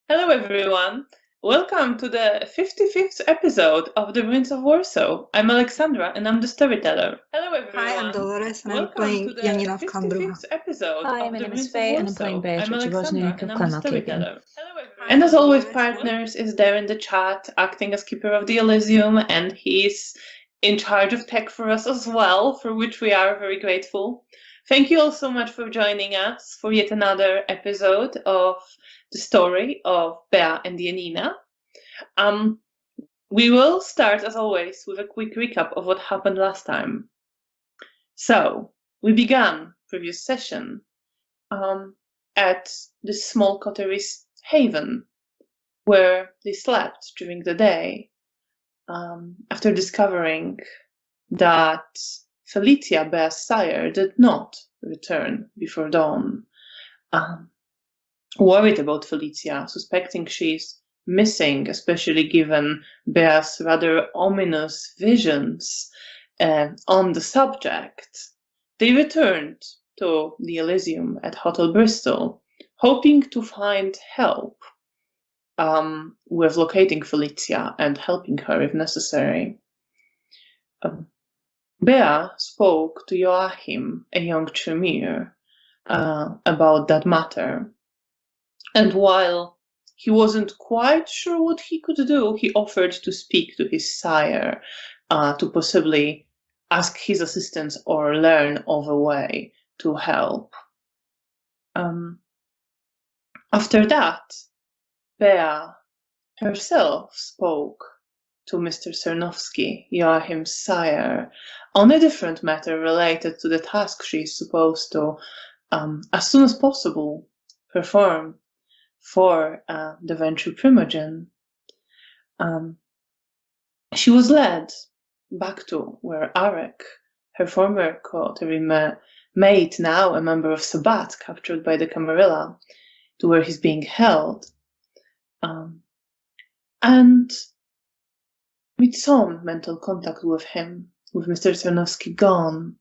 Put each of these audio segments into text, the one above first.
Hello, everyone. Welcome to the 55th episode of The Ruins of Warsaw. I'm Alexandra, and I'm the storyteller. Hello, everyone. Hi, I'm Dolores, and I'm Welcome playing to the Janina w 55th Kandruha. episode Hi, of my The name is Ruins of Faye, Warsaw. and I'm playing I'm Beatrix, Alexandra, Woźnik and of I'm the Clan Keeping. storyteller. Hi, And I'm as always, Dolores. Partners is there in the chat, acting as Keeper of the Elysium, and he's in charge of tech for us as well, for which we are very grateful. Thank you all so much for joining us for yet another episode of the story of Bea and Janina. We will start, as always, with a quick recap of what happened last time. So, we began previous session at this small coteries haven, where they slept during the day, after discovering that Felicia, Bea's sire, did not return before dawn. Worried about Felicia, suspecting she's missing, especially given Bea's rather ominous visions on the subject, they returned to the Elysium at Hotel Bristol, hoping to find help with locating Felicia and helping her if necessary. Bea spoke to Joachim, a young Tremere, about that matter. And while he wasn't quite sure what he could do, he offered to speak to his sire to possibly ask his assistance or learn of a way to help. After that, Bea herself spoke to Mr. Cernowski, Joachim's sire, on a different matter related to the task she is supposed to, as soon as possible, perform for the Venture Primogen. She was led back to where Arek, her former coterie mate, now a member of Sabbat, captured by the Camarilla, to where he's being held. And with some mental contact with him, with Mr. Cernowski gone,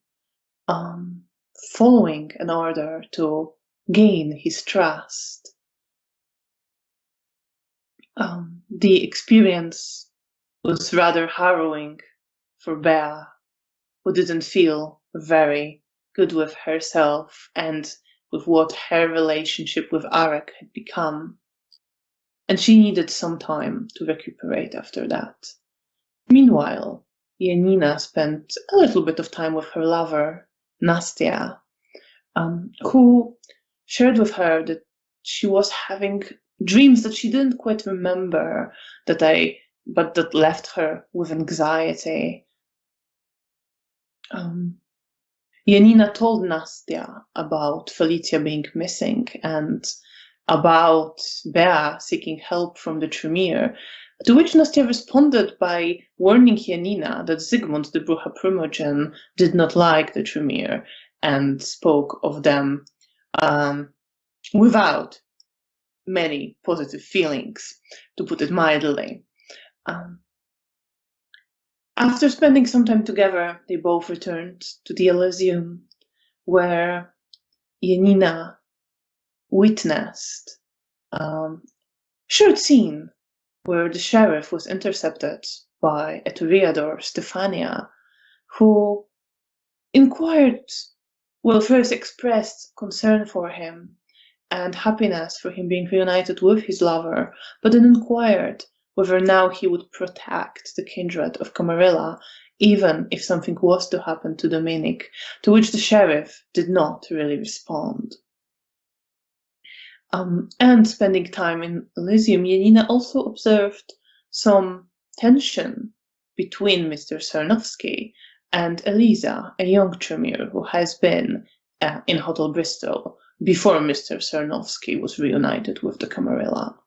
following an order to gain his trust. The experience was rather harrowing for Bea, who didn't feel very good with herself and with what her relationship with Arek had become. And she needed some time to recuperate after that. Meanwhile, Janina spent a little bit of time with her lover, Nastia, who shared with her that she was having dreams that she didn't quite remember, but that left her with anxiety. Janina told Nastia about Felicia being missing and about Bea seeking help from the Tremere, to which Nastia responded by warning Janina that Zygmunt, the Brucha Primogen, did not like the Tremere and spoke of them without many positive feelings, to put it mildly. After spending some time together, they both returned to the Elysium, where Janina witnessed a short scene where the sheriff was intercepted by a toreador, Stefania, who first expressed concern for him and happiness for him being reunited with his lover, but then inquired whether now he would protect the kindred of Camarilla, even if something was to happen to Dominic, to which the sheriff did not really respond. And spending time in Elysium, Janina also observed some tension between Mr. Cernowski and Eliza, a young Tremere who has been in Hotel Bristol before Mr. Cernowski was reunited with the Camarilla.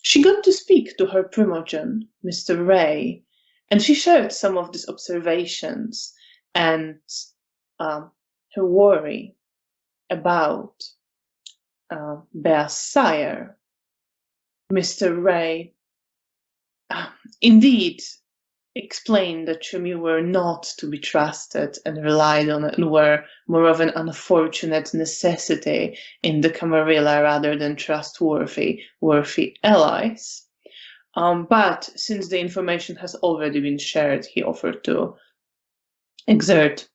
She got to speak to her primogen, Mr. Ray, and she shared some of these observations and her worry about Bea's sire, Mr. Ray, indeed explained that you were not to be trusted and relied on and were more of an unfortunate necessity in the Camarilla rather than trustworthy allies. But since the information has already been shared, he offered to exert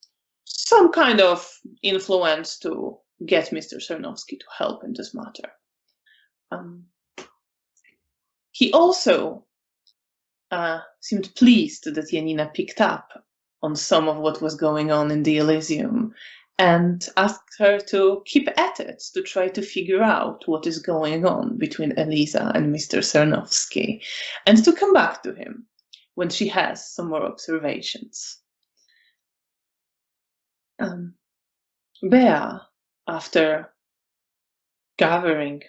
some kind of influence to get Mr. Cernovsky to help in this matter. He also seemed pleased that Janina picked up on some of what was going on in the Elysium and asked her to keep at it to try to figure out what is going on between Eliza and Mr. Cernovsky and to come back to him when she has some more observations. Bea, after gathering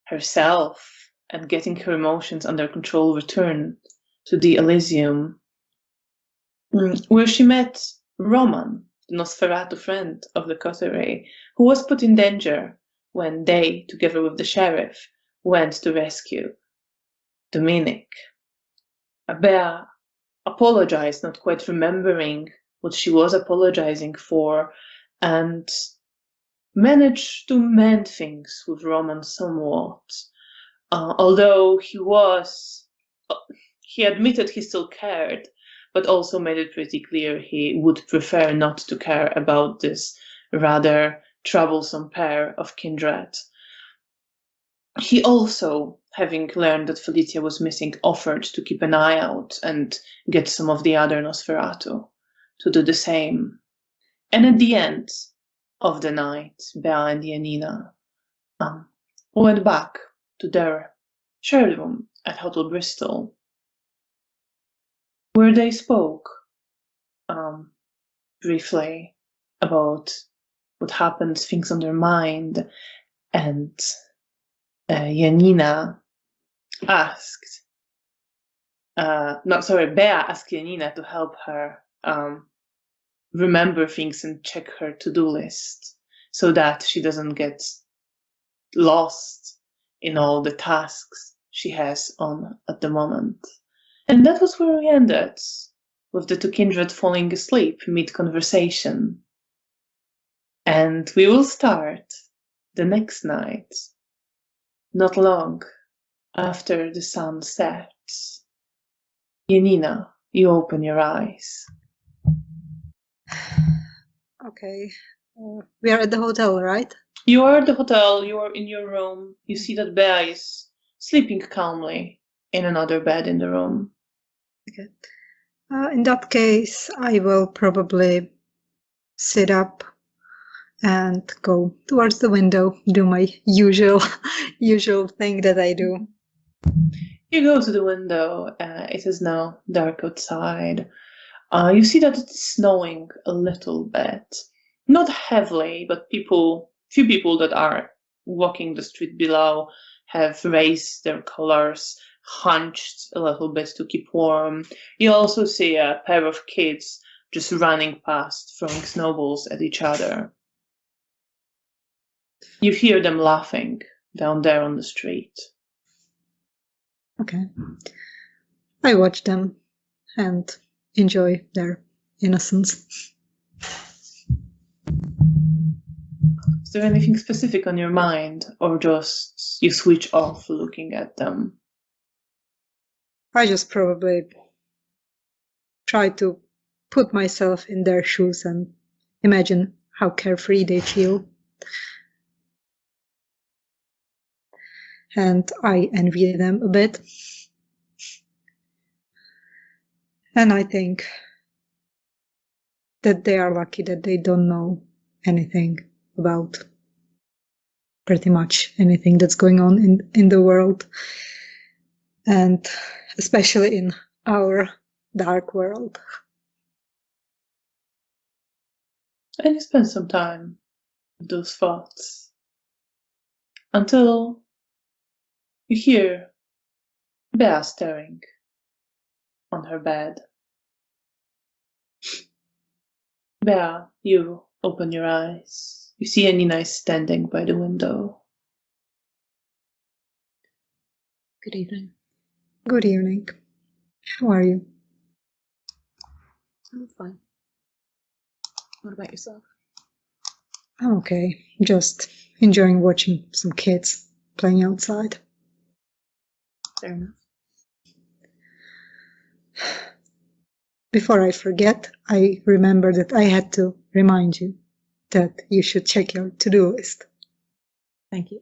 herself and getting her emotions under control, returned to the Elysium, where she met Roman, the Nosferatu friend of the coterie, who was put in danger when they, together with the sheriff, went to rescue Dominic. Bea apologized, not quite remembering what she was apologizing for, and managed to mend things with Roman somewhat. Although he admitted he still cared, but also made it pretty clear he would prefer not to care about this rather troublesome pair of kindred. He also, having learned that Felicia was missing, offered to keep an eye out and get some of the other Nosferatu to do the same. And at the end of the night, Bea and Janina went back to their shared room at Hotel Bristol, where they spoke briefly about what happened, things on their mind, and Janina asked, Bea asked Janina to help her remember things and check her to-do list so that she doesn't get lost in all the tasks she has on at the moment. And that was where we ended, with the two kindred falling asleep mid-conversation. And we will start the next night, not long after the sun sets. Janina, you open your eyes. Okay. We are at the hotel, right? You are at the hotel, you are in your room. You see that Bea is sleeping calmly in another bed in the room. Okay. In that case, I will probably sit up and go towards the window, do my usual thing that I do. You go to the window. It is now dark outside. You see that it's snowing a little bit. Not heavily, but few people that are walking the street below have raised their collars, hunched a little bit to keep warm. You also see a pair of kids just running past, throwing snowballs at each other. You hear them laughing down there on the street. Okay. I watch them and enjoy their innocence. Is there anything specific on your mind, or just you switch off looking at them? I just probably try to put myself in their shoes and imagine how carefree they feel. And I envy them a bit. And I think that they are lucky that they don't know anything about pretty much anything that's going on in the world, and especially in our dark world. And you spend some time with those thoughts until you hear Bea stirring on her bed. Bea, you open your eyes. You see Janina standing by the window. Good evening. Good evening. How are you? I'm fine. What about yourself? I'm okay. Just enjoying watching some kids playing outside. Fair enough. Before I forget, I remember that I had to remind you that you should check your to-do list. Thank you.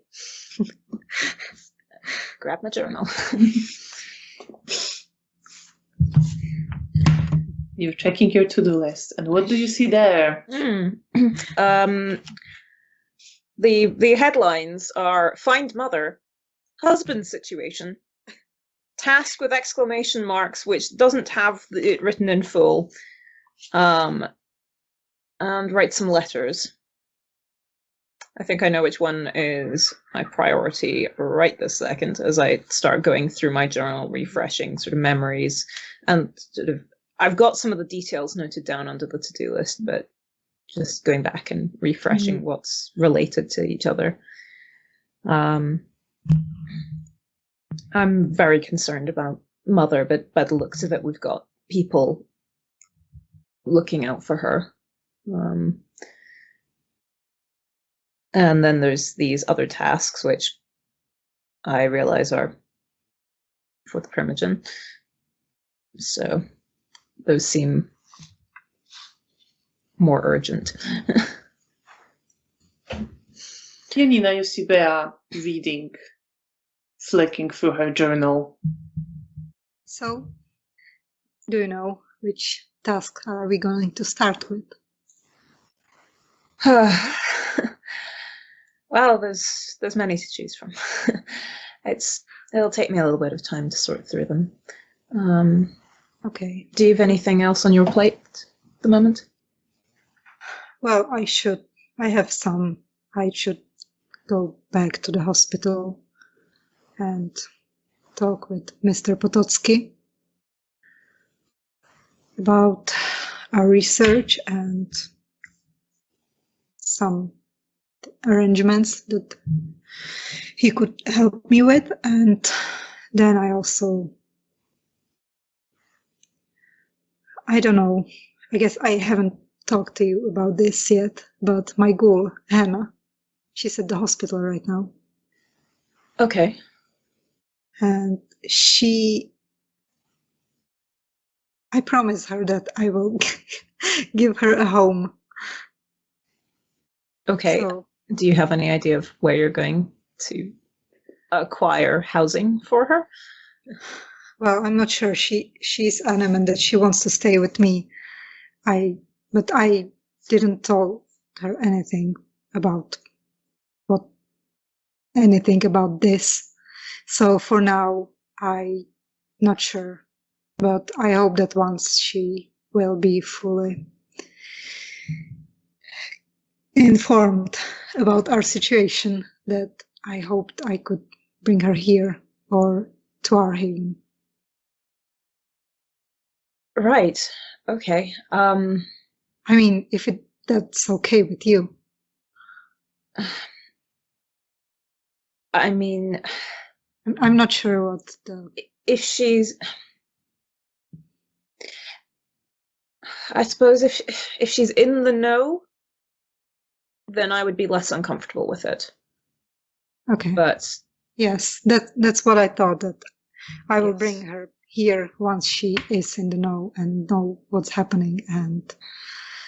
Grab my journal. You're checking your to-do list, and what do you see there? The headlines are Find Mother, Husband Situation, Task with exclamation marks, which doesn't have it written in full, and write some letters. I think I know which one is my priority right this second as I start going through my journal, refreshing sort of memories, and sort of I've got some of the details noted down under the to-do list, but just going back and refreshing what's related to each other. I'm very concerned about Mother, but by the looks of it, we've got people looking out for her. And then there's these other tasks, which I realize are for the Primogen. So those seem more urgent. Janina, you see Bea reading, flicking through her journal. So, do you know which task are we going to start with? Well, there's many to choose from. It'll take me a little bit of time to sort through them. Okay. Do you have anything else on your plate at the moment? Well, I have some. I should go back to the hospital and talk with Mr. Potocki about our research and some arrangements that he could help me with. And then I don't know, I guess I haven't talked to you about this yet, but my ghoul, Hannah, she's at the hospital right now. Okay. And I promise her that I will give her a home. Okay. So, do you have any idea of where you're going to acquire housing for her? well, I'm not sure. She's adamant that she wants to stay with me. But I didn't tell her anything about this. So for now, I'm not sure. But I hope that once she will be fully informed about our situation, that I hoped I could bring her here or to our haven. Right. Okay. I mean, if that's okay with you. I mean, I'm not sure what if she's, I suppose if she's in the know, then I would be less uncomfortable with it. Okay. But yes, that's what I thought, that I will yes. bring her here once she is in the know and know what's happening and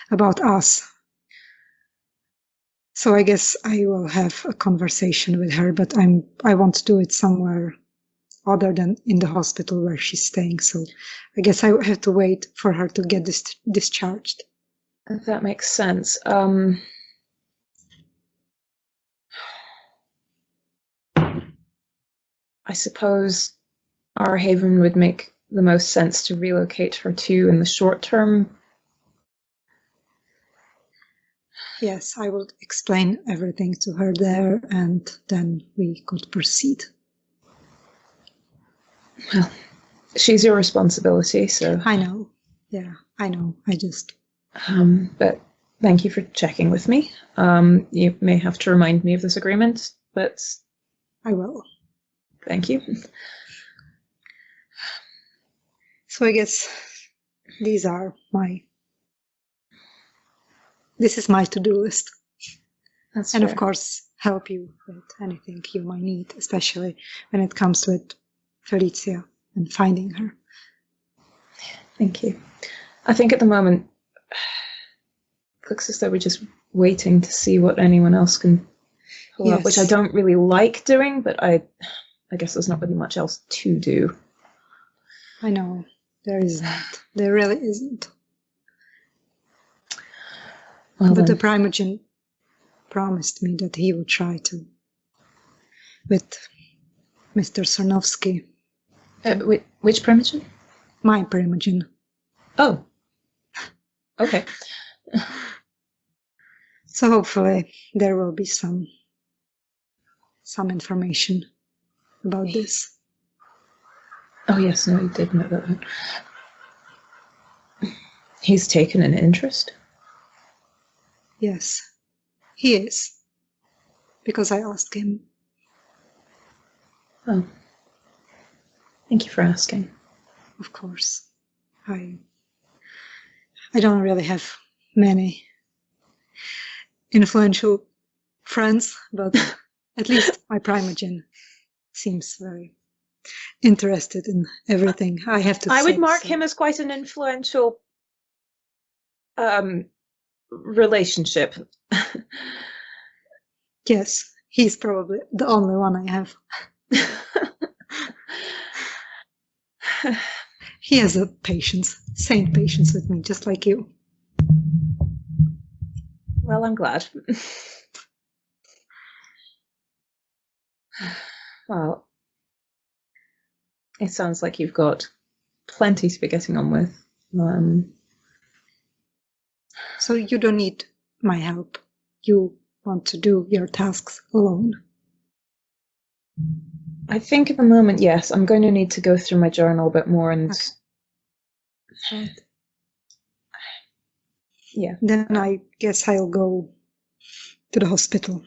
about us. So I guess I will have a conversation with her, but I want to do it somewhere other than in the hospital where she's staying. So I guess I have to wait for her to get discharged. That makes sense. I suppose our haven would make the most sense to relocate her to in the short term. Yes, I will explain everything to her there, and then we could proceed. Well, she's your responsibility, so... I know. Yeah, I know. I just... but thank you for checking with me. You may have to remind me of this agreement, but... I will. Thank you. So I guess this is my to-do list. That's And fair. of course, help you with anything you might need, especially when it comes with Felicia and finding her. Thank you. I think at the moment, it looks as though we're just waiting to see what anyone else can pull up, which I Yes. don't really like doing, but I guess there's not really much else to do. I know. There isn't. There really isn't. Well, But the then. Primogen promised me that he would try to with Mr. Sornovsky. Which Primogen? My Primogen. Oh. Okay. So hopefully there will be some information about this. Oh, yes, no, you did know that. He's taken an interest? Yes, he is. Because I asked him. Oh. Thank you for asking. Of course. I don't really have many influential friends, but at least my Primogen seems very interested in everything I have to say. I would mark so. him as quite an influential relationship. Yes, he's probably the only one I have. He has a same patience with me, just like you. Well, I'm glad. Well, it sounds like you've got plenty to be getting on with. So you don't need my help. You want to do your tasks alone. I think at the moment, yes, I'm going to need to go through my journal a bit more and... Okay. Yeah. Then I guess I'll go to the hospital.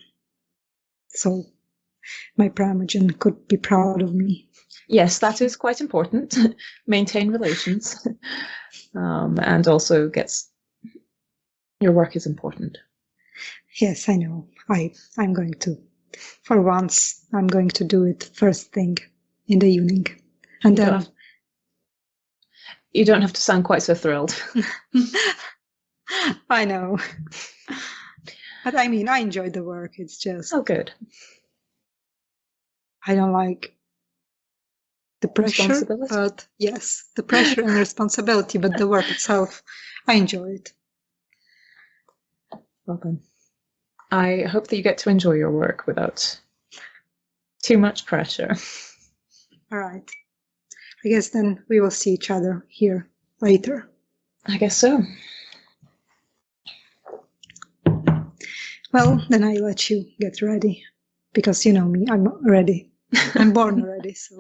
So my Primogen could be proud of me. Yes, that is quite important. Maintain relations. And also your work is important. Yes, I know. I'm going to, for once, I'm going to do it first thing in the evening. And then... You don't have to sound quite so thrilled. I know. But I mean, I enjoy the work. It's just... Oh, good. I don't like the pressure, but yes, the pressure and responsibility, but the work itself, I enjoy it. Well then, I hope that you get to enjoy your work without too much pressure. All right. I guess then we will see each other here later. I guess so. Well, then I let you get ready. Because you know me, I'm ready. I'm born ready, so...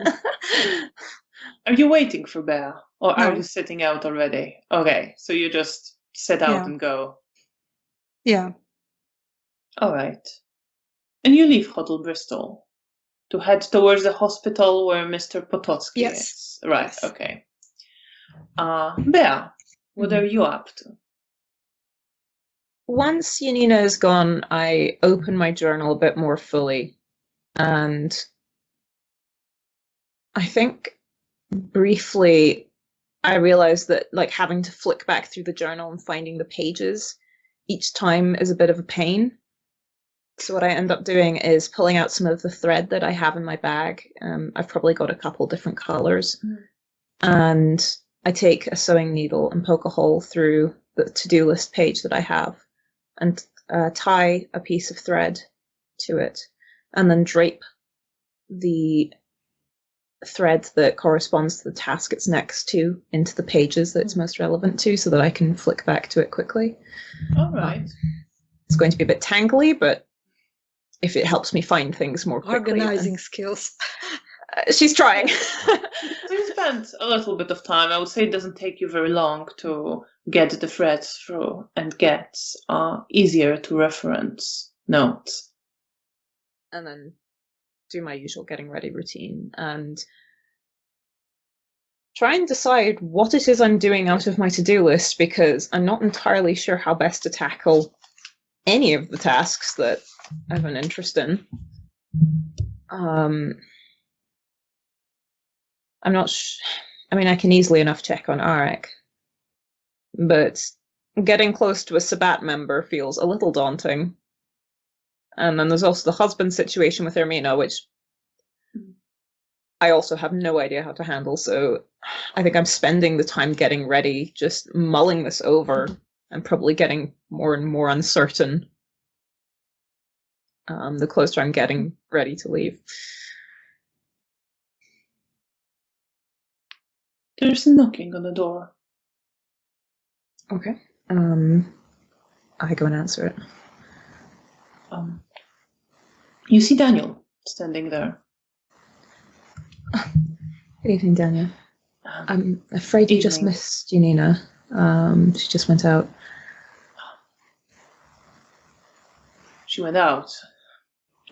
Are you waiting for Bea? Or are No. you setting out already? Okay, so you just set out and go. Yeah. All right. And you leave Hotel Bristol to head towards the hospital where Mr. Potocki is. Right, yes. Okay. Bea, what are you up to? Once Janina is gone, I open my journal a bit more fully. And I think briefly I realized that like having to flick back through the journal and finding the pages each time is a bit of a pain. So what I end up doing is pulling out some of the thread that I have in my bag. I've probably got a couple different colors. And I take a sewing needle and poke a hole through the to-do list page that I have and tie a piece of thread to it and then drape the thread that corresponds to the task it's next to into the pages that it's most relevant to so that I can flick back to it quickly. All right. It's going to be a bit tangly, but if it helps me find things more quickly. Organizing skills. She's trying. So you spent a little bit of time. I would say it doesn't take you very long to get the threads through and get easier to reference notes. And then do my usual getting ready routine. And try and decide what it is I'm doing out of my to-do list, because I'm not entirely sure how best to tackle any of the tasks that I have an interest in. I'm not I mean, I can easily enough check on Arik, but getting close to a Sabbat member feels a little daunting. And then there's also the husband situation with Ermina, which I also have no idea how to handle, so I think I'm spending the time getting ready, just mulling this over, and probably getting more and more uncertain the closer I'm getting ready to leave. There's knocking on the door. Okay. I go and answer it. You see Daniel standing there. Good evening, Daniel. I'm afraid you just missed Janina. She just went out. She went out.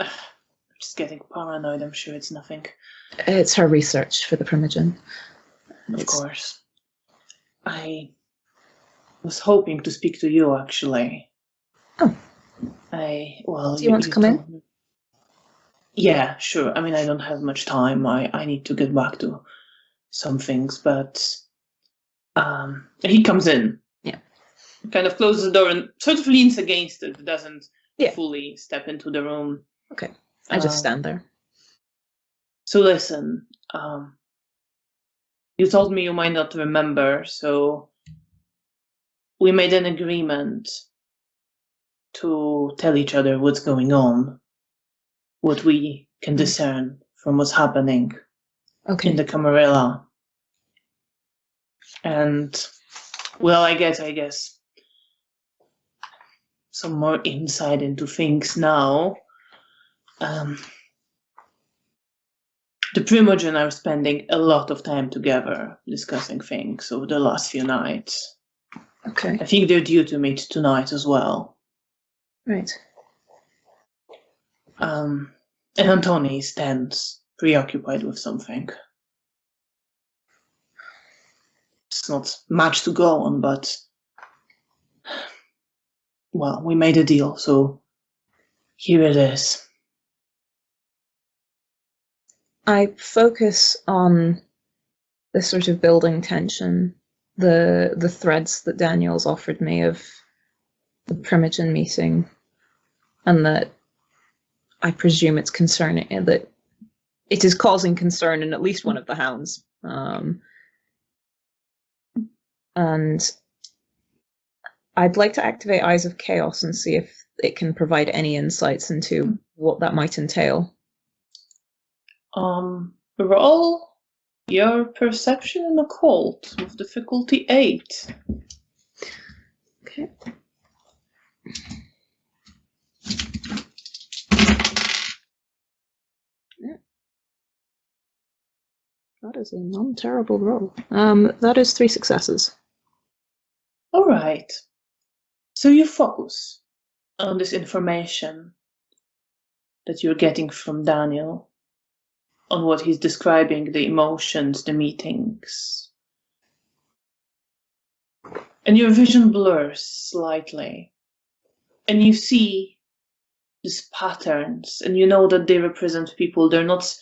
I'm just getting paranoid. I'm sure it's nothing. It's her research for the Primogen. Of course. I was hoping to speak to you, actually. Oh. Do you want to come in? Yeah, sure. I mean, I don't have much time. I need to get back to some things, but he comes in. Yeah. Kind of closes the door and sort of leans against it, doesn't Yeah. fully step into the room. Okay. I just stand there. So listen, you told me you might not remember, so we made an agreement to tell each other what's going on, what we can discern from what's happening in the Camarilla. And, well, I guess some more insight into things now. The Primogen are spending a lot of time together discussing things over the last few nights. Okay. I think they're due to meet tonight as well. Right. And Antoni stands preoccupied with something. It's not much to go on, but, well, we made a deal, so here it is. I focus on this sort of building tension, the threads that Daniel's offered me of the Primogen meeting, and that I presume it's concerning, that it is causing concern in at least one of the hounds. And I'd like to activate Eyes of Chaos and see if it can provide any insights into what that might entail. Roll your perception in occult with difficulty 8. Okay. Yeah. That is a non-terrible roll. That is 3 successes. All right. So you focus on this information that you're getting from Daniel, on what he's describing, the emotions, the meetings. And your vision blurs slightly. And you see these patterns, and you know that they represent people. They're not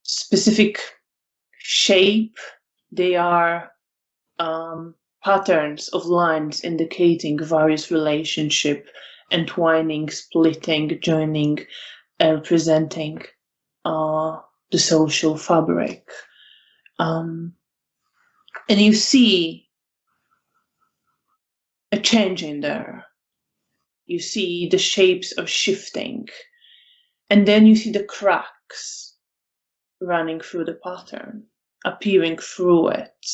specific shape. They are patterns of lines indicating various relationship, entwining, splitting, joining, representing the social fabric. And you see a change in there. You see the shapes are shifting. And then you see the cracks running through the pattern, appearing through it.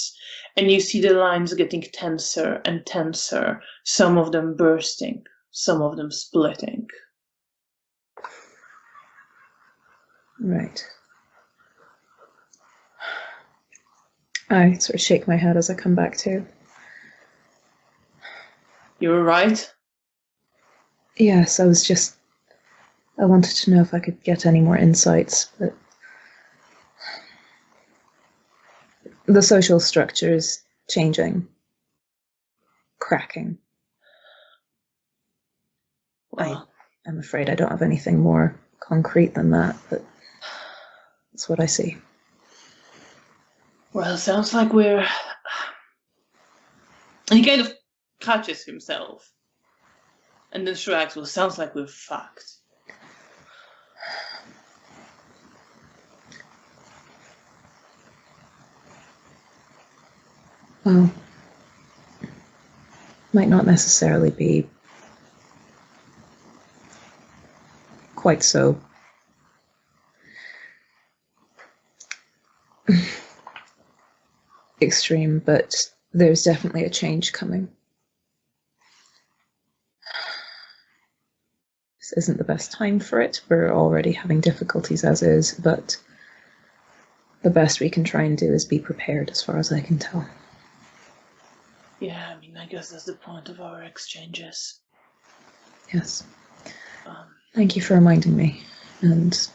And you see the lines getting tenser and tenser, some of them bursting, some of them splitting. Right. I sort of shake my head as I come back to. You were right? Yes, I wanted to know if I could get any more insights, but the social structure is changing, cracking. Well, I'm afraid I don't have anything more concrete than that, but that's what I see. well, sounds like we're... And he kind of catches himself. And then shrugs, well, sounds like we're fucked. Well, might not necessarily be quite so extreme, but there's definitely a change coming. This isn't the best time for it. We're already having difficulties as is, but the best we can try and do is be prepared, as far as I can tell. Yeah, I mean, I guess that's the point of our exchanges. Yes. Thank you for reminding me. And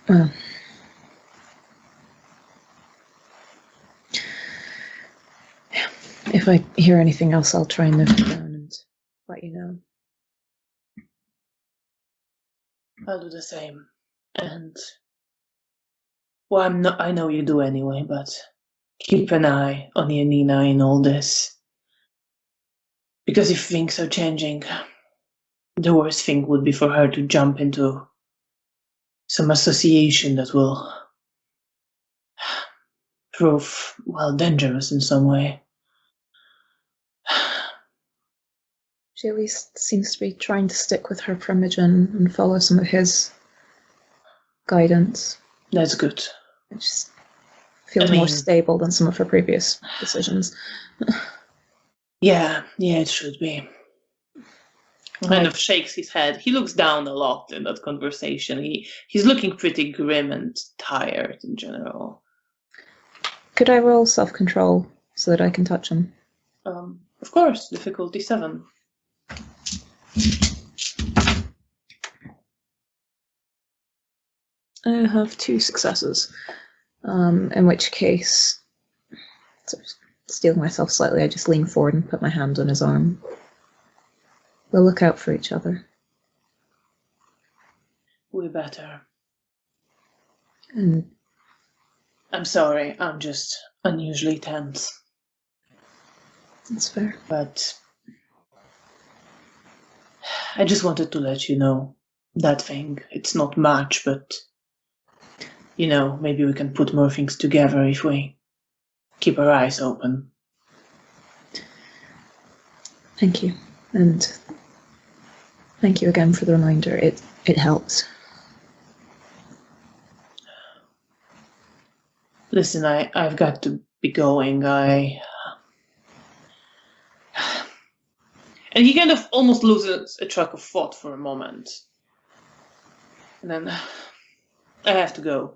well, if I hear anything else, I'll try and note it down and let you know. I'll do the same. And well, I know you do anyway, but keep an eye on Janina in all this. Because if things are changing, the worst thing would be for her to jump into some association that will prove, well, dangerous in some way. She at least seems to be trying to stick with her primogen and follow some of his guidance. That's good. It just feels more stable than some of her previous decisions. Yeah, it should be. Kind of shakes his head. He looks down a lot in that conversation. He's looking pretty grim and tired in general. Could I roll self-control so that I can touch him? Of course, difficulty 7. I have 2 successes. In which case, sort of stealing myself slightly, I just lean forward and put my hand on his arm. We'll look out for each other. We better. And I'm sorry, I'm just unusually tense. that's fair. But I just wanted to let you know that thing. It's not much, but maybe we can put more things together if we keep our eyes open. Thank you. And thank you again for the reminder. It helps. Listen, I've got to be going. And he kind of almost loses a track of thought for a moment. And then I have to go.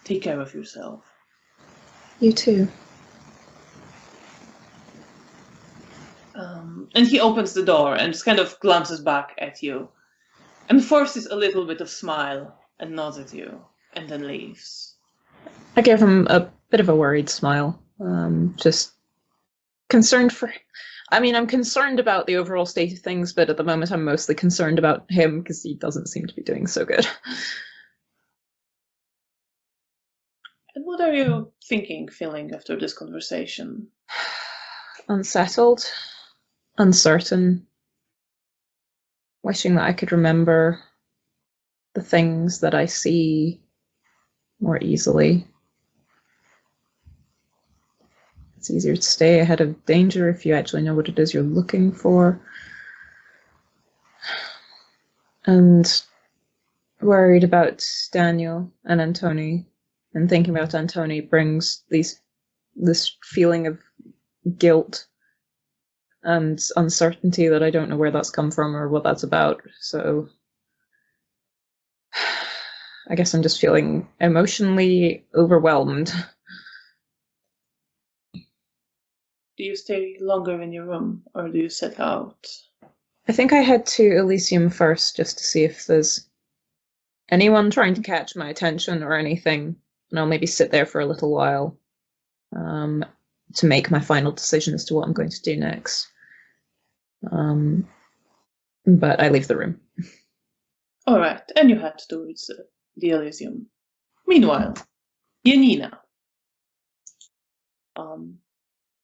Take care of yourself. You too. And he opens the door and just kind of glances back at you and forces a little bit of smile and nods at you and then leaves. I give him a bit of a worried smile. Just concerned for... I'm concerned about the overall state of things, but at the moment I'm mostly concerned about him because he doesn't seem to be doing so good. And what are you feeling after this conversation? Unsettled, uncertain, wishing that I could remember the things that I see more easily. It's easier to stay ahead of danger if you actually know what it is you're looking for. And worried about Daniel and Antoni. And thinking about Antoni brings this feeling of guilt and uncertainty that I don't know where that's come from or what that's about. So I guess I'm just feeling emotionally overwhelmed. Do you stay longer in your room or do you set out? I think I head to Elysium first just to see if there's anyone trying to catch my attention or anything, and I'll maybe sit there for a little while to make my final decision as to what I'm going to do next. But I leave the room. All right, and you head towards the Elysium. Meanwhile, Janina,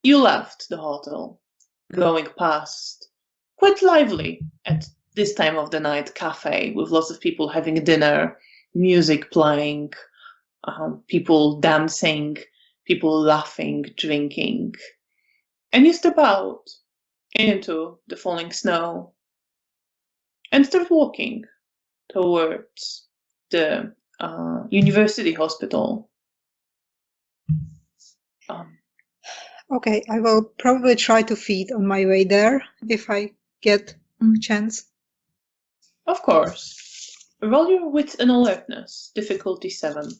you left the hotel, going past quite lively at this time of the night cafe with lots of people having dinner, music playing, people dancing, people laughing, drinking. And you step out into the falling snow and start walking towards the university hospital. Okay, I will probably try to feed on my way there if I get a chance. Of course. Roll your wits and alertness, difficulty 7.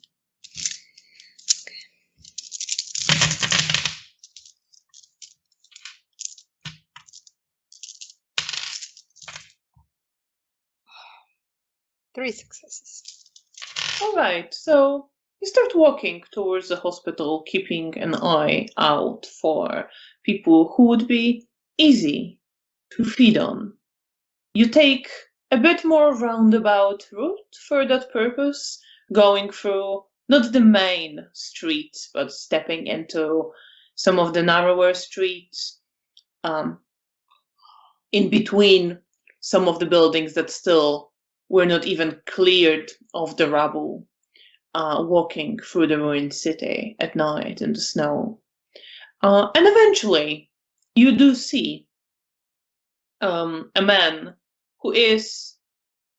Three successes. All right, so you start walking towards the hospital, keeping an eye out for people who would be easy to feed on. You take a bit more roundabout route for that purpose, going through not the main streets, but stepping into some of the narrower streets, in between some of the buildings that still were not even cleared of the rubble, walking through the ruined city at night in the snow. And eventually, you do see a man who is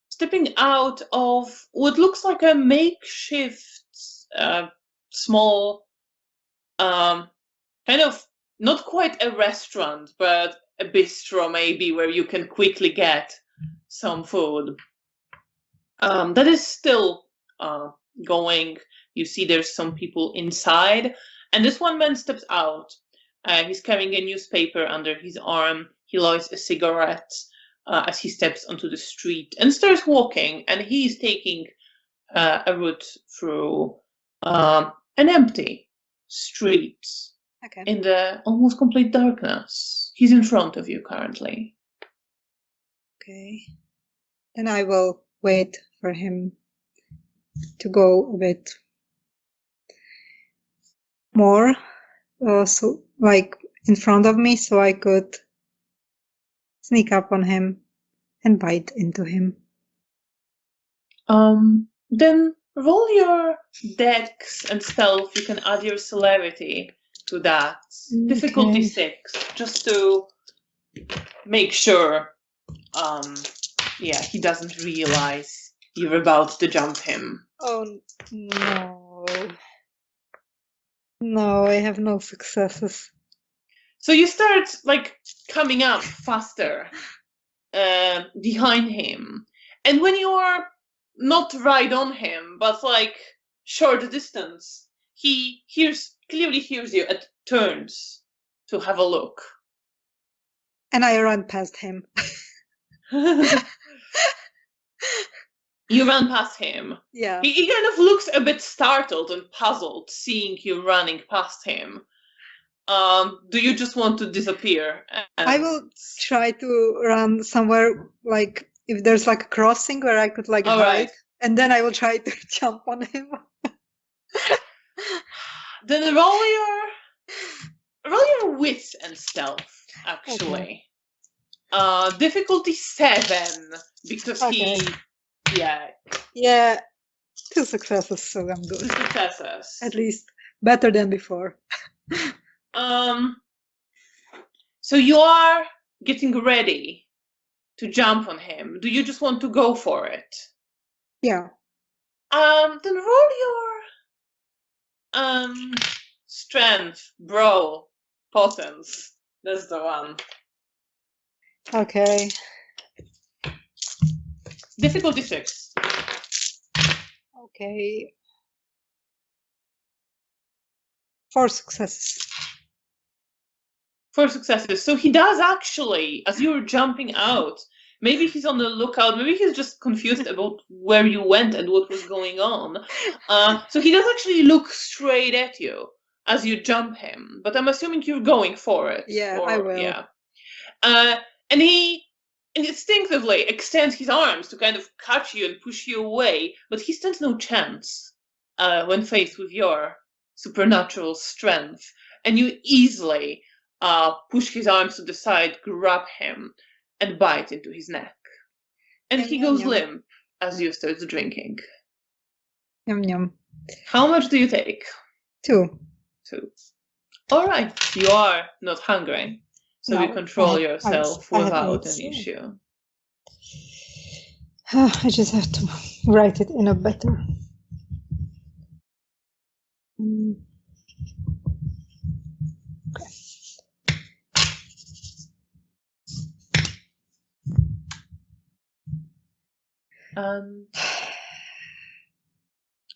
stepping out of what looks like a makeshift small, kind of not quite a restaurant, but a bistro maybe, where you can quickly get some food. That is still going. You see there's some people inside, and this one man steps out. He's carrying a newspaper under his arm. He lights a cigarette as he steps onto the street and starts walking, and he's taking a route through an empty street in the almost complete darkness. He's in front of you currently. Okay. Then I will wait for him to go a bit more, so like in front of me, so I could sneak up on him and bite into him. Then roll your dex and stealth. You can add your celerity to that. Okay. Difficulty 6, just to make sure he doesn't realize you're about to jump him. Oh no. No, I have no successes. So you start coming up faster behind him, and when you're not right on him, but short distance, he clearly hears you and turns to have a look. And I run past him. You run past him. Yeah. He kind of looks a bit startled and puzzled seeing you running past him. Do you just want to disappear? I will try to run somewhere, if there's a crossing where I could hide, right. And then I will try to jump on him. Then roll your wits and stealth, actually. Okay. Difficulty 7, because Yeah, 2 successes, so I'm good. 2 successes. At least better than before. So you are getting ready to jump on him. Do you just want to go for it? Yeah. Then roll your strength, brawl, potence. That's the one. Okay. Difficulty 6. Okay. 4 successes. 4 successes. So he does actually, as you're jumping out, Maybe he's on the lookout. Maybe he's just confused about where you went and what was going on. So he does actually look straight at you as you jump him. But I'm assuming you're going for it. Yeah, I will. Yeah. And he instinctively extends his arms to kind of catch you and push you away. But he stands no chance when faced with your supernatural strength. And you easily push his arms to the side, grab him, and bite into his neck. And he goes limp as you start drinking. Yum yum. How much do you take? 2. 2. All right, you are not hungry, so you control yourself without an issue. I just have to write it in a better.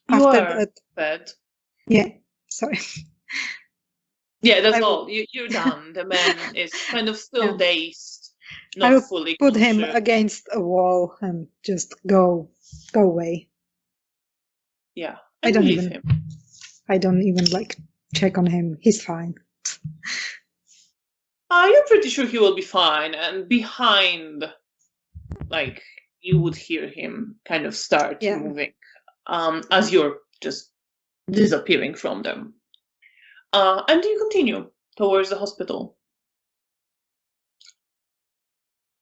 You After are that, fed. Yeah, sorry. Yeah, that's all. You're done. The man is kind of still dazed, not I will fully put him conscious. against a wall and just go away. Yeah, I don't even like check on him. He's fine. You're pretty sure he will be fine, and behind, like, you would hear him kind of start moving as you're just disappearing from them. And you continue towards the hospital.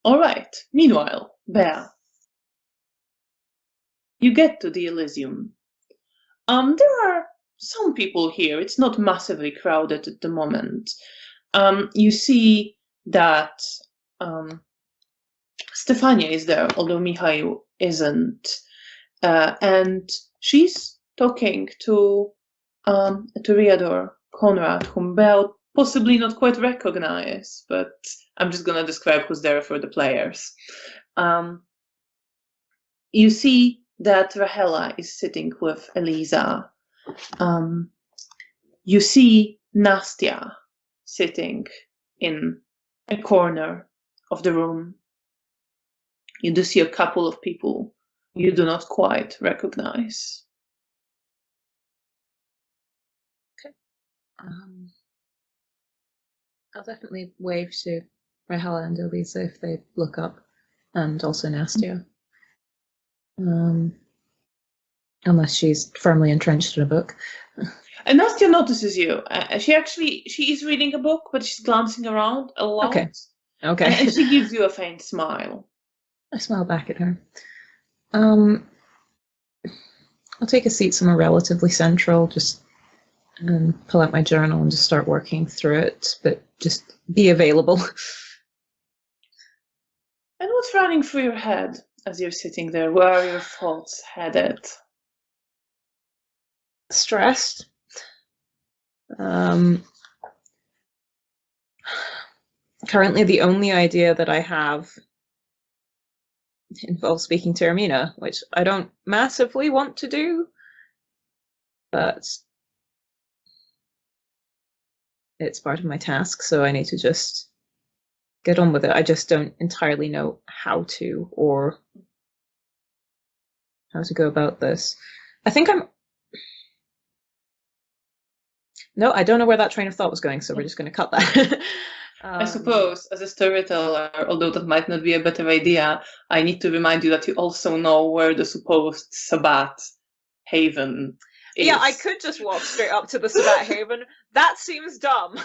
All right. Meanwhile, Bea, you get to the Elysium. There are some people here. It's not massively crowded at the moment. You see that Stefania is there, although Mihail isn't. And she's talking to Toreador Conrad, whom Belle possibly not quite recognize, but I'm just going to describe who's there for the players. You see that Rahela is sitting with Eliza. You see Nastia sitting in a corner of the room. You do see a couple of people you do not quite recognize. Okay. I'll definitely wave to Rahela and Elisa if they look up, and also Nastia. Unless she's firmly entrenched in a book. And Nastia notices you. She is reading a book, but she's glancing around a lot. Okay. And she gives you a faint smile. I smile back at her. I'll take a seat somewhere relatively central, just pull out my journal and just start working through it, but just be available. And what's running through your head as you're sitting there? Where are your thoughts headed? Stressed. Currently, the only idea that I have involves speaking to Ermina, which I don't massively want to do, but it's part of my task, so I need to just get on with it. I just don't entirely know how to, or how to go about this. I think No, I don't know where that train of thought was going, so we're just going to cut that. I suppose, as a storyteller, although that might not be a better idea, I need to remind you that you also know where the supposed Sabbat haven is. Yeah, I could just walk straight up to the Sabbat haven. That seems dumb.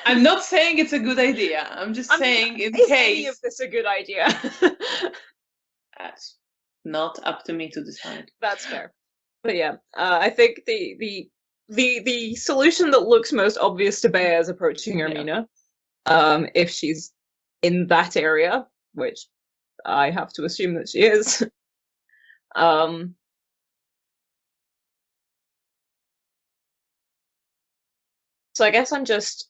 I'm not saying it's a good idea. I'm just saying in case... Is any of this a good idea? That's not up to me to decide. That's fair. But yeah, I think the solution that looks most obvious to Bea is approaching Ermina. If she's in that area, which I have to assume that she is. So I guess I'm just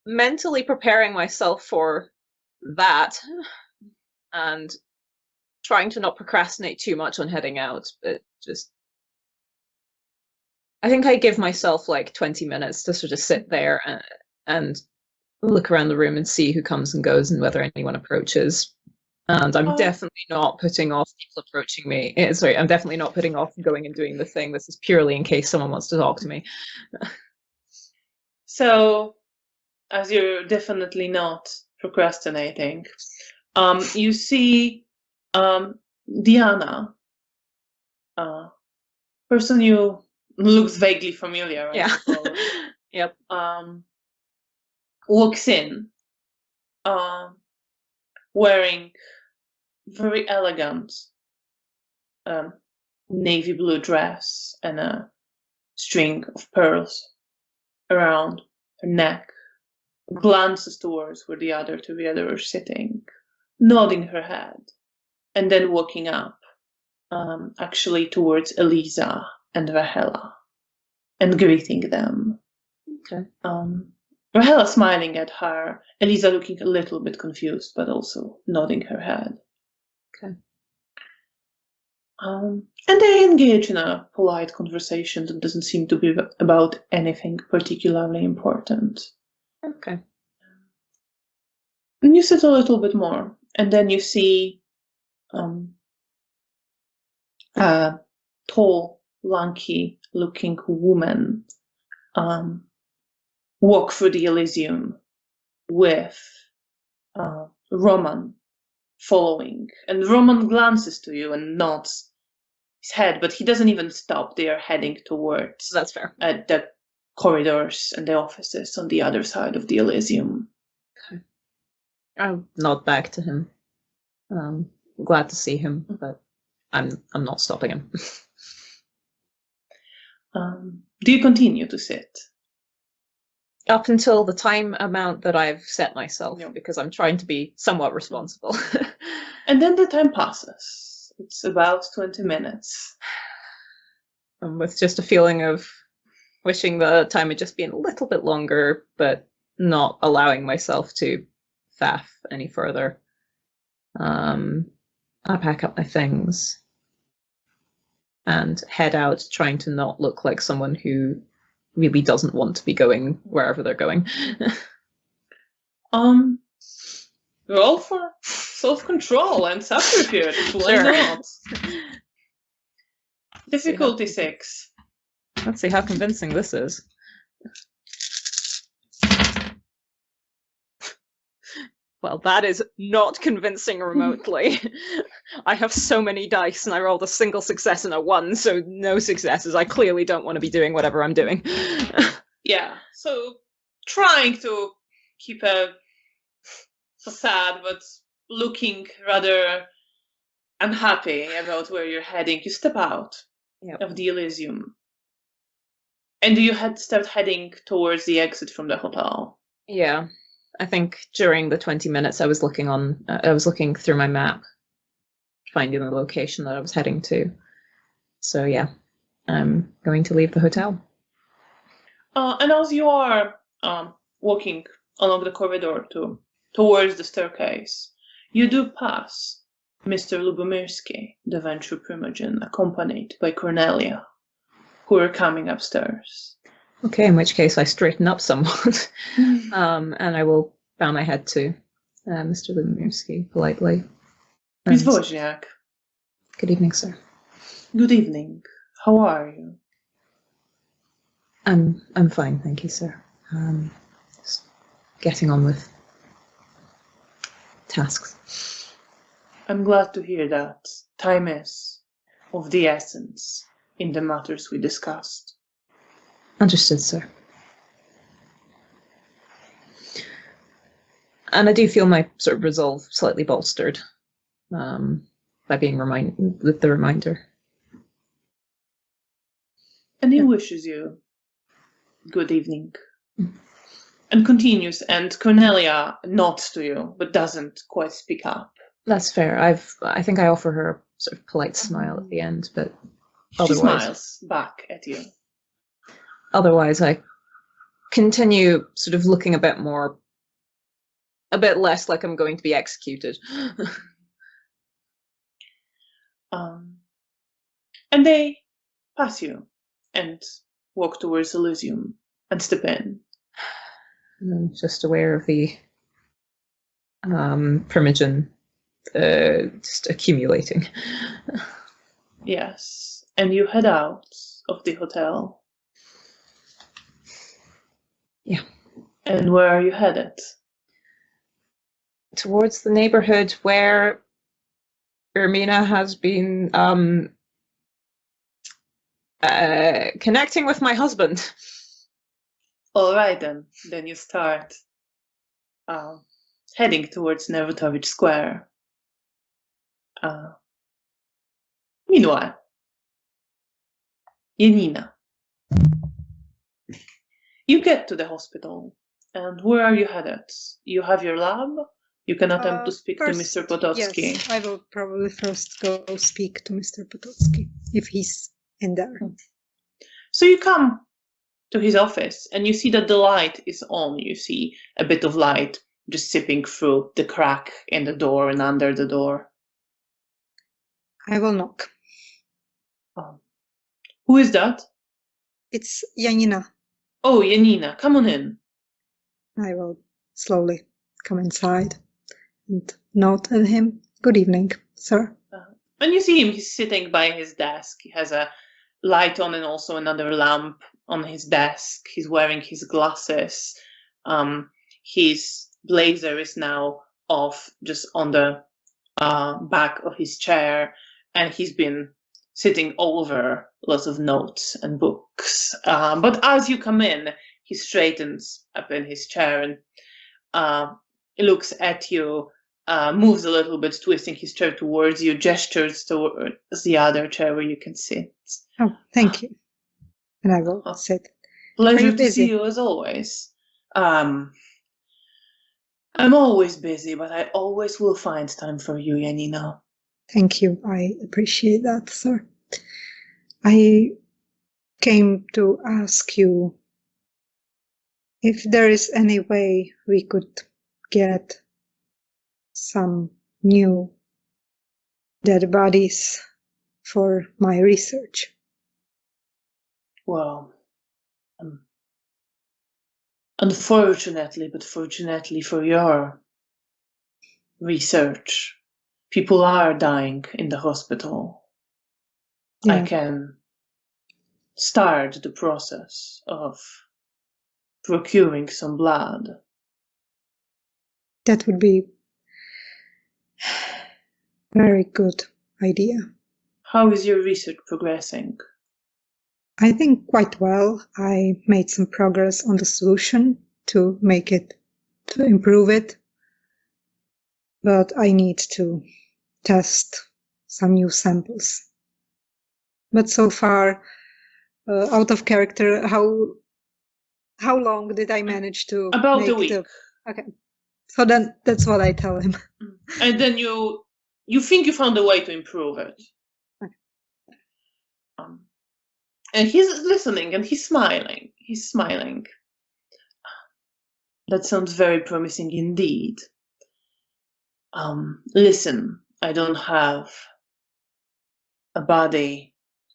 mentally preparing myself for that and trying to not procrastinate too much on heading out, but just... I think I give myself like 20 minutes to sort of sit there and look around the room and see who comes and goes and whether anyone approaches. And I'm definitely not putting off people approaching me. Sorry, I'm definitely not putting off going and doing the thing. This is purely in case someone wants to talk to me. So, as you're definitely not procrastinating, you see Diana, person you looks vaguely familiar, I suppose. Yep. Walks in, wearing very elegant navy blue dress and a string of pearls around her neck, glances towards where the other two together are sitting, nodding her head, and then walking up, actually towards Eliza and Rahela, and greeting them. Okay. Rahela smiling at her, Eliza looking a little bit confused, but also nodding her head. Okay. And they engage in a polite conversation that doesn't seem to be about anything particularly important. Okay. And you sit a little bit more, and then you see a tall, lanky-looking woman walk through the Elysium with Roman following. And Roman glances to you and nods his head, but he doesn't even stop. They are heading towards That's fair. The corridors and the offices on the other side of the Elysium. Okay. I'll nod back to him. Glad to see him, but I'm not stopping him. Do you continue to sit? Up until the time amount that I've set myself, Yeah. because I'm trying to be somewhat responsible. And then the time passes. It's about 20 minutes. With just a feeling of wishing the time had just been a little bit longer, but not allowing myself to faff any further. I pack up my things and head out, trying to not look like someone who really doesn't want to be going wherever they're going. Roll for self-control and subterfuge. Why Sure. not? Difficulty 6. Let's see how convincing this is. Well, that is not convincing remotely. I have so many dice and I rolled a single success and a 1, so no successes. I clearly don't want to be doing whatever I'm doing. Yeah, so trying to keep a facade, but looking rather unhappy about where you're heading, you step out of the Elysium. And do you start heading towards the exit from the hotel? Yeah. I think during the 20 minutes I was looking through my map, finding the location that I was heading to. So yeah, I'm going to leave the hotel. And as you are walking along the corridor towards the staircase, you do pass Mr. Lubomirsky, the Venture Primogen, accompanied by Cornelia, who are coming upstairs. Okay, in which case I straighten up somewhat, and I will bow my head to Mr. Lubomirsky politely. Miss Wozniak. Good evening, sir. Good evening. How are you? I'm fine, thank you, sir. Just getting on with tasks. I'm glad to hear that. Time is of the essence in the matters we discussed. Understood, sir. And I do feel my sort of resolve slightly bolstered by being with the reminder. And he wishes you good evening. And continues, and Cornelia nods to you, but doesn't quite speak up. That's fair. I think I offer her a sort of polite smile at the end, but She smiles back at you. Otherwise, I continue sort of looking a bit less like I'm going to be executed. And they pass you and walk towards Elysium and step in. Just aware of the primogen just accumulating. Yes. And you head out of the hotel. Yeah. And where are you headed? Towards the neighborhood where Ermina has been connecting with my husband. All right, then. Then you start heading towards Nevotovich Square. Meanwhile, Janina, you get to the hospital. And where are you headed? You have your lab? You can attempt to speak to Mr. Potocki. Yes, I will probably first go speak to Mr. Potocki, if he's in there. So you come to his office, and you see that the light is on. You see a bit of light just sipping through the crack in the door and under the door. I will knock. Who is that? It's Janina. Oh, Janina, come on in. I will slowly come inside and nod at him. Good evening, sir. And you see him, he's sitting by his desk. He has a light on and also another lamp on his desk. He's wearing his glasses. His blazer is now off, just on the back of his chair, and he's been sitting over lots of notes and books. But as you come in, he straightens up in his chair and looks at you, moves a little bit, twisting his chair towards you, gestures towards the other chair where you can sit. Oh, thank you. And I will sit. Pleasure to see you as always. I'm always busy, but I always will find time for you, Janina. Thank you. I appreciate that, sir. I came to ask you if there is any way we could get some new dead bodies for my research. Well, unfortunately, but fortunately for your research, people are dying in the hospital. Yeah. I can start the process of procuring some blood. That would be a very good idea. How is your research progressing? I think quite well. I made some progress on the solution to improve it. But I need to test some new samples. But so far, out of character, how long did I manage to about a week? Okay, so then that's what I tell him. And then you think you found a way to improve it. Okay. And he's listening and he's smiling. He's smiling. That sounds very promising indeed. Listen, I don't have a body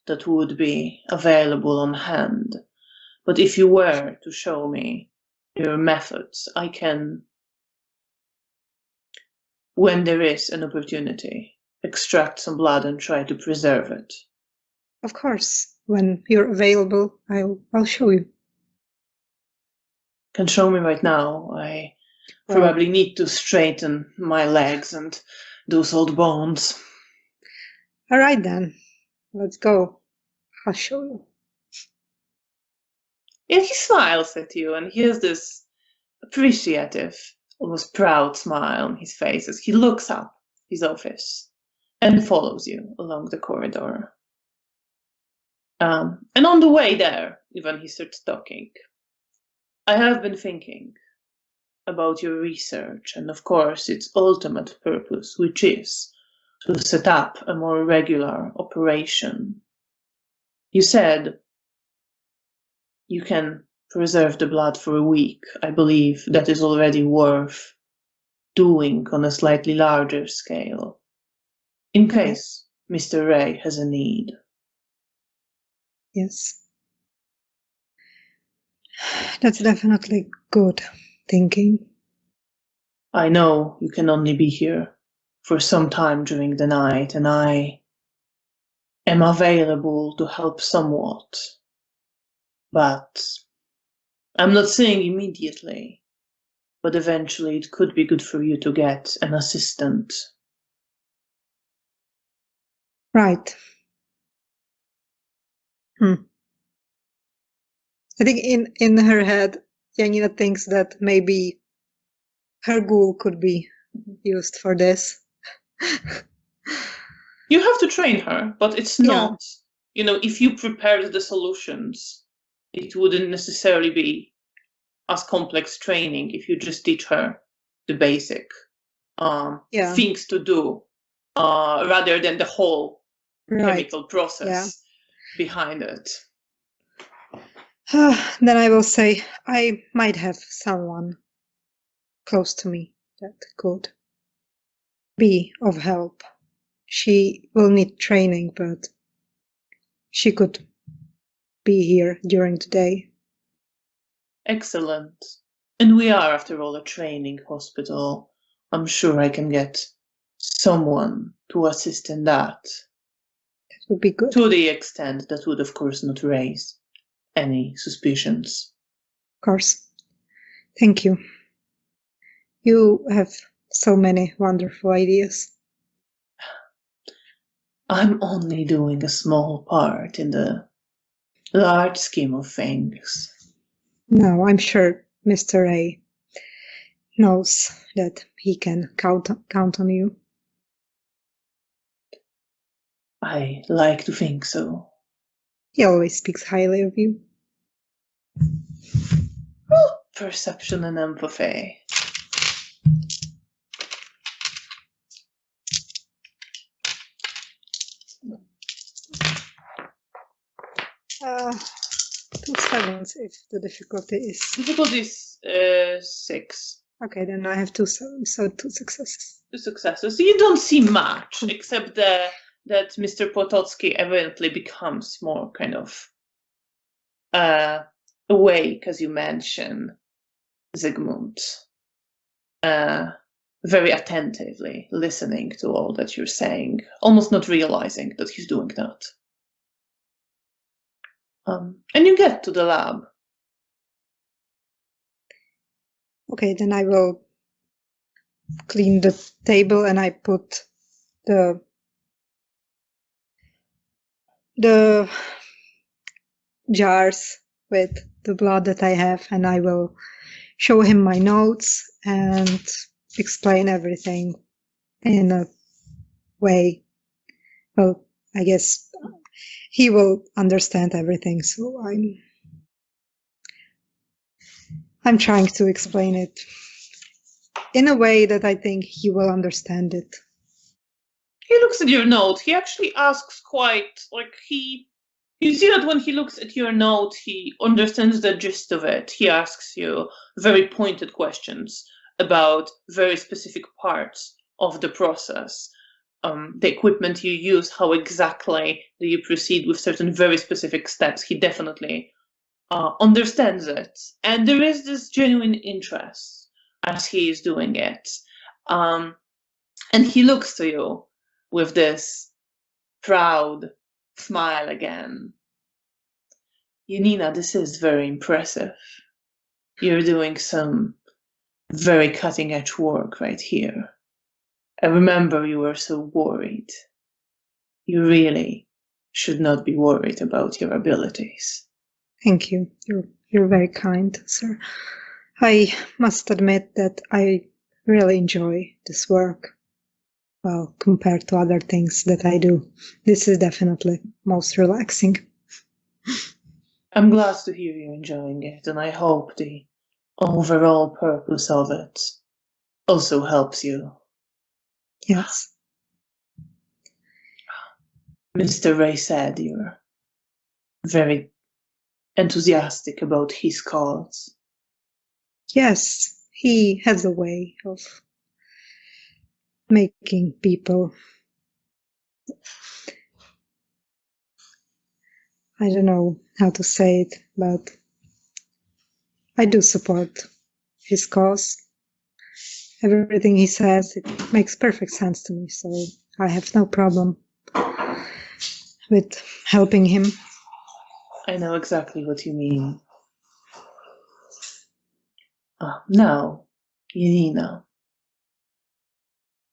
that would be available on hand, but if you were to show me your methods, I can, when there is an opportunity, extract some blood and try to preserve it. Of course, when you're available, I'll show you. Can show me right now. I probably need to straighten my legs and those old bones. All right then, let's go. I'll show you. And he smiles at you, and he has this appreciative, almost proud smile on his face as he looks up his office and follows you along the corridor. And on the way there, even he starts talking. I have been thinking about your research and, of course, its ultimate purpose, which is to set up a more regular operation. You said you can preserve the blood for a week. I believe that is already worth doing on a slightly larger scale, in case Mr. Ray has a need. Yes. That's definitely good. thinking. I know you can only be here for some time during the night, and I am available to help somewhat. But I'm not saying immediately, but eventually it could be good for you to get an assistant. Right. I think in her head, Janina thinks that maybe her ghoul could be used for this. You have to train her, but it's not, if you prepared the solutions, it wouldn't necessarily be as complex training if you just teach her the basic things to do rather than the whole chemical process behind it. Then I will say I might have someone close to me that could be of help. She will need training, but she could be here during the day. Excellent. And we are, after all, a training hospital. I'm sure I can get someone to assist in that. That would be good. To the extent that would, of course, not raise any suspicions. Of course. Thank you. You have so many wonderful ideas. I'm only doing a small part in the large scheme of things. No, I'm sure Mr. A knows that he can count on you. I like to think so. He always speaks highly of you. Perception and empathy. Two sevens if the difficulty is... Difficulty is 6. Okay, then I have 2 sevens, so 2 successes. 2 successes. So you don't see much, except that Mr. Potocki evidently becomes more kind of awake, as you mentioned, Zygmunt. Very attentively listening to all that you're saying, almost not realizing that he's doing that. And you get to the lab. Okay, then I will clean the table and I put the jars with the blood that I have, and I will show him my notes and explain everything in a way. Well, I guess he will understand everything, so I'm trying to explain it in a way that I think he will understand it. He looks at your note. He actually asks quite, you see that when he looks at your note, he understands the gist of it. He asks you very pointed questions about very specific parts of the process. The equipment you use, how exactly do you proceed with certain very specific steps. He definitely understands it. And there is this genuine interest as he is doing it. And he looks to you with this proud smile again. Janina, this is very impressive. You're doing some very cutting-edge work right here. I remember you were so worried. You really should not be worried about your abilities. Thank you. You're very kind, sir. I must admit that I really enjoy this work. Well, compared to other things that I do, this is definitely most relaxing. I'm glad to hear you enjoying it, and I hope the overall purpose of it also helps you. Yes. Mr. Ray said you're very enthusiastic about his cause. Yes, he has a way of making people, I don't know how to say it, but I do support his cause. Everything he says, it makes perfect sense to me, so I have no problem with helping him. I know exactly what you mean. Now, Janina,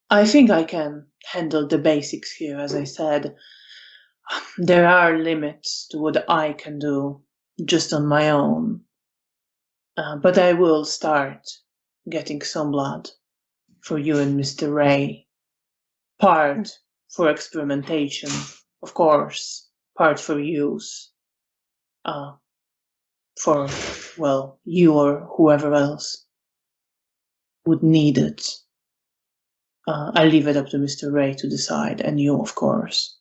I think I can handle the basics here, as I said. There are limits to what I can do just on my own. But I will start getting some blood for you and Mr. Ray. Part for experimentation, of course, part for use. For, well, you or whoever else would need it. I'll leave it up to Mr. Ray to decide, and you, of course.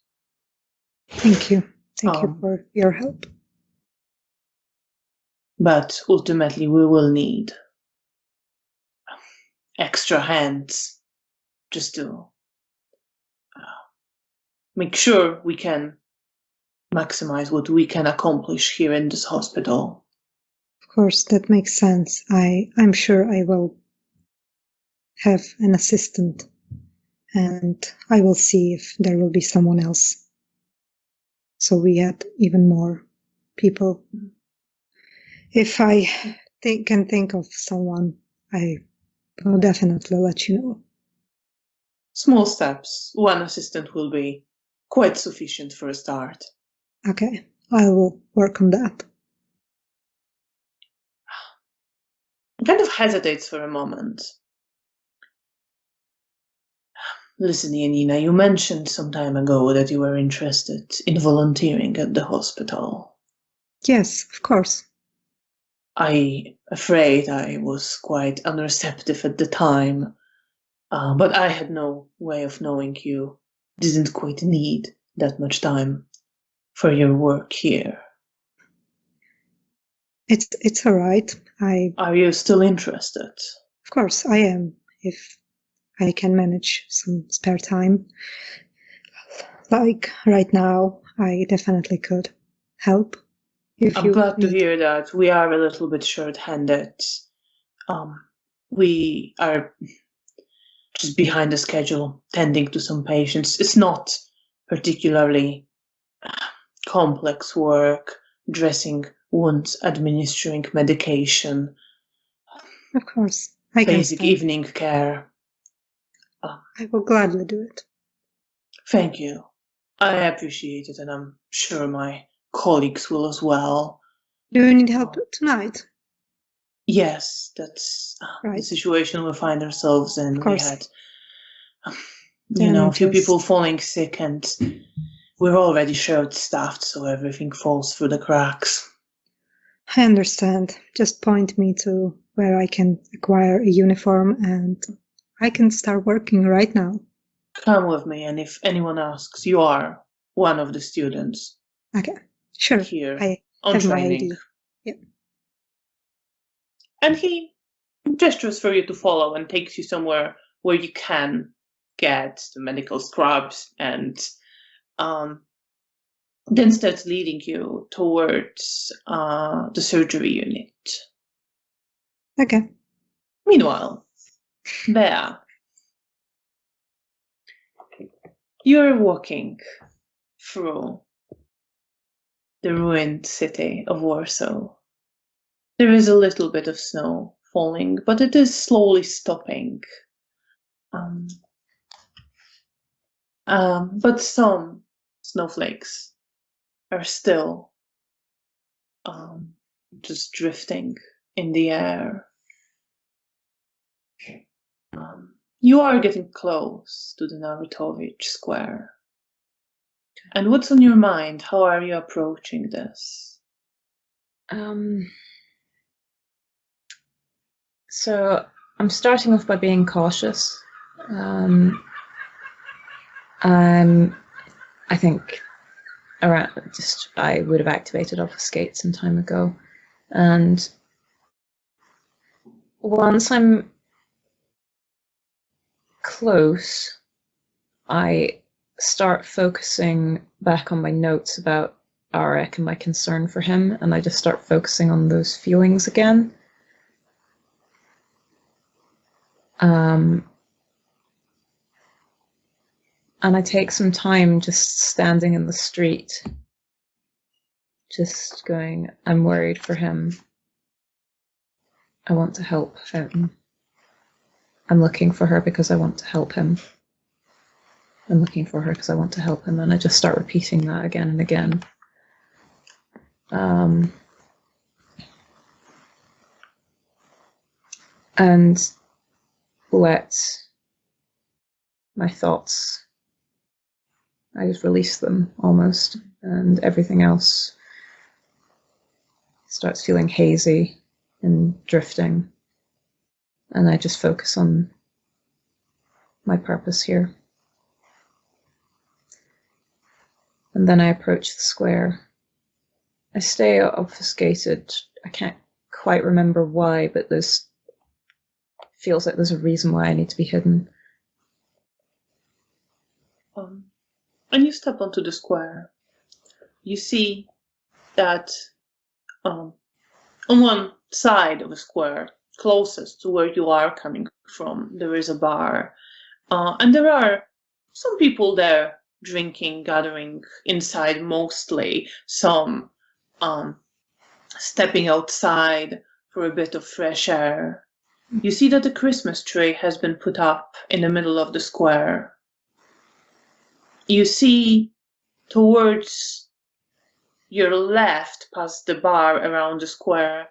Thank you. Thank you for your help. But ultimately, we will need extra hands just to make sure we can maximize what we can accomplish here in this hospital. Of course, that makes sense. I'm sure I will have an assistant, and I will see if there will be someone else. So we had even more people. If I can think of someone, I will definitely let you know. Small steps. One assistant will be quite sufficient for a start. Okay, I will work on that. Kind of hesitates for a moment. Listen, Janina, you mentioned some time ago that you were interested in volunteering at the hospital. Yes, of course. I'm afraid I was quite unreceptive at the time, but I had no way of knowing you didn't quite need that much time for your work here. It's all right. Are you still interested? Of course, I am. If I can manage some spare time, like right now, I definitely could help. I'm glad to hear that. We are a little bit short-handed. We are just behind the schedule, tending to some patients. It's not particularly complex work, dressing wounds, administering medication. Of course. Basic evening care. I will gladly do it. Thank you. I appreciate it, and I'm sure my colleagues will as well. Do you need help tonight? Yes, that's right. The situation we find ourselves in. Of course. We had, a few people falling sick, and we're already short-staffed, so everything falls through the cracks. I understand. Just point me to where I can acquire a uniform, and I can start working right now. Come with me, and if anyone asks, you are one of the students. Okay, sure. Here I on have training. my ID. Yep. And he gestures for you to follow and takes you somewhere where you can get the medical scrubs, and then starts leading you towards the surgery unit. Okay. Meanwhile, Bea, you're walking through the ruined city of Warsaw. There is a little bit of snow falling, but it is slowly stopping. But some snowflakes are still just drifting in the air. You are getting close to the Narutovich Square. And what's on your mind? How are you approaching this? So I'm starting off by being cautious. I think I would have activated obfuscate some time ago, and once I'm close, I start focusing back on my notes about Arik and my concern for him, and I just start focusing on those feelings again. And I take some time just standing in the street, just going, I'm worried for him. I want to help him. I'm looking for her because I want to help him. I'm looking for her because I want to help him. And I just start repeating that again and again. And let my thoughts, I just release them almost, and everything else starts feeling hazy and drifting. And I just focus on my purpose here. And then I approach the square. I stay obfuscated. I can't quite remember why, but feels like there's a reason why I need to be hidden. And you step onto the square. You see that on one side of the square, closest to where you are coming from, there is a bar. And there are some people there drinking, gathering inside mostly, some stepping outside for a bit of fresh air. You see that the Christmas tree has been put up in the middle of the square. You see towards your left, past the bar around the square,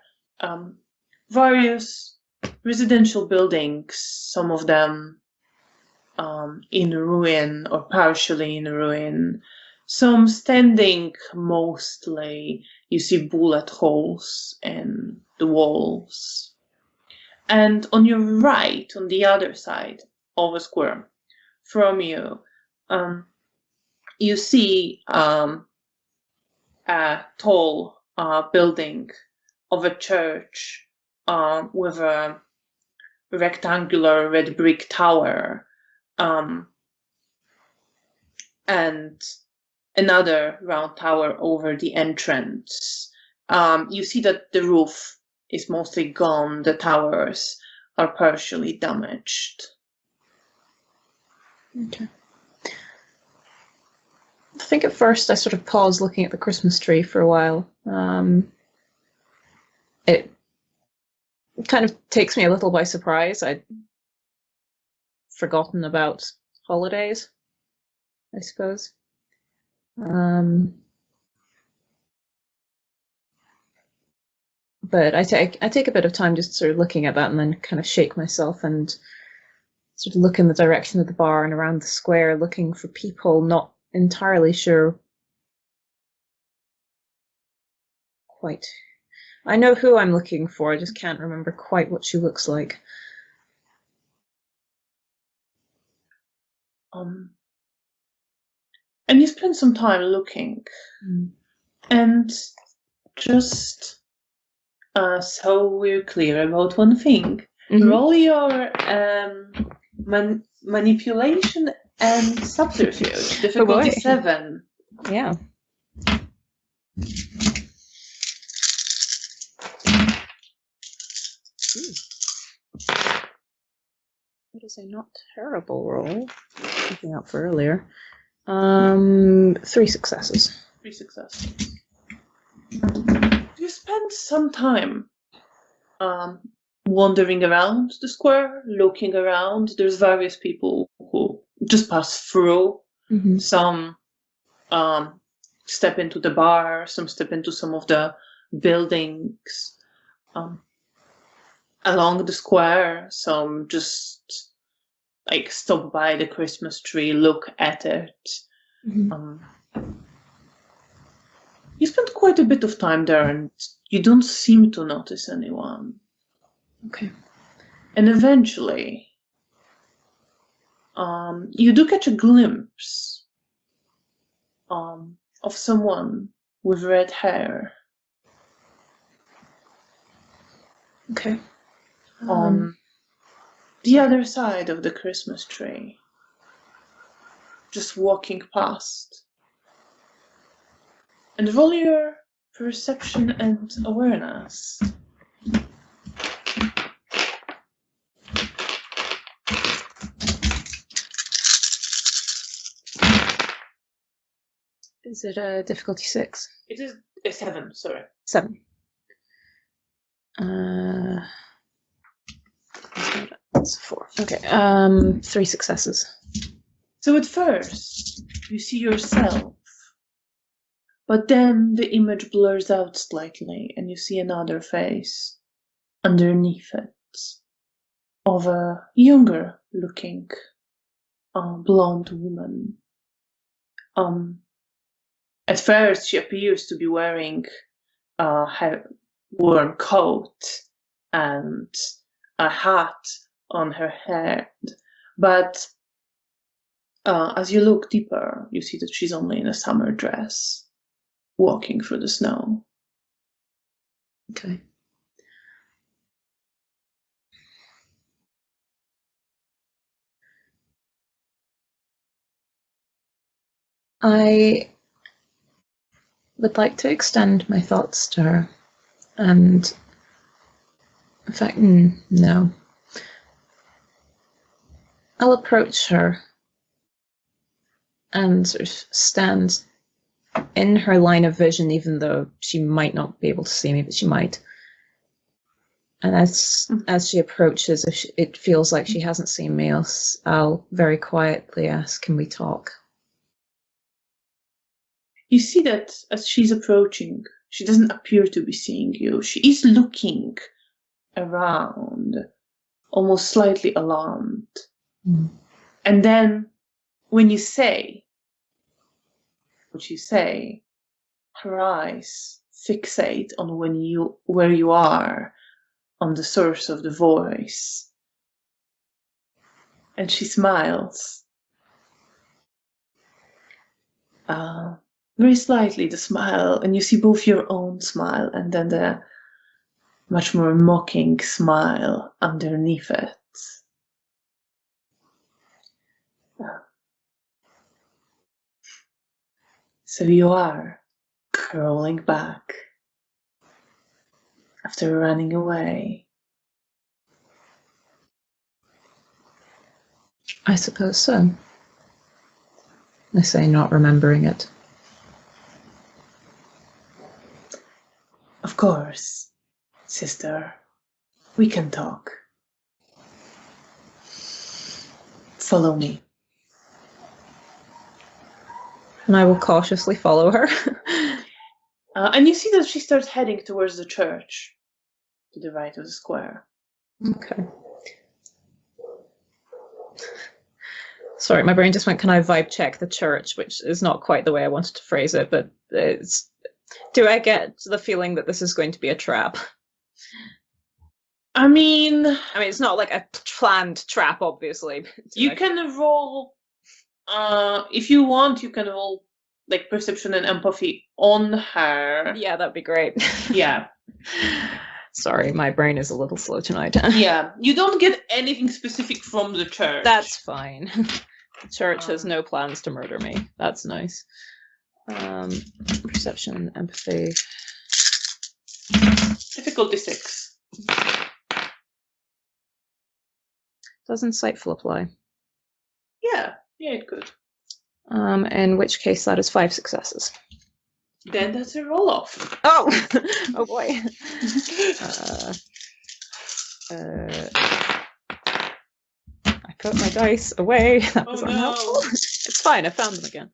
various residential buildings, some of them in ruin or partially in ruin, some standing mostly. You see bullet holes in the walls. And on your right, on the other side of the square, from you, you see a tall building of a church with a rectangular red brick tower, and another round tower over the entrance. You see that the roof is mostly gone. The towers are partially damaged. Okay. I think at first I sort of paused looking at the Christmas tree for a while. It kind of takes me a little by surprise. I'd forgotten about holidays, I suppose. But I take a bit of time just sort of looking at that and then kind of shake myself and sort of look in the direction of the bar and around the square, looking for people, not entirely sure quite. I know who I'm looking for, I just can't remember quite what she looks like. And you spend some time looking, and just so we're clear about one thing, roll your manipulation and subterfuge, difficulty 7. Yeah. That is a not terrible roll. Looking out for earlier. 3 successes. 3 successes. You spend some time wandering around the square, looking around. There's various people who just pass through. Some step into the bar, some step into some of the buildings along the square, some just like stop by the Christmas tree, look at it. You spend quite a bit of time there and you don't seem to notice anyone. Okay. And eventually, you do catch a glimpse of someone with red hair. Okay. On the other side of the Christmas tree, just walking past. And roll your perception and awareness. Is it a difficulty 6? It is a 7, sorry. 7. That's 4. Okay. 3 successes. So at first, you see yourself, but then the image blurs out slightly, and you see another face underneath it of a younger-looking blonde woman. At first, she appears to be wearing her warm coat and a hat on her head, but as you look deeper, you see that she's only in a summer dress, walking through the snow. Okay. I would like to extend my thoughts to her, and in fact, no. I'll approach her and sort of stand in her line of vision, even though she might not be able to see me, but she might. And as she approaches, if it feels like she hasn't seen me, I'll very quietly ask, "Can we talk?" You see that as she's approaching, she doesn't appear to be seeing you. She is looking around, almost slightly alarmed. And then when you say what you say, her eyes fixate on where you are, on the source of the voice. And she smiles. Very slightly, the smile, and you see both your own smile and then the much more mocking smile underneath it. So you are crawling back after running away. I suppose so. I say, not remembering it. Of course, sister, we can talk. Follow me. And I will cautiously follow her. And you see that she starts heading towards the church, to the right of the square. Okay. Sorry, my brain just went, can I vibe check the church? Which is not quite the way I wanted to phrase it, but do I get the feeling that this is going to be a trap? I mean, it's not like a planned trap, obviously. You can roll, if you want, you can roll like perception and empathy on her. Yeah, that'd be great. Yeah. Sorry, my brain is a little slow tonight. Yeah, you don't get anything specific from the church. That's fine. The church has no plans to murder me. That's nice. Perception, empathy. Difficulty 6. Does insightful apply? Yeah, it could. In which case that is 5 successes. Then that's a roll-off. Oh! Oh boy. I put my dice away. That was unhelpful. No. It's fine, I found them again.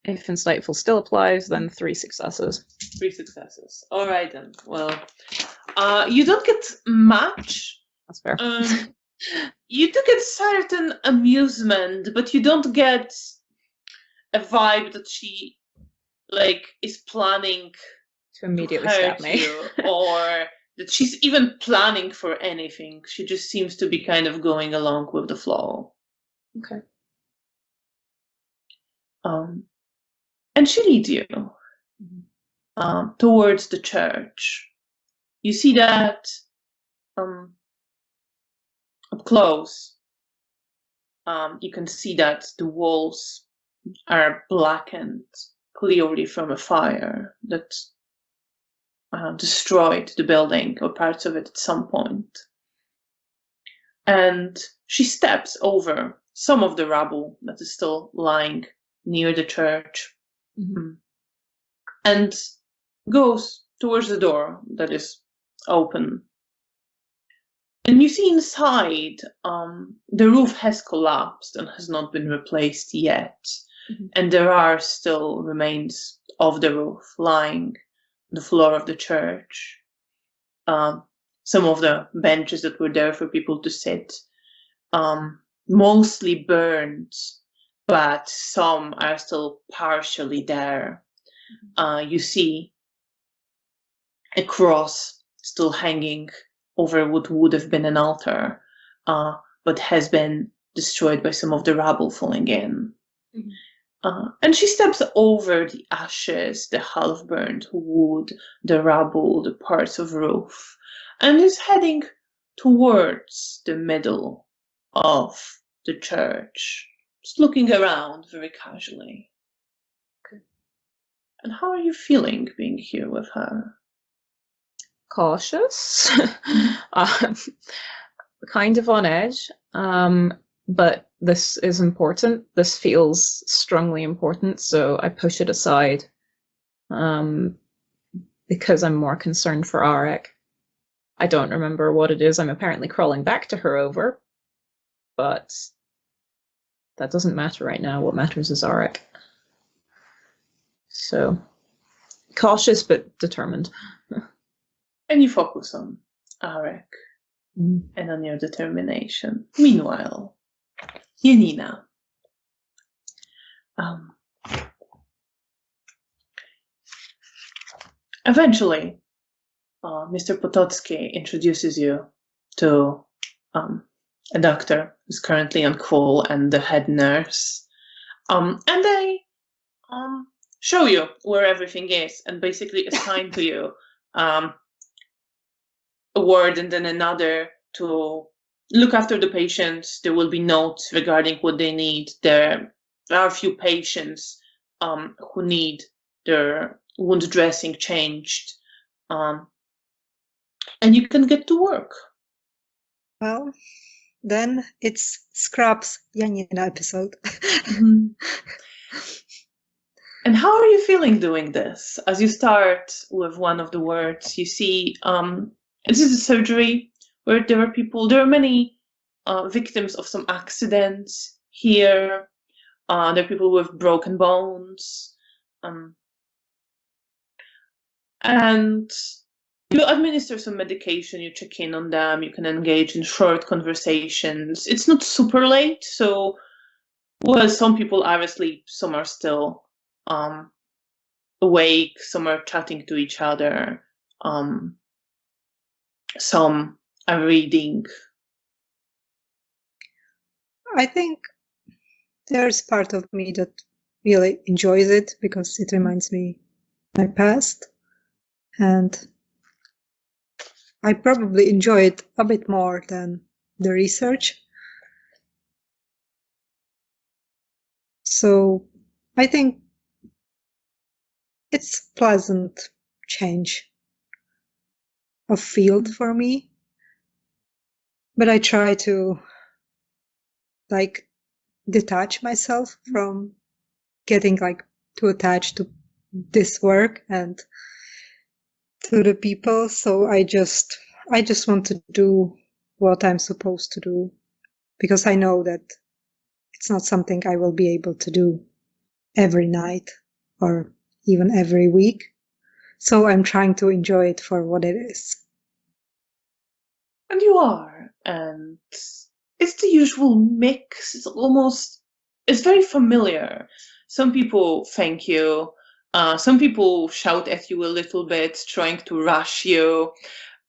If insightful still applies, then 3 successes. 3 successes. All right then. Well, you don't get much. That's fair. You do get certain amusement, but you don't get a vibe that she is planning to immediately stab me, or that she's even planning for anything. She just seems to be kind of going along with the flow. Okay. And she leads you towards the church. You see that up close. You can see that the walls are blackened, clearly from a fire that destroyed the building or parts of it at some point. and she steps over some of the rubble that is still lying near the church, and goes towards the door that is open. And you see inside, the roof has collapsed and has not been replaced yet. And there are still remains of the roof lying on the floor of the church. Some of the benches that were there for people to sit, mostly burned, but some are still partially there. You see a cross still hanging over what would have been an altar, but has been destroyed by some of the rubble falling in. And she steps over the ashes, the half-burned wood, the rubble, the parts of roof, and is heading towards the middle of the church, just looking around very casually. Okay. And how are you feeling being here with her? Cautious, kind of on edge, but this is important. This feels strongly important, so I push it aside because I'm more concerned for Arik. I don't remember what it is I'm apparently crawling back to her over, but that doesn't matter right now. What matters is Arik. So, cautious but determined. And you focus on Arik and on your determination. Meanwhile, Janina. Eventually, Mr. Potocki introduces you to a doctor who's currently on call and the head nurse. And they show you where everything is and basically assign to you a ward and then another to look after the patients. There will be notes regarding what they need. There are a few patients who need their wound dressing changed. And you can get to work. Well, then it's Scrubs Janina episode. And how are you feeling doing this? As you start with one of the words, you see this is a surgery where there are many victims of some accidents here. There are people with broken bones. And you administer some medication, you check in on them, you can engage in short conversations. It's not super late, so well, some people are asleep, some are still awake, some are chatting to each other, some are reading. I think there's part of me that really enjoys it because it reminds me my past, and I probably enjoy it a bit more than the research. So I think it's a pleasant change of field for me, but I try to detach myself from getting too attached to this work and to the people. So I just want to do what I'm supposed to do, because I know that it's not something I will be able to do every night or even every week. So I'm trying to enjoy it for what it is. And you are. And it's the usual mix. It's very familiar. Some people thank you. Some people shout at you a little bit, trying to rush you.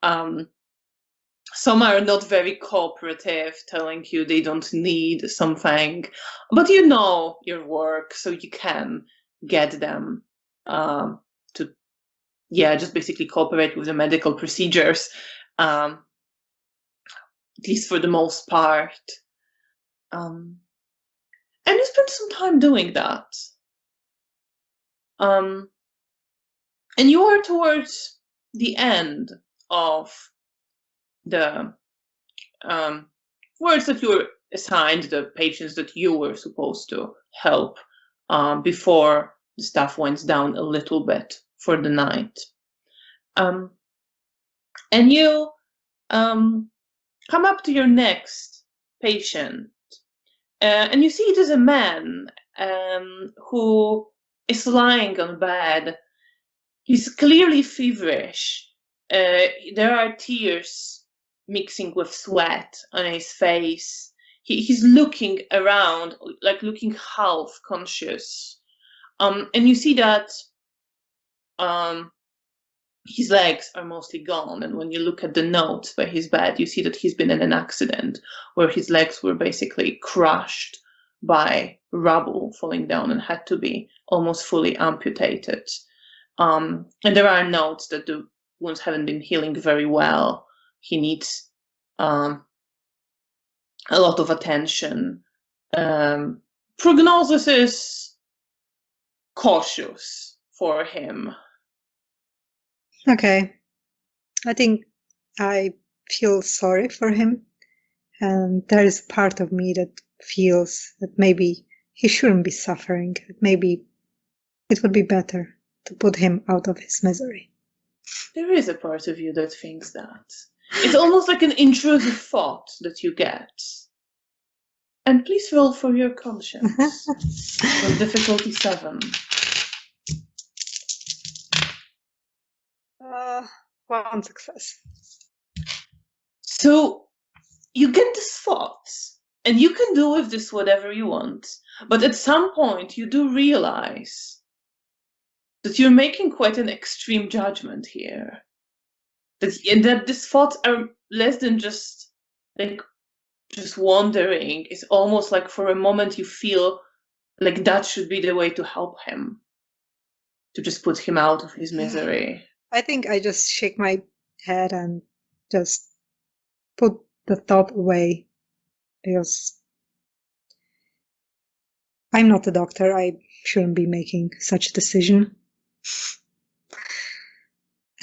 Some are not very cooperative, telling you they don't need something. But you know your work, so you can get them to, just basically cooperate with the medical procedures, at least for the most part. And you spend some time doing that. And you are towards the end of the words that you were assigned, the patients that you were supposed to help before the staff went down a little bit for the night. And you come up to your next patient, and you see it is a man who is lying on bed. He's clearly feverish. There are tears mixing with sweat on his face. He's looking around, like looking half conscious. And you see that his legs are mostly gone. And when you look at the notes by his bed, you see that he's been in an accident where his legs were basically crushed by rubble falling down and had to be almost fully amputated. And there are notes that the wounds haven't been healing very well. He needs a lot of attention. Prognosis is cautious for him. Okay. I think I feel sorry for him. And there is a part of me that feels that maybe he shouldn't be suffering. Maybe it would be better to put him out of his misery. There is a part of you that thinks that. It's almost like an intrusive thought that you get. And please roll for your conscience. With difficulty 7. One success. So you get this thought, and you can do with this whatever you want. But at some point, you do realize that you're making quite an extreme judgment here. That these thoughts are less than just wandering. It's almost like for a moment you feel like that should be the way to help him, to just put him out of his misery. I think I just shake my head and just put the thought away, because I'm not a doctor. I shouldn't be making such a decision.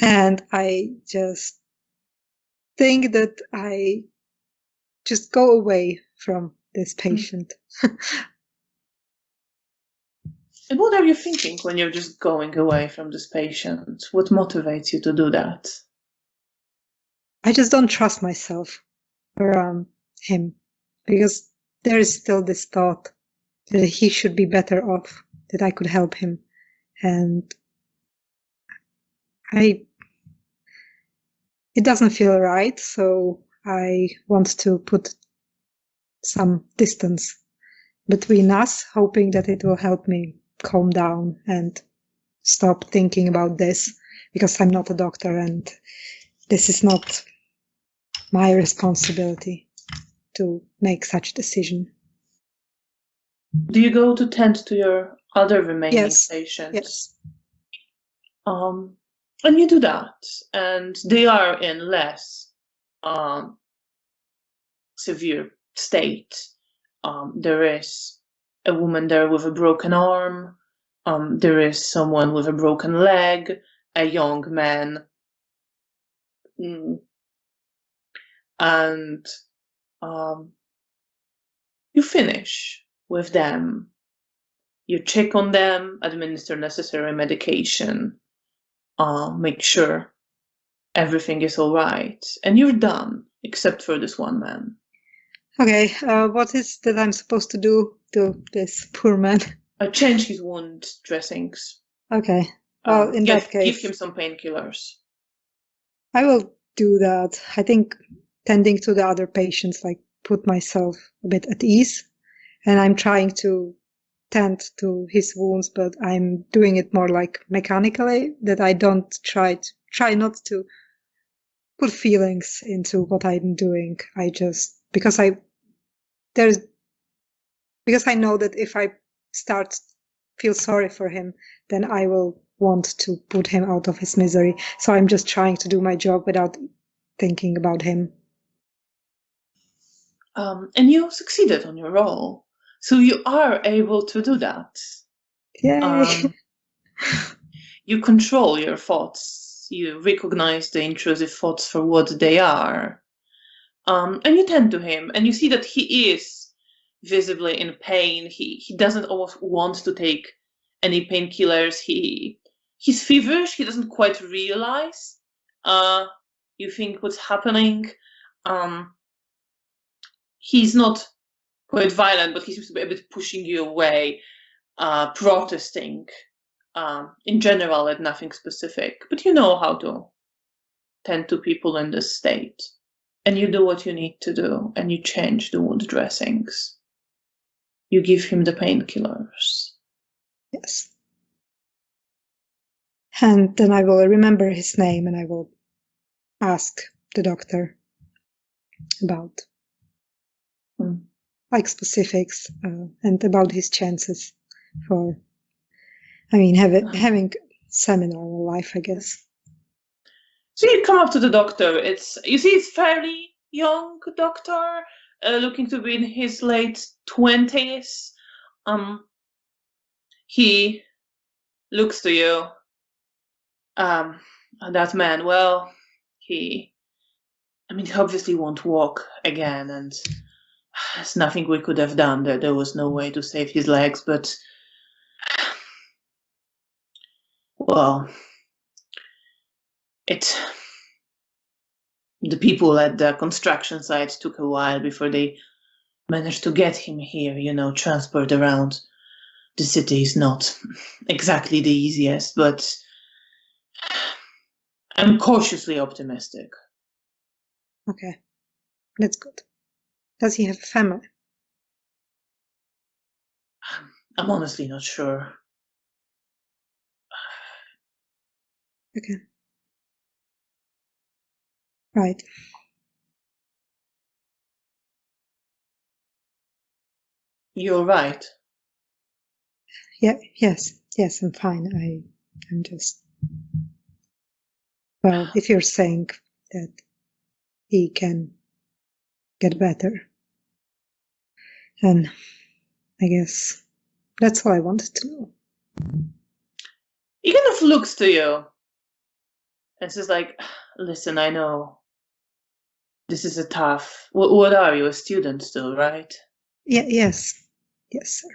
And I just think that I just go away from this patient. And what are you thinking when you're just going away from this patient? What motivates you to do that? I just don't trust myself around him, because there is still this thought that he should be better off, that I could help him. And it doesn't feel right, so I want to put some distance between us, hoping that it will help me calm down and stop thinking about this, because I'm not a doctor and this is not my responsibility to make such a decision. Do you go to tend to your other remaining patients? Yes. And you do that, and they are in less severe state. There is a woman there with a broken arm. There is someone with a broken leg, a young man. And you finish with them. You check on them, administer necessary medication, make sure everything is all right, and you're done, except for this one man. Okay, what is that I'm supposed to do to this poor man? Change his wound dressings. Okay, well, in that case, give him some painkillers. I will do that. I think tending to the other patients, like, put myself a bit at ease, and I'm trying to tend to his wounds, but I'm doing it more like mechanically, that I don't try not to put feelings into what I'm doing. I just, because I know that if I start feel sorry for him, then I will want to put him out of his misery. So I'm just trying to do my job without thinking about him. And you succeeded on your role. So you are able to do that. Yay! You control your thoughts. You recognize the intrusive thoughts for what they are. And you tend to him, and you see that he is visibly in pain. He doesn't always want to take any painkillers. He's feverish. He doesn't quite realize. You think what's happening. He's not quite violent, but he seems to be a bit pushing you away, protesting in general at nothing specific. But you know how to tend to people in this state. And you do what you need to do, and you change the wound dressings. You give him the painkillers. Yes. And then I will remember his name, and I will ask the doctor about like specifics and about his chances for, having semi-normal life, I guess. So you come up to the doctor. You see, it's fairly young doctor, looking to be in his late 20s. He looks to you. That man, well, he obviously won't walk again, and there's nothing we could have done. There was no way to save his legs, but, well, the people at the construction site took a while before they managed to get him here. Transport around the city is not exactly the easiest, but I'm cautiously optimistic. Okay, that's good. Does he have a family? I'm honestly not sure. Okay. Right. You're right. Yeah. Yes, I'm fine. I'm just, well, if you're saying that he can get better, then I guess that's all I wanted to know. He kind of looks to you and says, like, listen, I know this is a tough... What are you, a student still, right? Yeah. Yes, sir.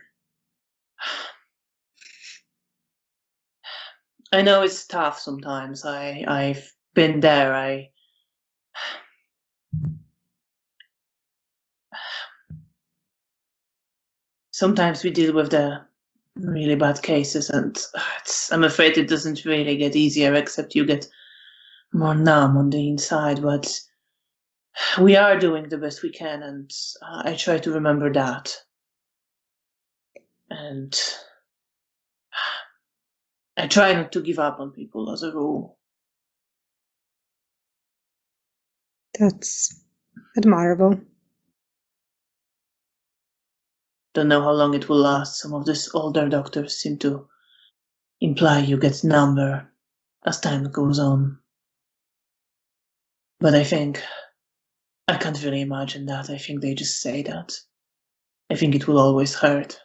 I know it's tough sometimes. I've been there. Sometimes we deal with the really bad cases, and I'm afraid it doesn't really get easier, except you get more numb on the inside. But we are doing the best we can, and I try to remember that. And I try not to give up on people as a rule. That's admirable. Don't know how long it will last. Some of these older doctors seem to imply you get number as time goes on. But I think I can't really imagine that. I think they just say that. I think it will always hurt.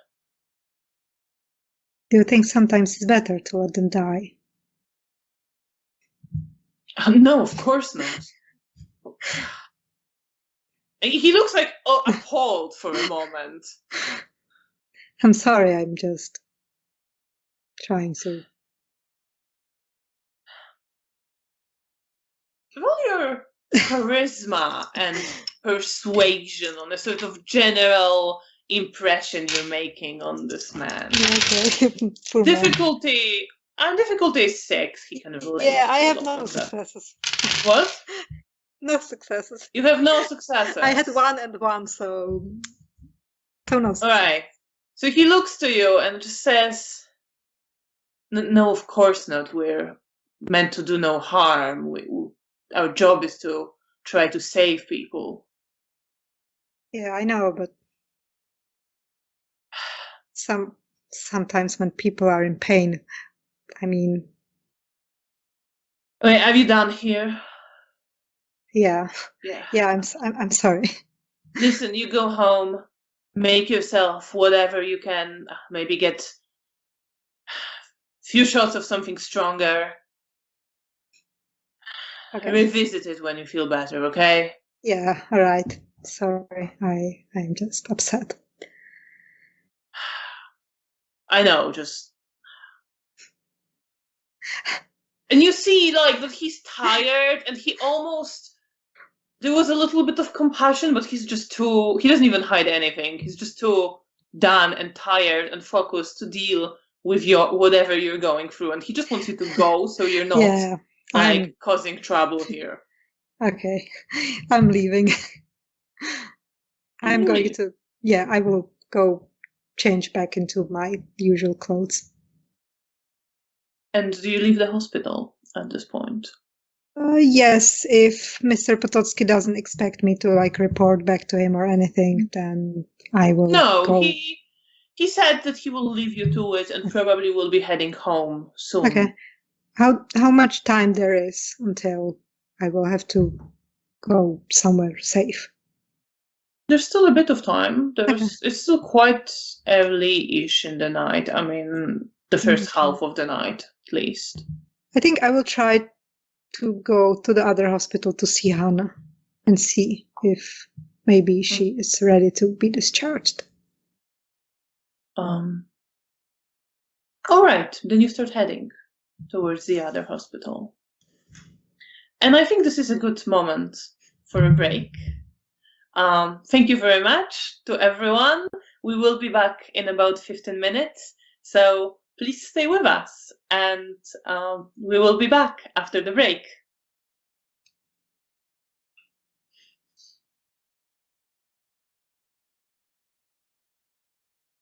Do you think sometimes it's better to let them die? No, of course not. He looks like appalled for a moment. I'm sorry, I'm just trying to. Roll your charisma and persuasion on a sort of general impression you're making on this man. Okay. Difficulty is 6. He kind of relates. Yeah, I have no successes. What? No successes. You have no successes. I had 1 and 1, so no success. All right. So he looks to you and just says, "No, of course not. We're meant to do no harm. Our job is to try to save people." Yeah, I know, but sometimes when people are in pain, Wait, have you done here? Yeah. I'm sorry. Listen, you go home, make yourself whatever you can, maybe get a few shots of something stronger. Okay. Revisit it when you feel better, okay? Yeah, all right. Sorry, I'm just upset. I know, just... And you see, like, that he's tired, and he almost... There was a little bit of compassion, but he's just too... He doesn't even hide anything. He's just too done and tired and focused to deal with whatever you're going through, and he just wants you to go so you're not, Yeah, like, causing trouble here. okay. I'm leaving. I'm going Leave. to, yeah, I will go change back into my usual clothes. And do you leave the hospital at this point? Yes, if Mr. Potocki doesn't expect me to like report back to him or anything, then I will No, go. he said that he will leave you to it and probably will be heading home soon. Okay. How much time there is until I will have to go somewhere safe? There's still a bit of time. Okay. It's still quite early-ish in the night. I mean, the first half of the night, at least. I think I will try to go to the other hospital to see Hannah and see if maybe she is ready to be discharged. All right, then you start heading towards the other hospital. And I think this is a good moment for a break. Thank you very much to everyone. We will be back in about 15 minutes, so please stay with us, and we will be back after the break.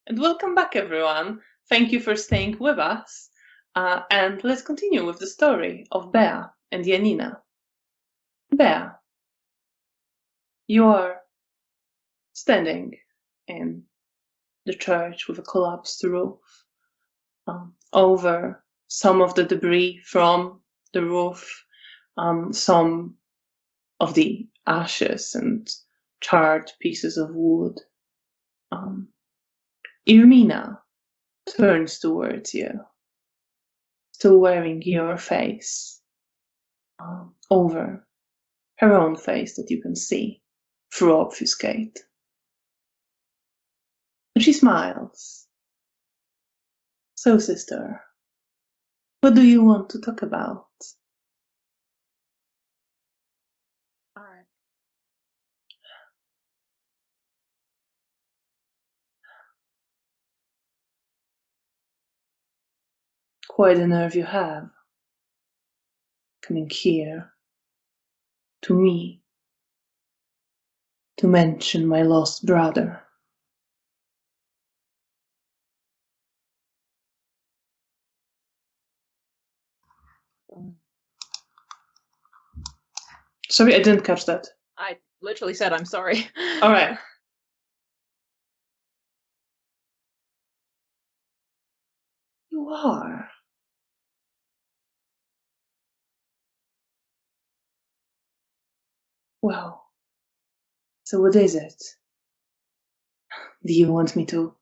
And welcome back, everyone. Thank you for staying with us, and let's continue with the story of Bea and Janina. Bea, you are standing in the church with a collapsed roof. Over some of the debris from the roof, some of the ashes and charred pieces of wood. Irmina turns towards you, still wearing your face over her own face that you can see through obfuscate. And she smiles. So, sister, what do you want to talk about? All right. Quite a nerve you have, coming here to me to mention my lost brother. Sorry, I didn't catch that. I literally said I'm sorry. All right. You are. Well, so what is it? Do you want me to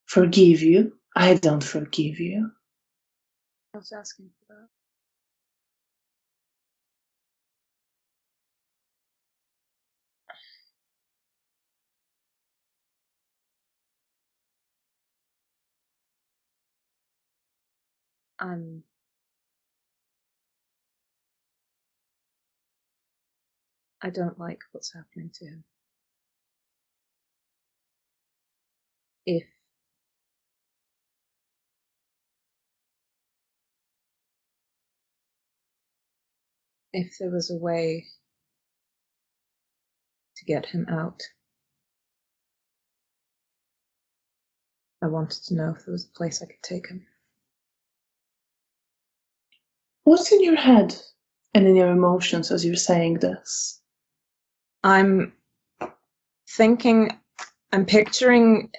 forgive you? I don't forgive you. I was asking for that. I don't like what's happening to him. If there was a way to get him out, I wanted to know if there was a place I could take him. What's in your head and in your emotions as you're saying this? I'm picturing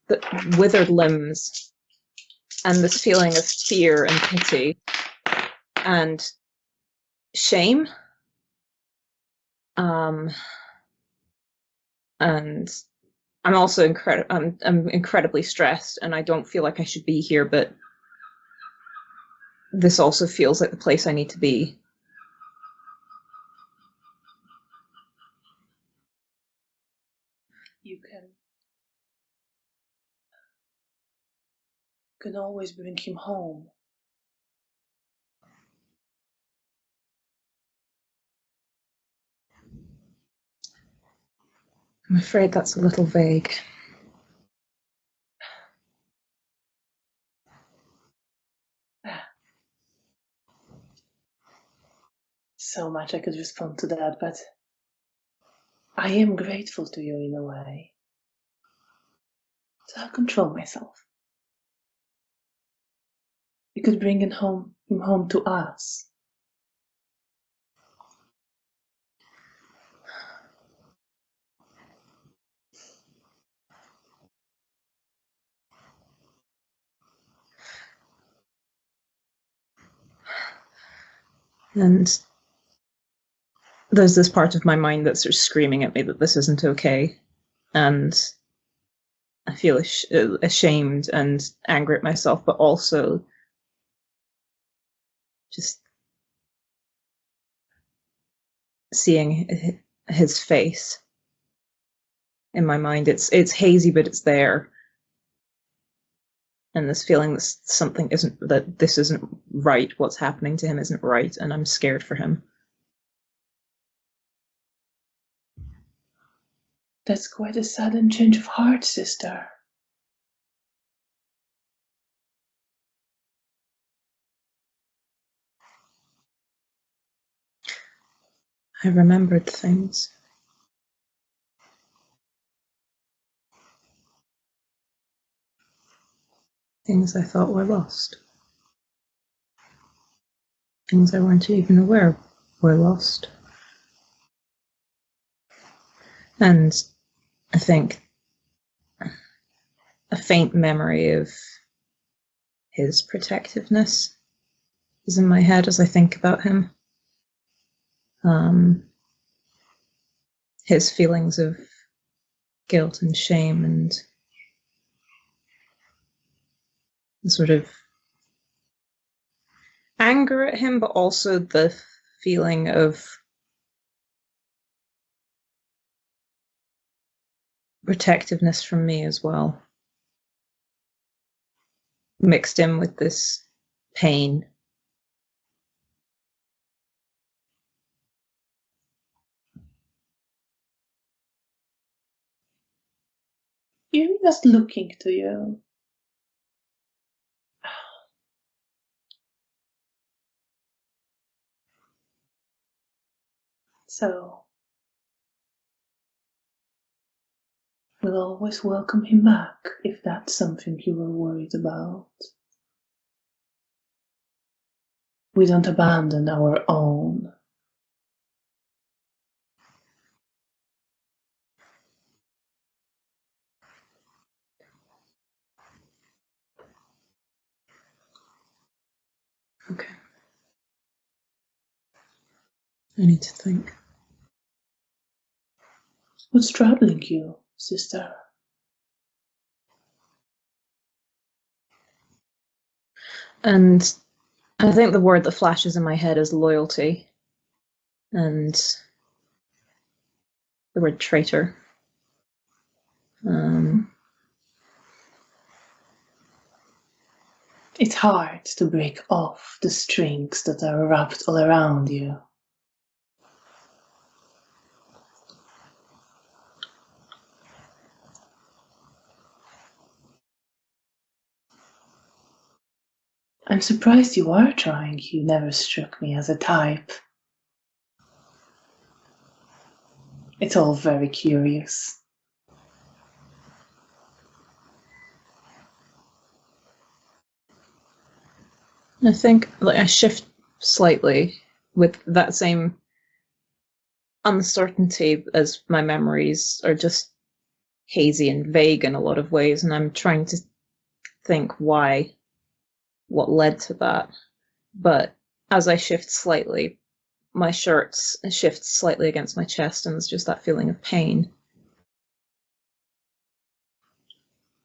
the withered limbs and this feeling of fear and pity and shame. And I'm also I'm incredibly stressed, and I don't feel like I should be here, but this also feels like the place I need to be. you can always bring him home. I'm afraid that's a little vague. So much I could respond to that, but I am grateful to you in a way. So I'll control myself. You could bring him home to us. And there's this part of my mind that's sort of screaming at me that this isn't okay. And I feel ashamed and angry at myself, but also just seeing his face in my mind. It's hazy, but it's there. And this feeling that this isn't right, what's happening to him isn't right, and I'm scared for him. That's quite a sudden change of heart, sister. I remembered things. Things I thought were lost. Things I weren't even aware were lost. And I think a faint memory of his protectiveness is in my head as I think about him. His feelings of guilt and shame and the sort of anger at him, but also the feeling of protectiveness from me as well, mixed in with this pain. You're just looking to you. So, we'll always welcome him back if that's something you were worried about. We don't abandon our own. Okay. I need to think. What's troubling you, sister? And I think the word that flashes in my head is loyalty. And the word traitor. It's hard to break off the strings that are wrapped all around you. I'm surprised you are trying. You never struck me as a type. It's all very curious. I think I shift slightly with that same uncertainty as my memories are just hazy and vague in a lot of ways, and I'm trying to think what led to that. But as I shift slightly, my shirt shifts slightly against my chest, and there's just that feeling of pain.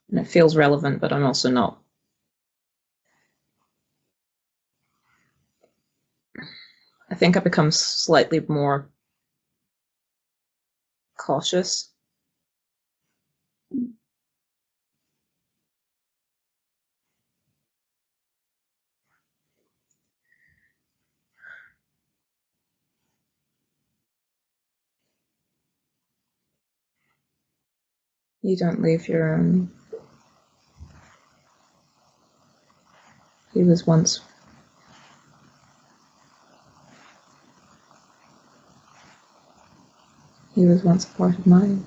And it feels relevant, but I'm also not. I think I become slightly more cautious You don't leave your own. He was once. He was once a part of mine.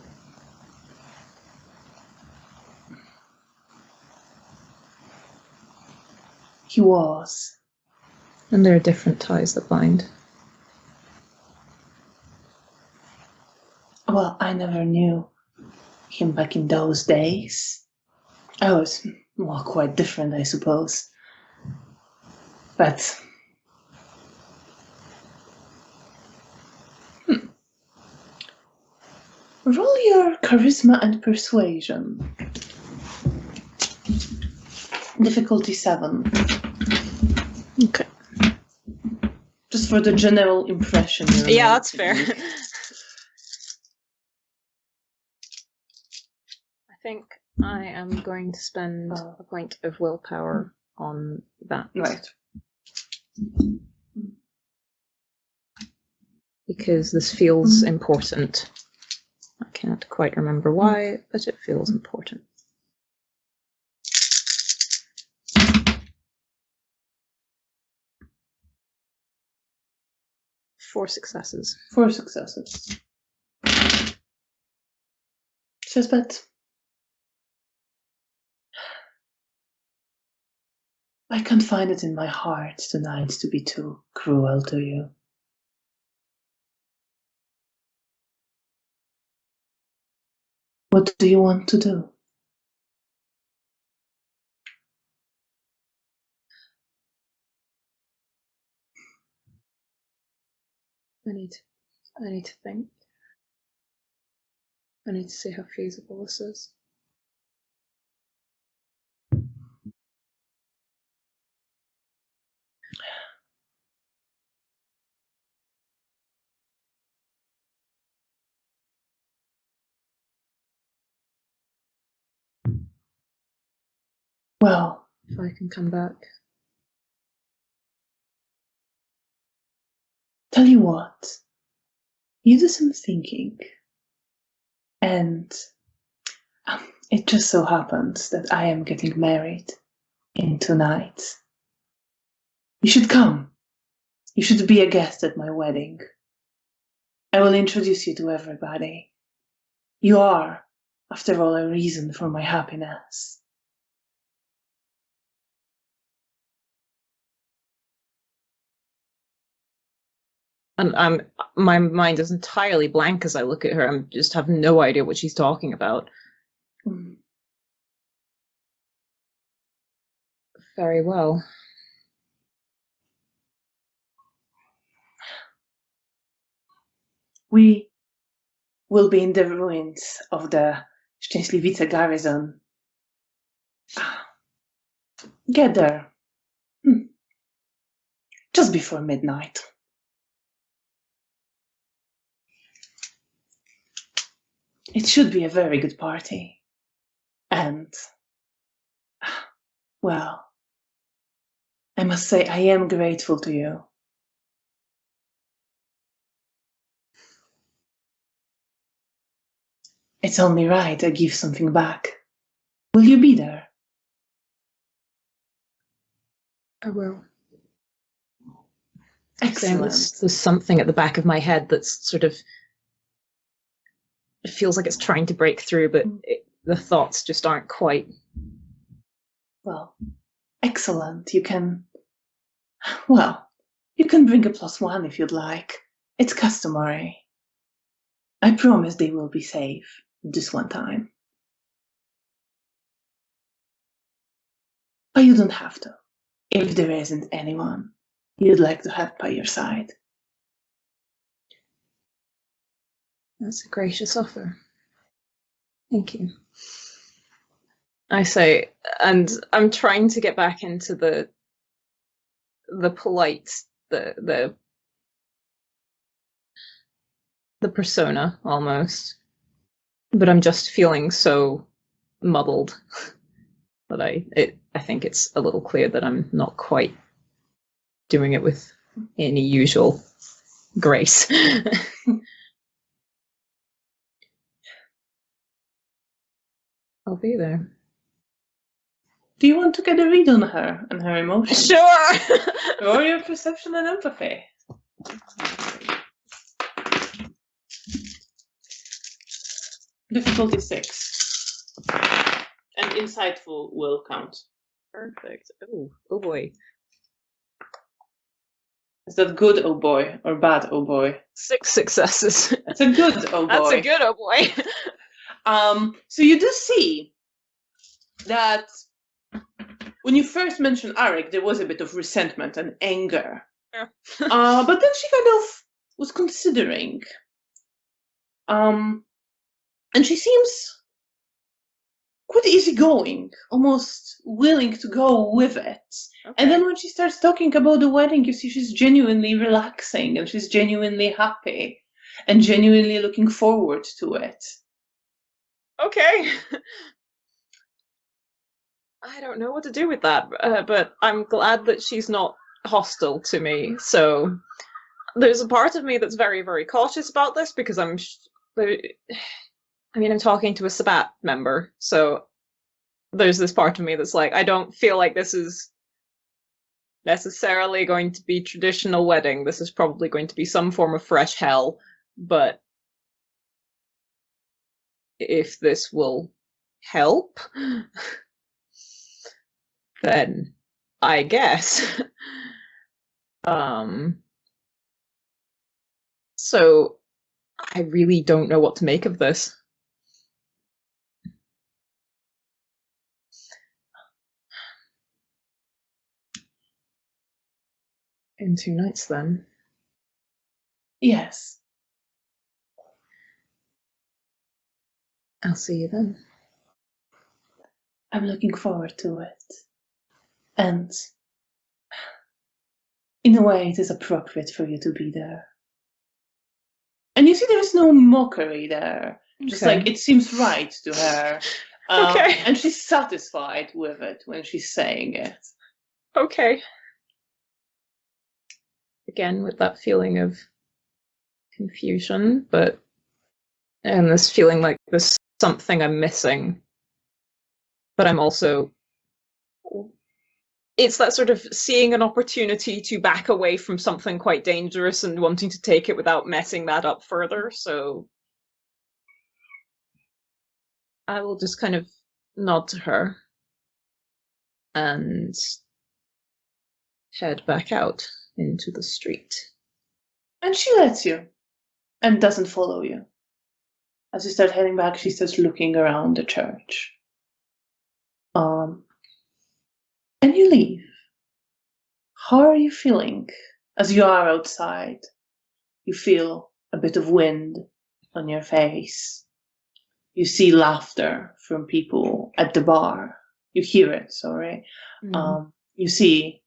He was. And there are different ties that bind. Well, I never knew him back in those days. I was, well, quite different, I suppose. But roll your charisma and persuasion. Difficulty 7. Okay. Just for the general impression. Yeah, that's fair. I think I am going to spend a point of willpower on that. Right. Because this feels important. I can't quite remember why, but it feels important. 4 successes. 4 successes. Says, but I can't find it in my heart tonight to be too cruel to you. What do you want to do? I need to think. I need to see how feasible this is. Well, If I can come back. tell you what, you do some thinking, and it just so happens that I am getting married in 2 nights. You should come. You should be a guest at my wedding. I will introduce you to everybody. You are, after all, a reason for my happiness. And my mind is entirely blank as I look at her. I just have no idea what she's talking about. Very well. We will be in the ruins of the Szczęśliwice garrison. Get there. Just before midnight. It should be a very good party. And, well, I must say I am grateful to you. It's only right I give something back. Will you be there? I will. Excellent. There's something at the back of my head that's sort of, it feels like it's trying to break through, but the thoughts just aren't quite. Well, excellent. You can bring a +1 if you'd like. It's customary. I promise they will be safe this one time. But you don't have to, if there isn't anyone you'd like to have by your side. That's a gracious offer. Thank you. I say, and I'm trying to get back into the polite, the persona almost, but I'm just feeling so muddled that I think it's a little clear that I'm not quite doing it with any usual grace. I'll be there. Do you want to get a read on her and her emotions? Sure! Roll your perception and empathy. Difficulty 6. And insightful will count. Perfect. Oh boy. Is that good, oh boy, or bad, oh boy? 6 successes. That's a good, oh boy. That's a good oh boy. So you do see that when you first mentioned Arik, there was a bit of resentment and anger. Yeah. But then she kind of was considering. And she seems quite easygoing, almost willing to go with it. Okay. And then when she starts talking about the wedding, you see she's genuinely relaxing and she's genuinely happy and genuinely looking forward to it. Okay. I don't know what to do with that, but I'm glad that she's not hostile to me. So there's a part of me that's very, very cautious about this because I'm talking to a Sabbat member, so there's this part of me that's like, I don't feel like this is necessarily going to be traditional wedding. This is probably going to be some form of fresh hell, but if this will help, then I guess. So I really don't know what to make of this. In 2 nights, then? Yes. I'll see you then. I'm looking forward to it. And in a way, it is appropriate for you to be there. And you see there is no mockery there. Just like, it seems right to her. Okay. And she's satisfied with it when she's saying it. Okay. Again, with that feeling of confusion, and this feeling like there's something I'm missing. But I'm also, it's that sort of seeing an opportunity to back away from something quite dangerous and wanting to take it without messing that up further. So I will just kind of nod to her and head back out into the street. And she lets you and doesn't follow you. As you start heading back, she starts looking around the church. And you leave. How are you feeling as you are outside? You feel a bit of wind on your face. You see laughter from people at the bar. You hear it, sorry. Mm. You see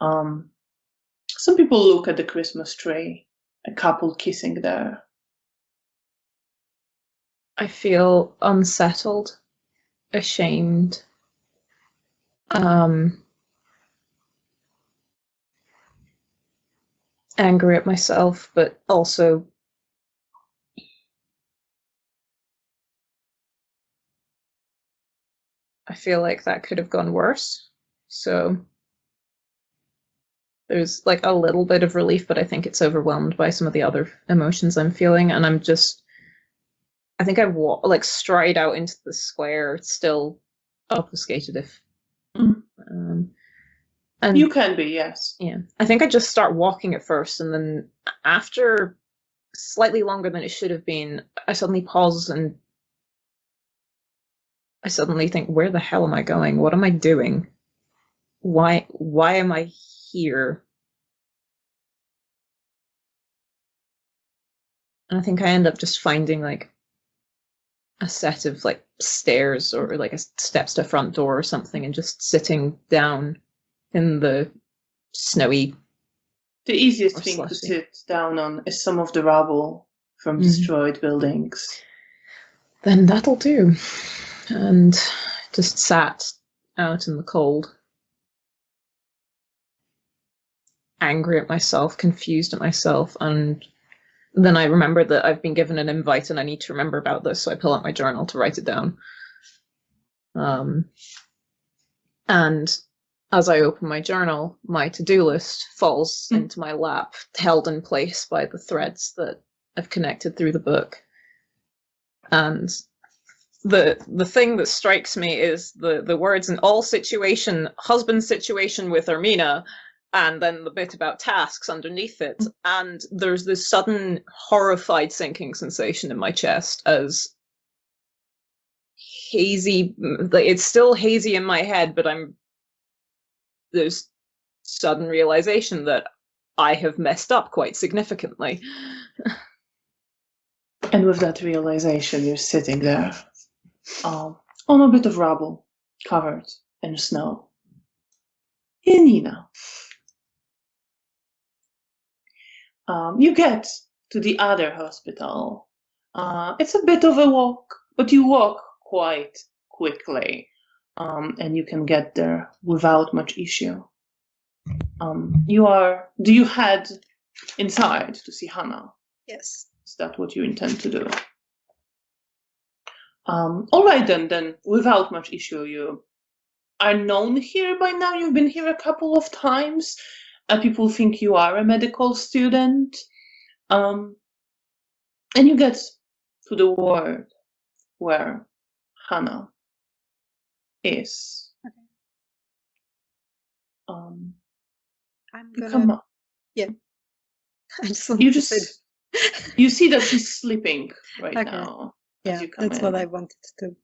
some people look at the Christmas tree, a couple kissing there. I feel unsettled, ashamed, angry at myself, but also I feel like that could have gone worse. So there's like a little bit of relief, but I think it's overwhelmed by some of the other emotions I'm feeling, and I'm just, I think I stride out into the square. It's still obfuscated if and you can be, yes. Yeah, I think I just start walking at first, and then after slightly longer than it should have been, I suddenly pause and I suddenly think, where the hell am I going? What am I doing? Why am I here? And I think I end up just finding like a set of like stairs or like a steps to front door or something, and just sitting down in the snowy. The easiest thing to sit down on is some of the rubble from destroyed buildings. Then that'll do. And just sat out in the cold, angry at myself, confused at myself, and then I remember that I've been given an invite and I need to remember about this, so I pull out my journal to write it down. And as I open my journal, my to-do list falls into my lap, held in place by the threads that I've connected through the book. And the thing that strikes me is the words "in all situation," husband situation with Ermina, and then the bit about tasks underneath it. And there's this sudden horrified sinking sensation in my chest as hazy, it's still hazy in my head, but there's sudden realization that I have messed up quite significantly. And with that realization, you're sitting there on a bit of rubble, covered in snow. Janina. You get to the other hospital. It's a bit of a walk, but you walk quite quickly, and you can get there without much issue. Do you head inside to see Hannah? Yes. Is that what you intend to do? All right, then without much issue, you are known here by now. You've been here a couple of times. People think you are a medical student. And you get to the ward where Hannah is. Okay. I'm gonna... You come up. Yeah. You see that she's sleeping right now. Yeah, that's what I wanted to do.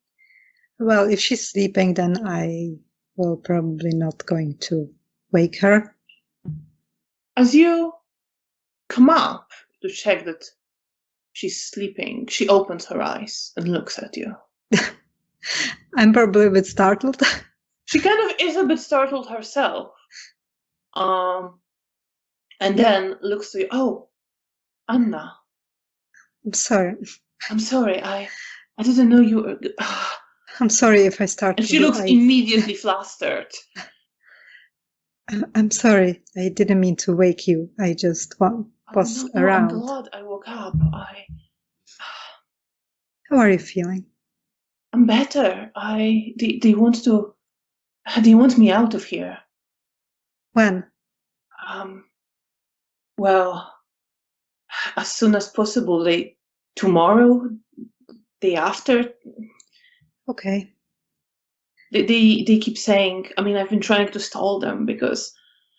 Well, if she's sleeping, then I will probably not going to wake her. As you come up to check that she's sleeping, she opens her eyes and looks at you. I'm probably a bit startled. She kind of is a bit startled herself. And then looks to you. Oh, Anna. I'm sorry. I'm sorry. I didn't know you were... I'm sorry if I started. And she looks immediately flustered. I'm sorry. I didn't mean to wake you. I just was around. I'm glad I woke up. How are you feeling? I'm better. They want me out of here. When? Well, as soon as possible. Tomorrow, day after. Okay. They keep saying. I mean, I've been trying to stall them because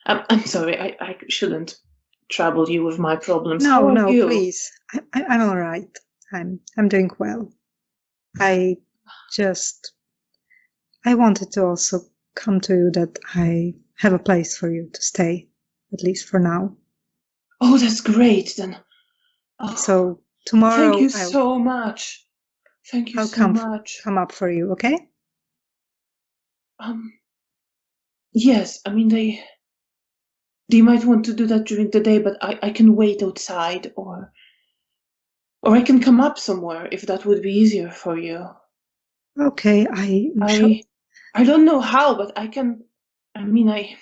I'm sorry. I shouldn't trouble you with my problems. No, please. I'm all right. I'm doing well. I wanted to also come to you that I have a place for you to stay, at least for now. Oh, that's great then. So tomorrow. Thank you so much. Thank you so much. Come up for you, okay? Yes. I mean, they might want to do that during the day, but I can wait outside, or I can come up somewhere if that would be easier for you. Okay, I don't know how, but I can. I mean, I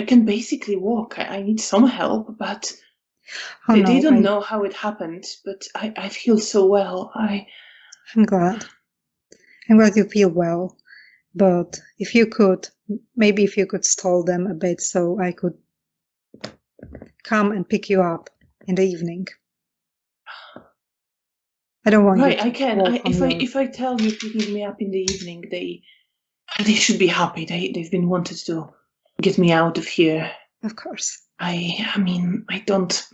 can basically walk. I need some help, but they don't know how it happened. But I've healed so well. I'm glad. I'm glad you feel well. But if you could stall them a bit so I could come and pick you up in the evening. I don't want you to. I can. If I tell you picking me up in the evening, they should be happy. They've been wanted to get me out of here. Of course. I mean, I don't.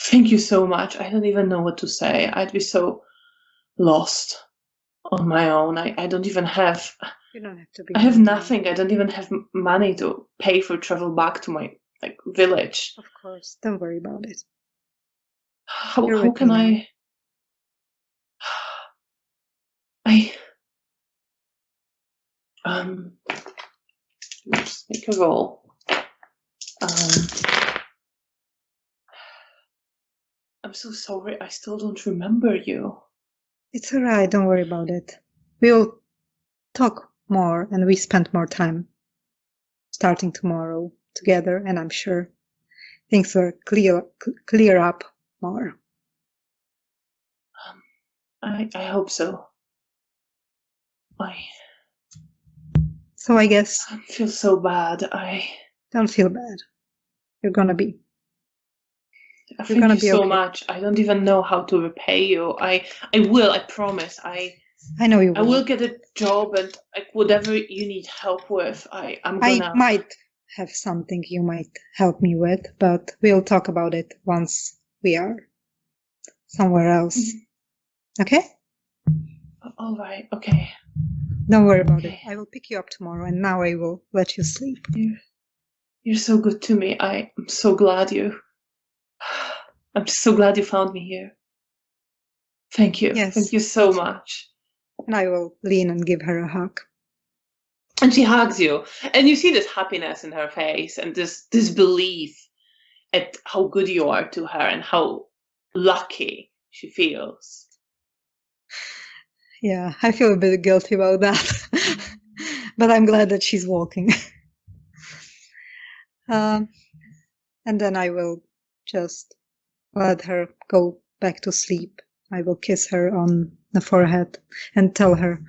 Thank you so much. I don't even know what to say. I'd be so lost on my own. I don't even have. You don't have to be. I have nothing. I don't even have money to pay for travel back to my village. Of course, don't worry about it. How can I? Let's make a roll. I'm so sorry. I still don't remember you. It's alright. Don't worry about it. We'll talk more, and we spend more time starting tomorrow together, and I'm sure things will clear up more. I hope so. So I guess I feel so bad. don't feel bad. You're gonna be. Thank gonna you be so okay. much. I don't even know how to repay you. I will. I promise. I know you I will get a job and like whatever you need help with. I'm gonna. I might have something you might help me with, but we'll talk about it once we are somewhere else. Okay? All right. Okay. Don't worry about Okay. it. I will pick you up tomorrow, and now I will let you sleep. You're so good to me. I'm so glad you. I'm so glad you found me here. Thank you. Yes. Thank you so much. And I will lean and give her a hug. And she hugs you, and you see this happiness in her face and this belief at how good you are to her and how lucky she feels. Yeah, I feel a bit guilty about that. But I'm glad that she's walking. And then I will just let her go back to sleep. I will kiss her on the forehead and tell her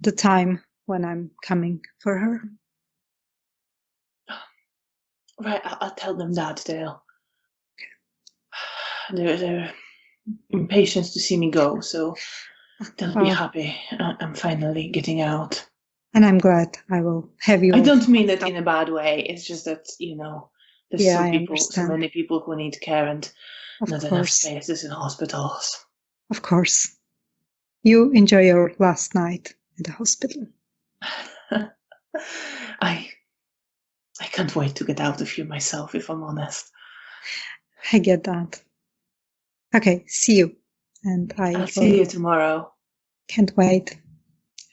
the time when I'm coming for her. Right, I'll tell them that, Dale. They're impatient to see me go, so they'll be happy. I'm finally getting out. And I'm glad I will have you. I don't mean it in a bad way. It's just that, there's so many people who need care and not enough spaces in hospitals. Of course. You enjoy your last night in the hospital. I can't wait to get out of here myself, if I'm honest. I get that. Okay, see you. And I'll see you tomorrow. Can't wait.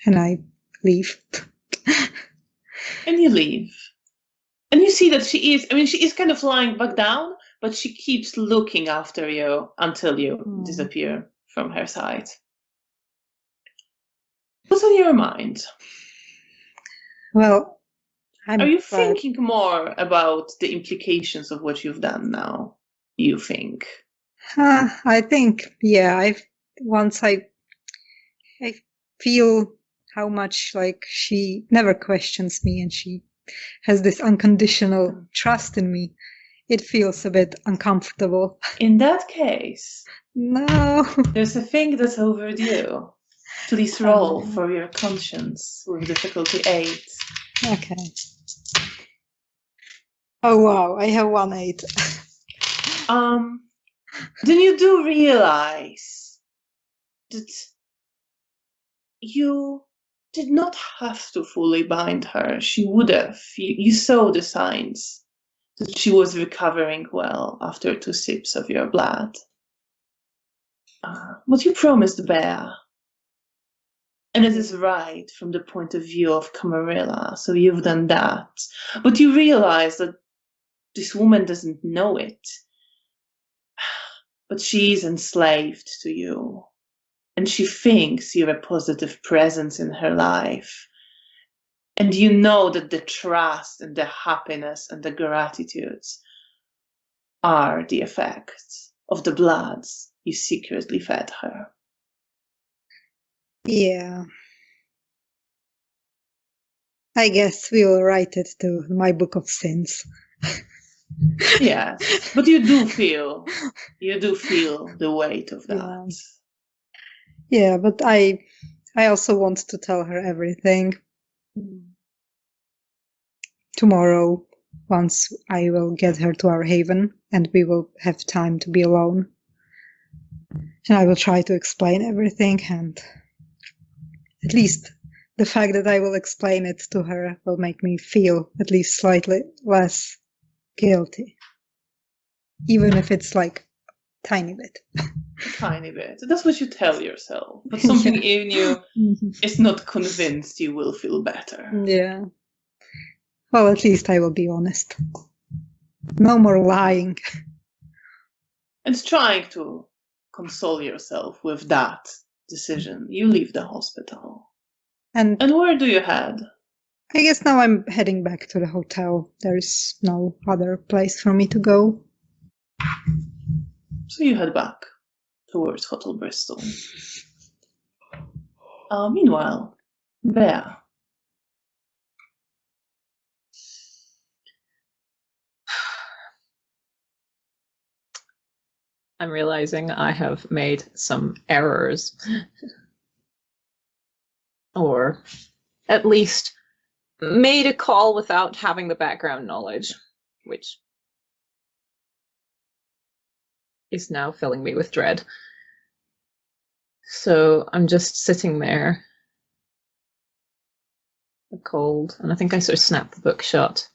And I leave. And you leave. And you see that she is kind of lying back down, but she keeps looking after you until you disappear from her sight. What's on your mind? Well, are you thinking more about the implications of what you've done now? You think? I think, yeah. I feel how much like she never questions me, and she has this unconditional trust in me. It feels a bit uncomfortable. In that case, no. There's a thing that's overdue. Please roll for your conscience with difficulty 8. Okay. Oh wow, I have 1 8. Then you do realize that you did not have to fully bind her. She would have. You saw the signs that she was recovering well after 2 sips of your blood. But you promised Bear. And it is right from the point of view of Camarilla, so you've done that. But you realize that this woman doesn't know it. But she's enslaved to you. And she thinks you're a positive presence in her life. And you know that the trust and the happiness and the gratitude are the effects of the bloods you secretly fed her. Yeah. I guess we will write it to my book of sins. Yes, but you do feel the weight of that. Yeah, but I also want to tell her everything tomorrow, once I will get her to our haven and we will have time to be alone. And I will try to explain everything, and at least the fact that I will explain it to her will make me feel at least slightly less guilty. Even if it's like a tiny bit. A tiny bit. That's what you tell yourself. But something in you is not convinced you will feel better. Yeah. Well, at least I will be honest. No more lying. And trying to console yourself with that decision, you leave the hospital. And where do you head? I guess now I'm heading back to the hotel. There is no other place for me to go. So you head back towards Hotel Bristol. Meanwhile, Bea. I'm realizing I have made some errors. Or at least made a call without having the background knowledge, which is now filling me with dread. So I'm just sitting there, cold, and I think I sort of snap the book shut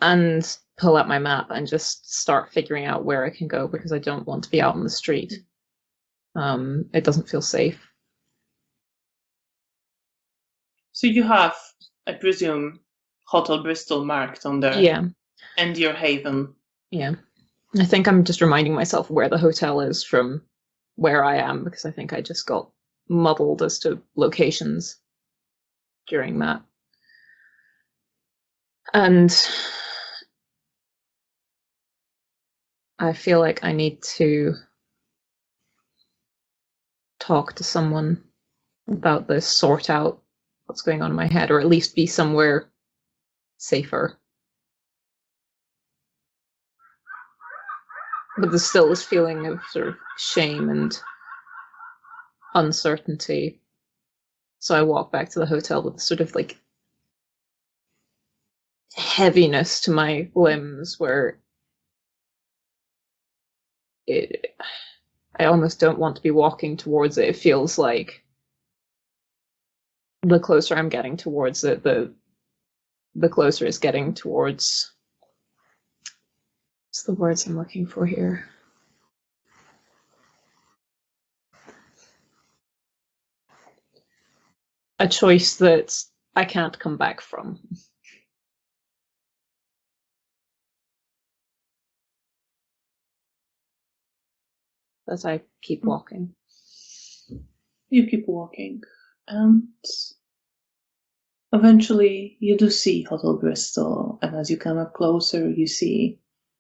and pull out my map and just start figuring out where I can go, because I don't want to be out on the street. It doesn't feel safe. So you have, I presume, Hotel Bristol marked on there. Yeah. And your haven. Yeah. I think I'm just reminding myself where the hotel is from where I am, because I think I just got muddled as to locations during that. And I feel like I need to talk to someone about this, sort out what's going on in my head, or at least be somewhere safer. But there's still this feeling of sort of shame and uncertainty. So I walk back to the hotel with sort of like heaviness to my limbs, where I almost don't want to be walking towards it. It feels like the closer I'm getting towards it, the closer it's getting towards, what's the words I'm looking for here? A choice that I can't come back from. As I keep walking. You keep walking, and eventually you do see Hotel Bristol, and as you come up closer, you see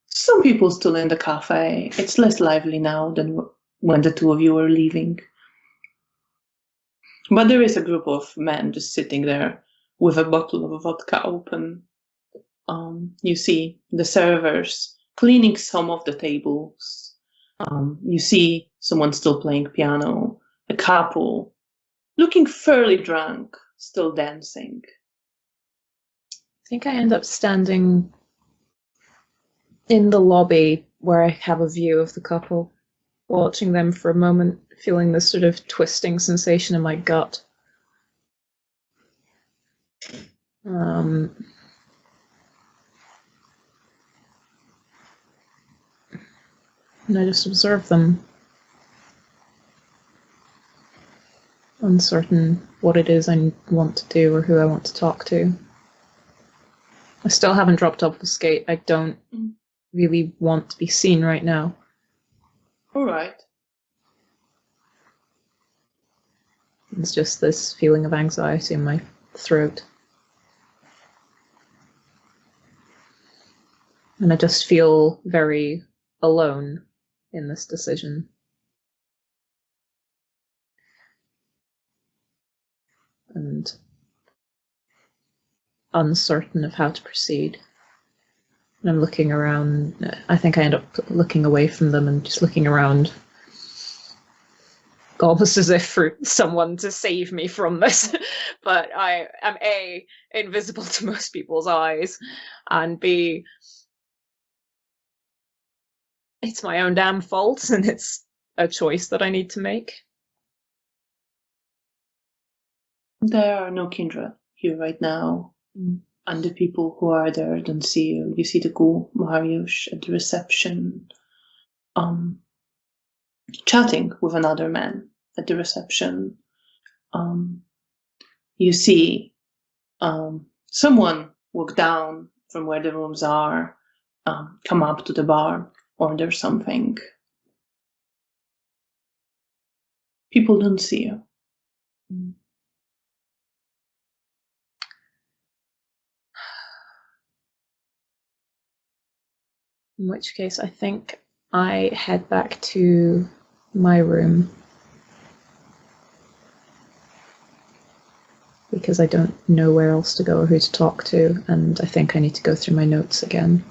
some people still in the cafe. It's less lively now than when the two of you were leaving. But there is a group of men just sitting there with a bottle of vodka open. You see the servers cleaning some of the tables. You see someone still playing piano, a couple looking fairly drunk, still dancing. I think I end up standing in the lobby where I have a view of the couple, watching them for a moment, feeling this sort of twisting sensation in my gut. And I just observe them, uncertain what it is I want to do or who I want to talk to. I still haven't dropped off the skate. I don't really want to be seen right now. All right. It's just this feeling of anxiety in my throat. And I just feel very alone in this decision. And uncertain of how to proceed. And I'm looking around. I think I end up looking away from them and just looking around, almost as if for someone to save me from this. But I am A, invisible to most people's eyes, and B, it's my own damn fault, and it's a choice that I need to make. There are no Kindred here right now. And the people who are there don't see you. You see the ghoul Mariusz at the reception, chatting with another man at the reception. You see someone walk down from where the rooms are, come up to the bar, order something. People don't see you. In which case, I think I head back to my room. because I don't know where else to go or who to talk to, and I think I need to go through my notes again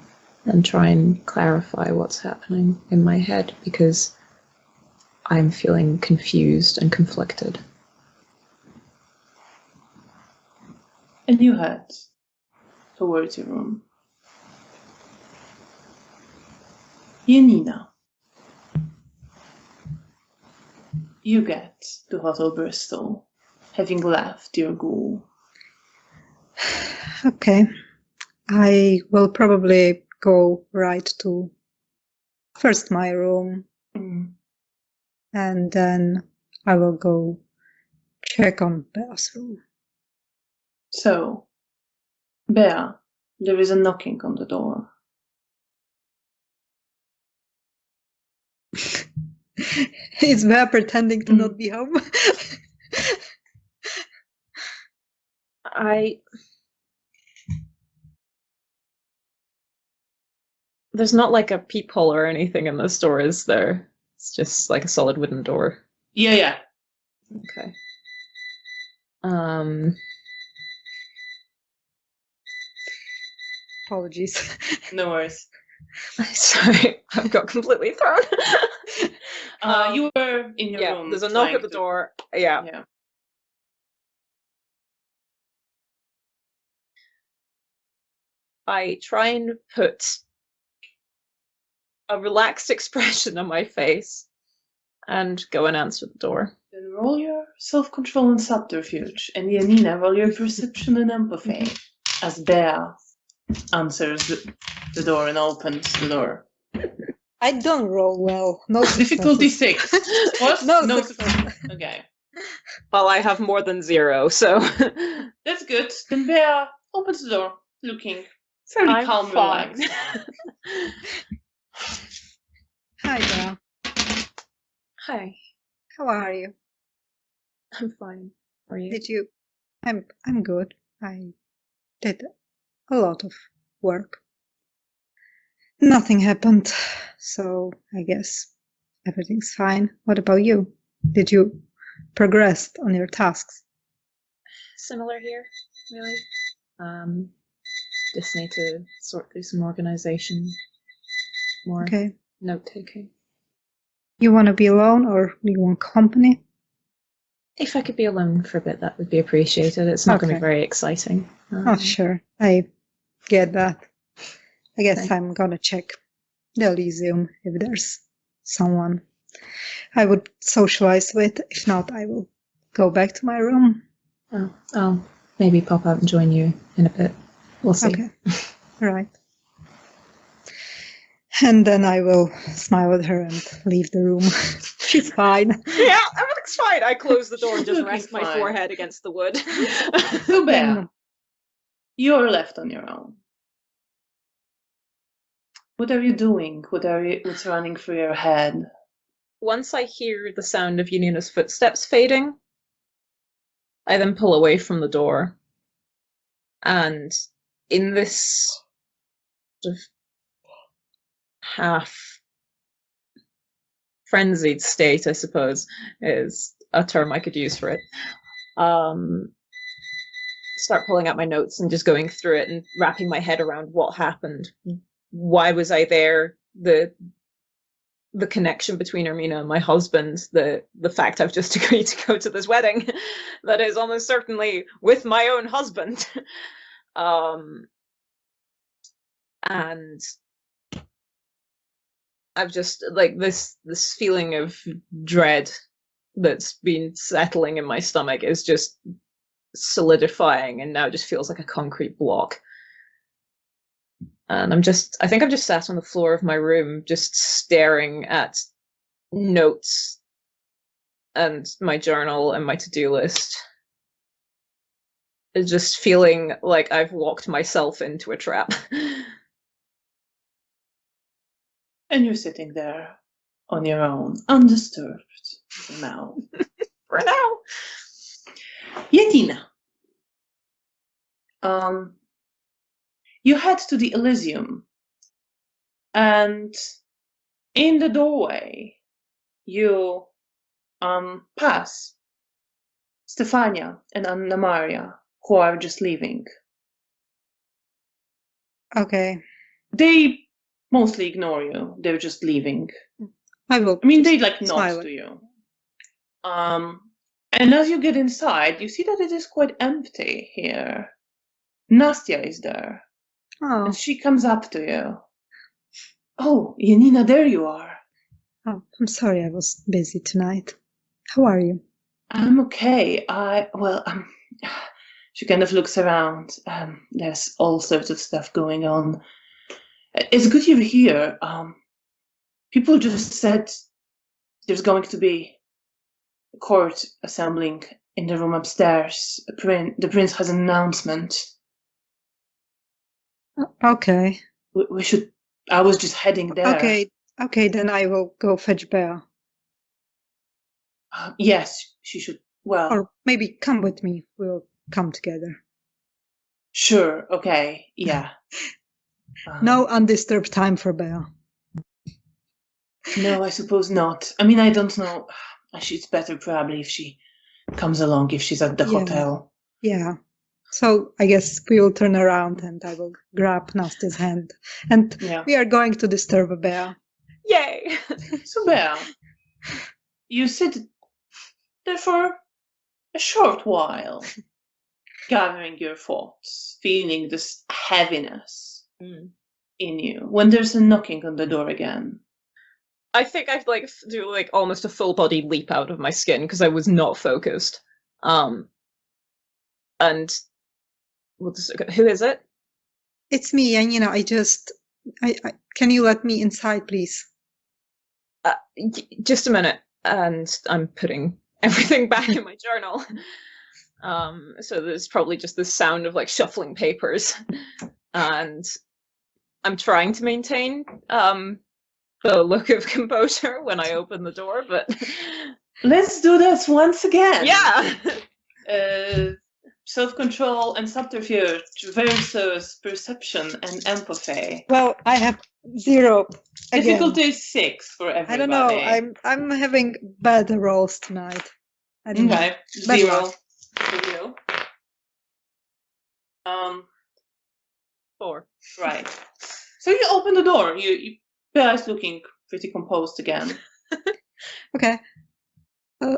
and try and clarify what's happening in my head, because I'm feeling confused and conflicted. And you head towards your room. Janina, you get to Hotel Bristol, having left your ghoul. Okay. I will probably go right to first my room, and then I will go check on Bea's room. So, Bea, there is a knocking on the door. Is Bea pretending to not be home? There's not like a peephole or anything in this door, is there? It's just like a solid wooden door. Yeah. Okay. Apologies. No worries. Sorry, I've got completely thrown. You were in your room. There's a knock at the door. Yeah. I try and put a relaxed expression on my face and go and answer the door. Then roll your self-control and subterfuge, and Janina, roll your perception and empathy as Bea answers the door and opens the door. I don't roll well. No Difficulty 6. What? No success. Okay. Well, I have more than 0, so that's good. Then Bea opens the door, looking fairly calm, relaxed. Hi, Bea. Hi. How are you? I'm fine. How are you? I'm good. I did a lot of work. Nothing happened, so I guess everything's fine. What about you? Did you progress on your tasks? Similar here, really. Just need to sort through some organization, more note-taking. You want to be alone, or you want company? If I could be alone for a bit, that would be appreciated. It's not going to be very exciting. Sure. I get that. I guess I'm going to check the Elysium if there's someone I would socialize with. If not, I will go back to my room. I'll maybe pop out and join you in a bit. We'll see. Okay. Right. And then I will smile at her and leave the room. She's fine. Yeah, everything's fine. I close the door and just rest my forehead against the wood. So Bea, you're left on your own. What are you doing? What's running through your head? Once I hear the sound of Janina's footsteps fading, I then pull away from the door. And in this sort of half frenzied state, I suppose, is a term I could use for it. Start pulling out my notes and just going through it and wrapping my head around what happened. Why was I there? The connection between Ermina and my husband, the fact I've just agreed to go to this wedding that is almost certainly with my own husband. And I've just like this feeling of dread that's been settling in my stomach is just solidifying and now just feels like a concrete block. And I think I'm just sat on the floor of my room, just staring at notes and my journal and my to-do list. Just feeling like I've walked myself into a trap. And you're sitting there on your own, undisturbed for now. For now. Janina. You head to the Elysium, and in the doorway, you pass Stefania and Anna Maria, who are just leaving. Okay. They mostly ignore you. They're just leaving. I will. I mean, just they like smile nod to you. And as you get inside, you see that it is quite empty here. Nastya is there, Oh, and she comes up to you. Oh, Janina, there you are. oh, I'm sorry I was busy tonight. How are you? I'm okay. She kind of looks around. There's all sorts of stuff going on. It's good you're here. People just said there's going to be a court assembling in the room upstairs. The prince has an announcement. Okay. We should. I was just heading there. Okay, then I will go fetch Bea. Yes, she should. Well, Or maybe come with me. We'll come together. sure. Okay. Yeah. No undisturbed time for Bea. No, I suppose not. I mean, I don't know. It's better probably if she comes along if she's at the hotel. Yeah. So I guess we will turn around and I will grab Nastya's hand. And we are going to disturb Bea. Yay! So, Bea, you sit there for a short while, gathering your thoughts, feeling this heaviness in you, when there's a knocking on the door again. I think I've do almost a full body leap out of my skin because I was not focused. And who is it? It's me, Janina. Can you let me inside, please? Just a minute. And I'm putting everything back in my journal. So there's probably just the sound of shuffling papers. And I'm trying to maintain the look of composure when I open the door, but let's do this once again. Yeah. Self-control and subterfuge versus perception and empathy. Well, I have 0. Again. Difficulty is 6 for everybody. I don't know. I'm having bad rolls tonight. Okay, 0 for you. 4. Right. So you open the door. You guys looking pretty composed again. Okay.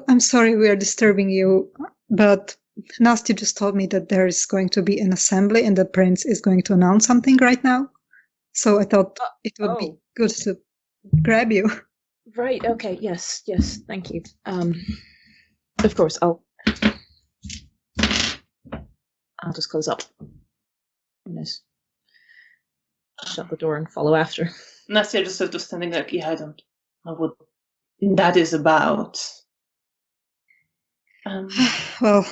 I'm sorry we are disturbing you, but Nastya just told me that there is going to be an assembly and the prince is going to announce something right now. So I thought it would be good to grab you. Right. Okay. Yes. Thank you. Of course, I'll just close up. Nice. Shut the door and follow after. Nastya just sort of standing like, yeah, I don't know what that is about. Well,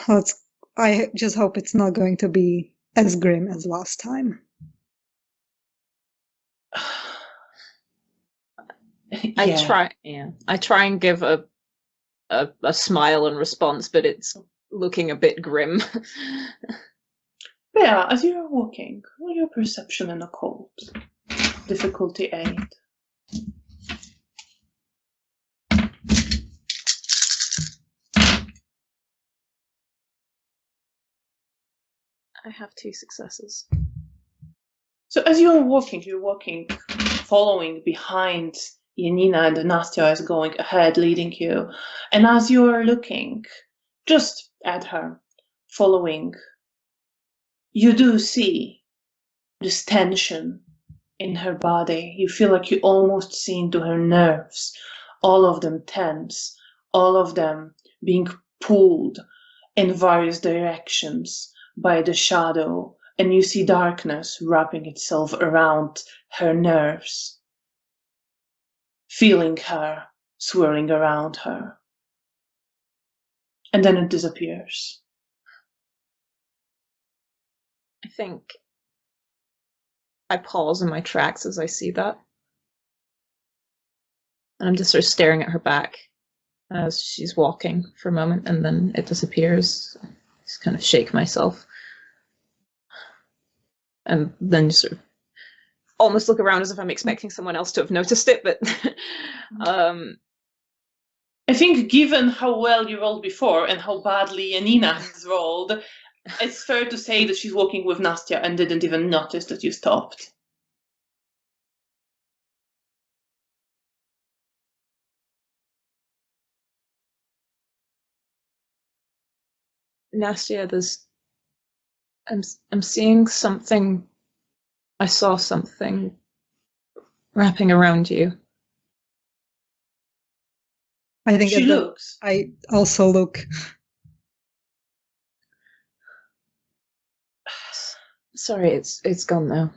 I just hope it's not going to be as grim as last time. I try and give a smile in response, but it's looking a bit grim. Yeah, as you're walking, roll your perception and occult. Difficulty 8. I have 2 successes. So as you're walking, following behind Janina, and Nastya is going ahead, leading you. And as you're looking just at her, following, you do see this tension in her body. You feel like you almost see into her nerves, all of them tense, all of them being pulled in various directions by the shadow, and you see darkness wrapping itself around her nerves, feeling her swirling around her. And then it disappears. I think I pause in my tracks as I see that. And I'm just sort of staring at her back as she's walking for a moment, and then it disappears. I just kind of shake myself. And then sort of almost look around as if I'm expecting someone else to have noticed it, but I think given how well you rolled before and how badly Janina has rolled, it's fair to say that she's walking with Nastya and didn't even notice that you stopped. Nastya, I'm seeing something. I saw something wrapping around you. I think She looks. I also look. Sorry, it's gone now.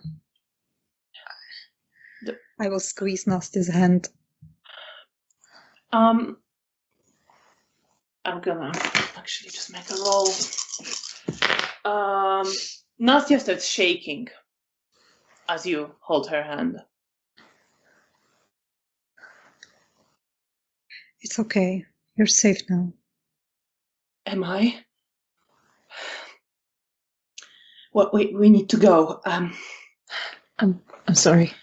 I will squeeze Nastya's hand. I'm gonna actually just make a roll. Nastya starts shaking as you hold her hand. It's okay. You're safe now. Am I? Well, we need to go. I'm sorry.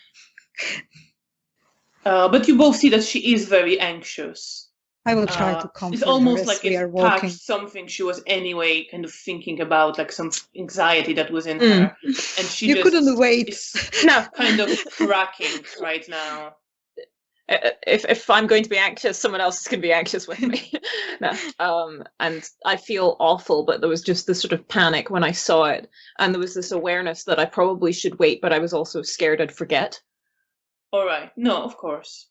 But you both see that she is very anxious. I will try to comfort It's almost her like as we are it walking. touched something she was anyway kind of thinking about, like some anxiety that was in her, and she You just couldn't wait. is No. kind of cracking right now. If I'm going to be anxious, someone else is going to be anxious with me. No. And I feel awful, but there was just this sort of panic when I saw it, and there was this awareness that I probably should wait, but I was also scared I'd forget. All right, no, of course.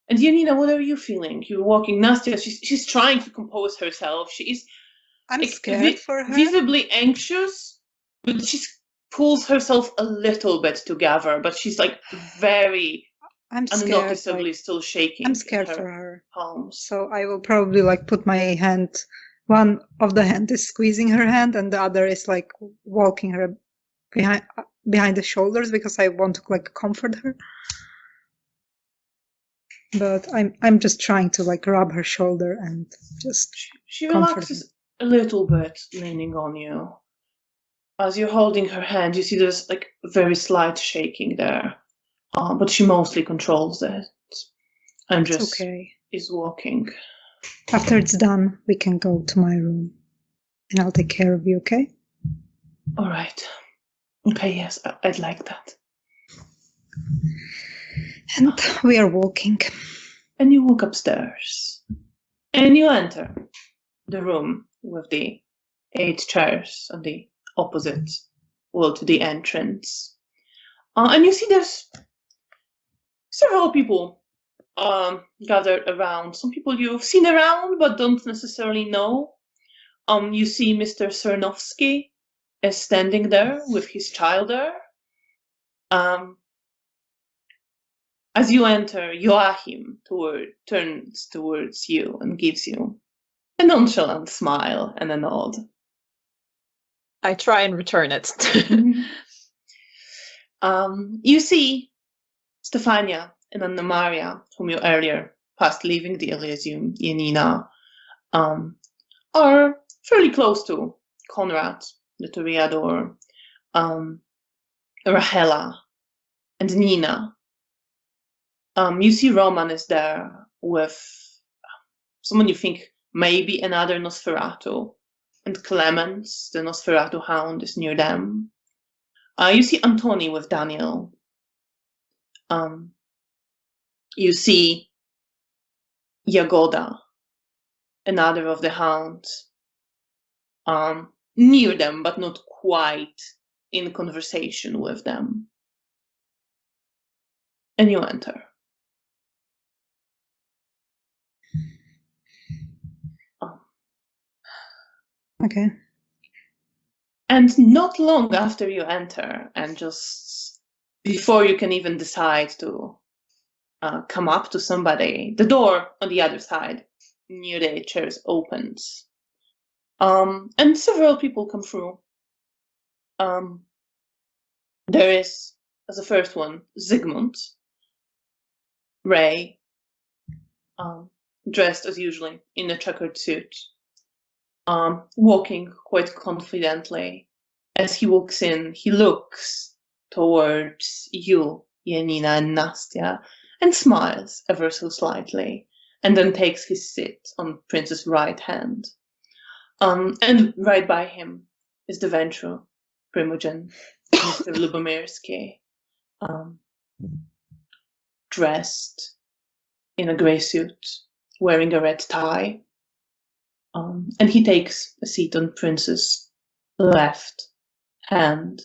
And Janina, what are you feeling? You're walking. Nastya, she's trying to compose herself. She is. I'm scared for her. Visibly anxious, but she pulls herself a little bit together. But she's like very unnoticeably still shaking. I'm scared for her. Palms. So I will probably like put my hand. One of the hand is squeezing her hand, and the other is like walking her behind the shoulders because I want to like comfort her. But I'm just trying to like rub her shoulder and just she relaxes a little bit, leaning on you. As you're holding her hand, you see there's like very slight shaking there, but she mostly controls it and just is walking. After it's done, we can go to my room, and I'll take care of you. Okay? All right. Okay. Yes, I'd like that. And we are walking. And you walk upstairs. And you enter the room with the 8 chairs on the opposite wall to the entrance. And you see there's several people gathered around. Some people you've seen around but don't necessarily know. You see Mr. Cernovsky is standing there with his child there. As you enter, Joachim turns towards you and gives you a nonchalant smile and a nod. I try and return it. You see Stefania and Anna Maria, whom you earlier passed leaving the Elysium, Janina, are fairly close to Konrad, the Toreador, Rahela, and Nina. You see Roman is there with someone you think may be another Nosferatu, and Clemens, the Nosferatu hound, is near them. You see Antoni with Daniel. You see Jagoda, another of the hounds, near them, but not quite in conversation with them. And you enter. Okay. And not long after you enter, and just before you can even decide to come up to somebody, the door on the other side, near the chairs, opens. And several people come through. There is, as the first one, Zygmunt, Ray, dressed as usually in a checkered suit, walking quite confidently. As he walks in, he looks towards you, Janina and Nastya, and smiles ever so slightly, and then takes his seat on Prince's right hand. And right by him is the Ventru Primogen, Mr. Lubomirski, dressed in a grey suit, wearing a red tie. And he takes a seat on Prince's left hand.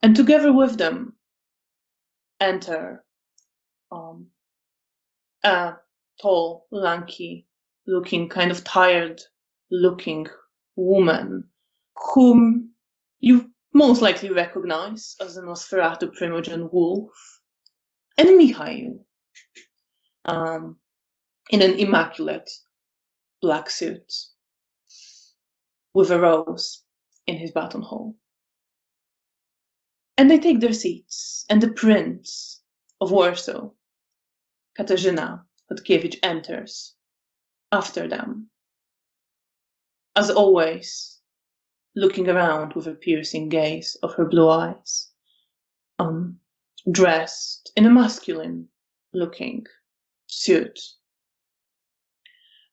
And together with them enter a tall, lanky looking, kind of tired looking woman whom you most likely recognize as the Nosferatu Primogen wolf, and Mikhail in an immaculate black suit with a rose in his buttonhole. And they take their seats, and the Prince of Warsaw, Katarzyna Chodkiewicz, enters after them. As always, looking around with a piercing gaze of her blue eyes, dressed in a masculine-looking suit.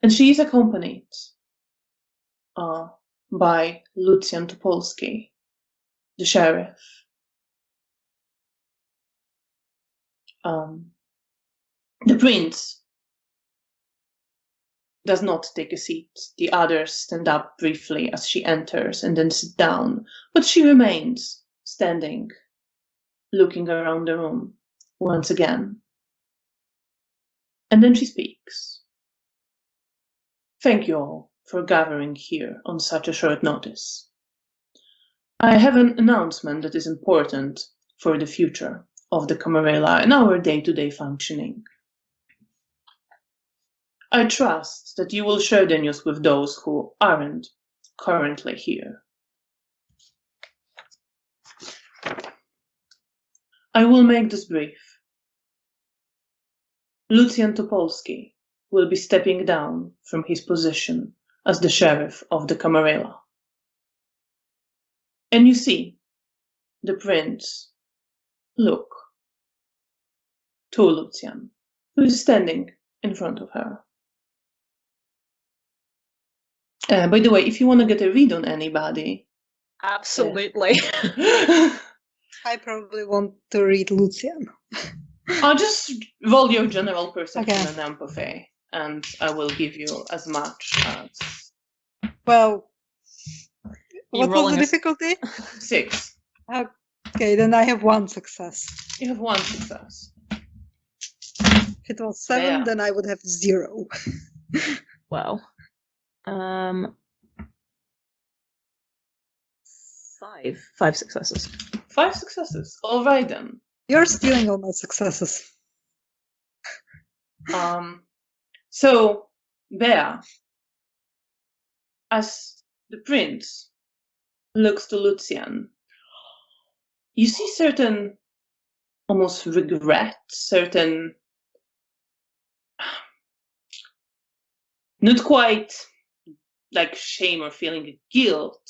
And she is accompanied by Lucjan Topolski, the sheriff. The prince does not take a seat. The others stand up briefly as she enters and then sit down, but she remains standing, looking around the room once again. And then she speaks. Thank you all for gathering here on such a short notice. I have an announcement that is important for the future of the Camarilla and our day-to-day functioning. I trust that you will share the news with those who aren't currently here. I will make this brief. Lucjan Topolski will be stepping down from his position as the sheriff of the Camarilla. And you see, the prince look to Lucjan, who is standing in front of her. By the way, if you want to get a read on anybody... Absolutely. I probably want to read Lucjan. I'll just roll your general perception Okay. and empathy, and I will give you as much as... Well, You're what was rolling the a- difficulty? 6. Okay, then I have 1 success. You have 1 success. If it was 7, Yeah. then I would have 0. Wow. 5 successes. 5 successes. All right then. You're stealing all my successes. So, Bea, as the prince looks to Lucjan, you see certain almost regret, certain not quite like shame or feeling guilt,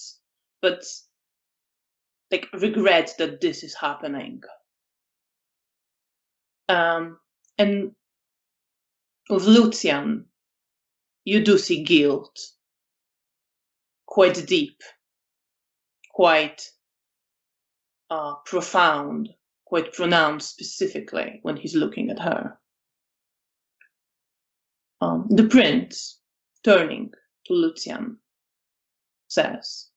but like regret that this is happening. And with Lucjan, you do see guilt, quite deep, quite profound, quite pronounced specifically when he's looking at her. The prince, turning to Lucjan, says,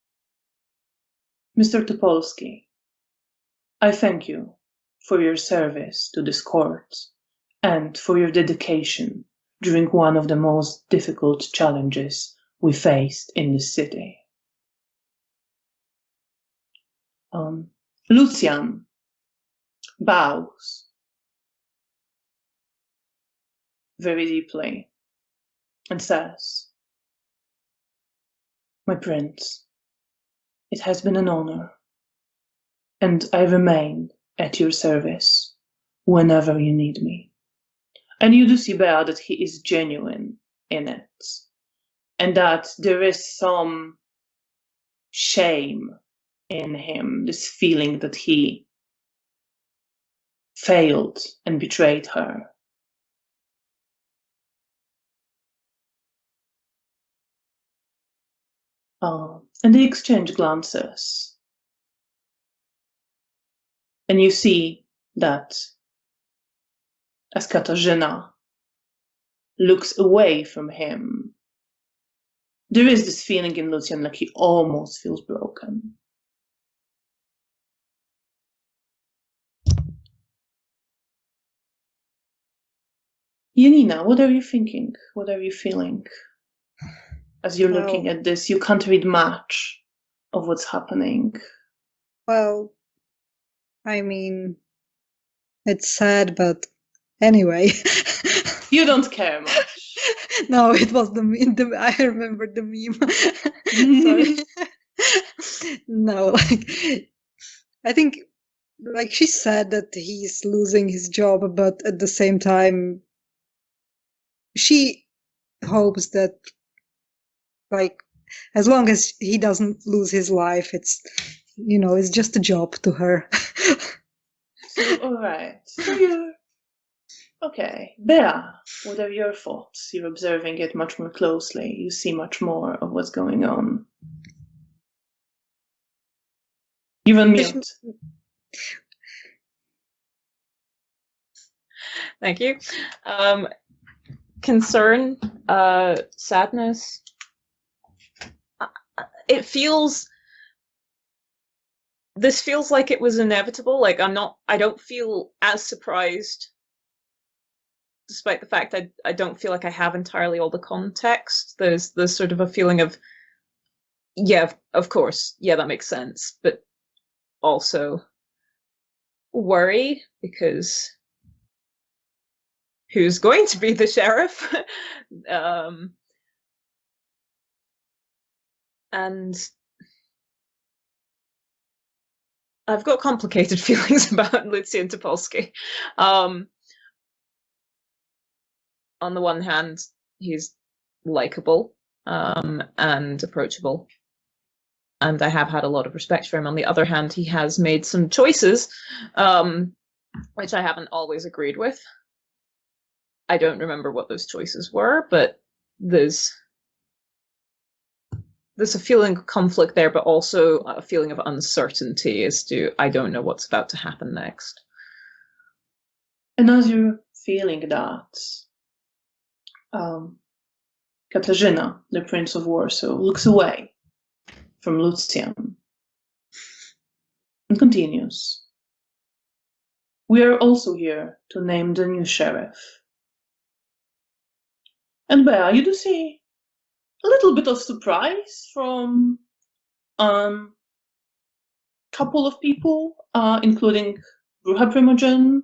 Mr. Topolski, I thank you for your service to this court and for your dedication during one of the most difficult challenges we faced in this city. Lucjan bows very deeply and says, my prince, it has been an honor, and I remain at your service whenever you need me. And you do see, Bea, that he is genuine in it, and that there is some shame in him, this feeling that he failed and betrayed her. And they exchange glances. And you see that as Katarzyna looks away from him, there is this feeling in Lucian like he almost feels broken. Janina, what are you thinking? What are you feeling? As you're looking at this, you can't read much of what's happening. Well, I mean, it's sad, but anyway. You don't care much. No, it was the meme. I remember the meme. Sorry. No, like, I think, like, she said that he's losing his job, but at the same time, she hopes that, like, as long as he doesn't lose his life, it's, you know, it's just a job to her. So, all right. So you're okay. Bea, what are your thoughts? You're observing it much more closely. You see much more of what's going on. You're on mute. Thank you. Concern, sadness. This feels like it was inevitable. Like I don't feel as surprised, despite the fact that I don't feel like I have entirely all the context. There's sort of a feeling of, yeah, of course, yeah, that makes sense, but also worry, because who's going to be the sheriff? And I've got complicated feelings about Lucian Topolsky. On the one hand, he's likable and approachable, and I have had a lot of respect for him. On the other hand, he has made some choices which I haven't always agreed with. I don't remember what those choices were, but there's a feeling of conflict there, but also a feeling of uncertainty as to I don't know what's about to happen next. And as you're feeling that, Katarzyna, the Prince of Warsaw, looks away from Lucian and continues. We are also here to name the new sheriff. And Bea, you do see a little bit of surprise from couple of people, including Bruja Primogen,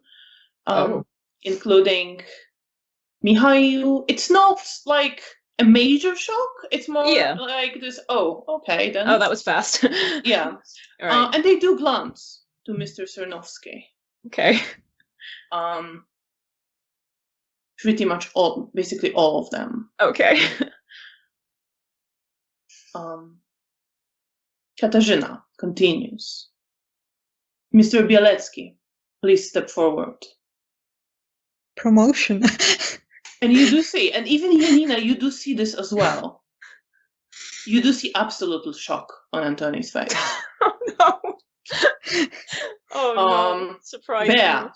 including Mihail. It's not like a major shock. It's more like this, oh, okay, then. Oh, that was fast. Yeah. All right. And they do glance to Mr. Cernowski. Okay. Pretty much basically all of them. Okay. Katarzyna continues. Mr. Bielecki, please step forward. Promotion. And you do see, and even Janina, you do see this as well. You do see absolute shock on Antoni's face. Oh no. Oh no. Surprise. Bea,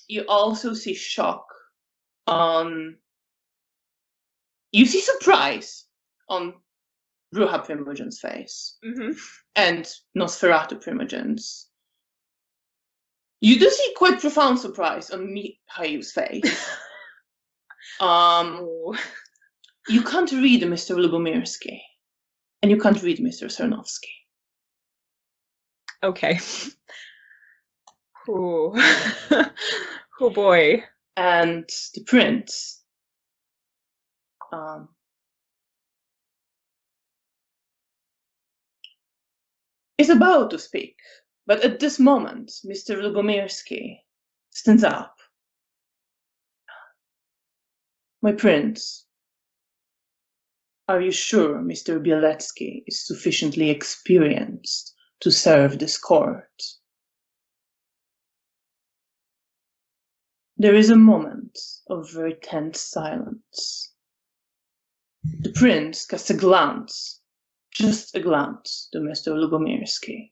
you also see shock on. You see surprise on Bruja Primogen's face. Mm-hmm. And Nosferatu Primogen's. You do see quite profound surprise on Mihail's face. You can't read Mr. Lubomirski, and you can't read Mr. Cernowski. Okay. Oh. Oh boy. And the prince is about to speak, but at this moment, Mr. Lubomirski stands up. My prince, are you sure Mr. Bielecki is sufficiently experienced to serve this court? There is a moment of very tense silence. The prince casts a glance just a glance to Mr. Lubomirski,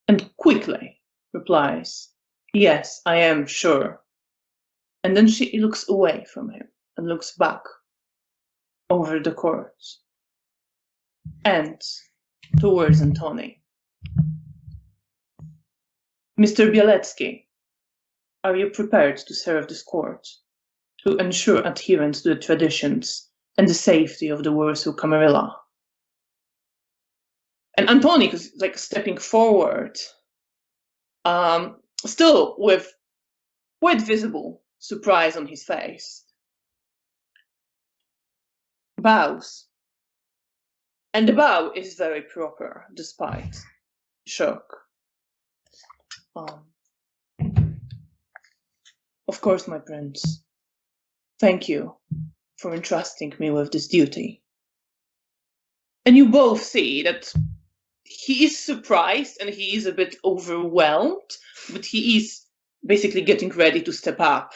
and quickly replies, "Yes, I am sure." And then she looks away from him and looks back over the court and towards Antoni. "Mr. Bielecki, are you prepared to serve this court, to ensure adherence to the traditions and the safety of the Warsaw Camarilla?" And Antoni is like stepping forward, still with quite visible surprise on his face, bows. And the bow is very proper, despite shock. Of course, my prince. Thank you for entrusting me with this duty. And you both see that he is surprised and he is a bit overwhelmed, but he is basically getting ready to step up.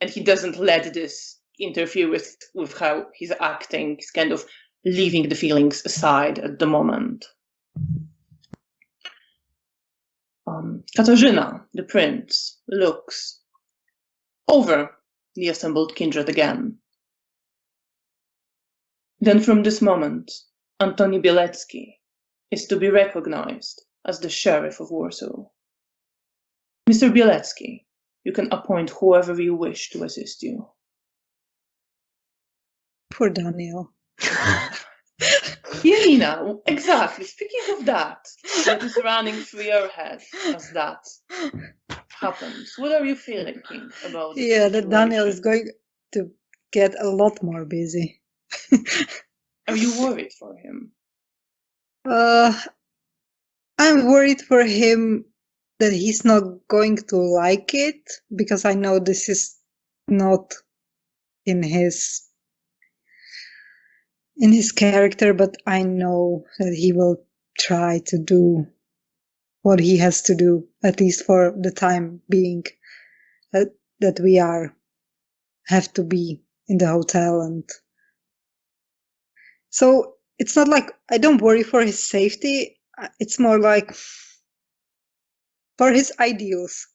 And he doesn't let this interfere with how he's acting. He's kind of leaving the feelings aside at the moment. Katarzyna, the prince, looks over the assembled kindred again. Then from this moment, Antoni Bielecki is to be recognized as the sheriff of Warsaw. Mr. Bielecki, you can appoint whoever you wish to assist you. Poor Daniel. Janina, exactly. Speaking of that is running through your head as that happens. What are you feeling about this Yeah, that Daniel is situation? going to get a lot more busy. Are you worried for him? I'm worried for him that he's not going to like it, because I know this is not in his character, but I know that he will try to do what he has to do, at least for the time being, that we have to be in the hotel. And so it's not like I don't worry for his safety. It's more like for his ideals.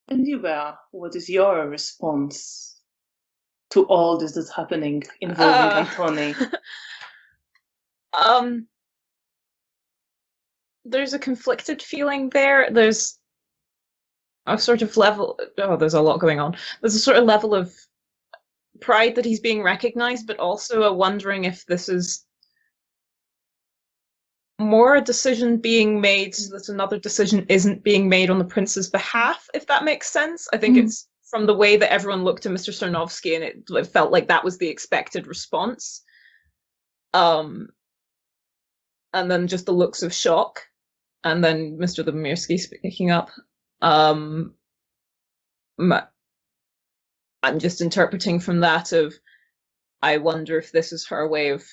And you, Bea, what is your response to all this that's happening involving Antoni? There's a conflicted feeling there. There's a sort of level. Oh, there's a lot going on. There's a sort of level of pride that he's being recognized, but also a wondering if this is more a decision being made so that another decision isn't being made on the prince's behalf, if that makes sense. I think it's from the way that everyone looked to Mr. Cernovsky, and it felt like that was the expected response. And then just the looks of shock, and then Mr. Lubomirski speaking up. I'm just interpreting from that of, I wonder if this is her way of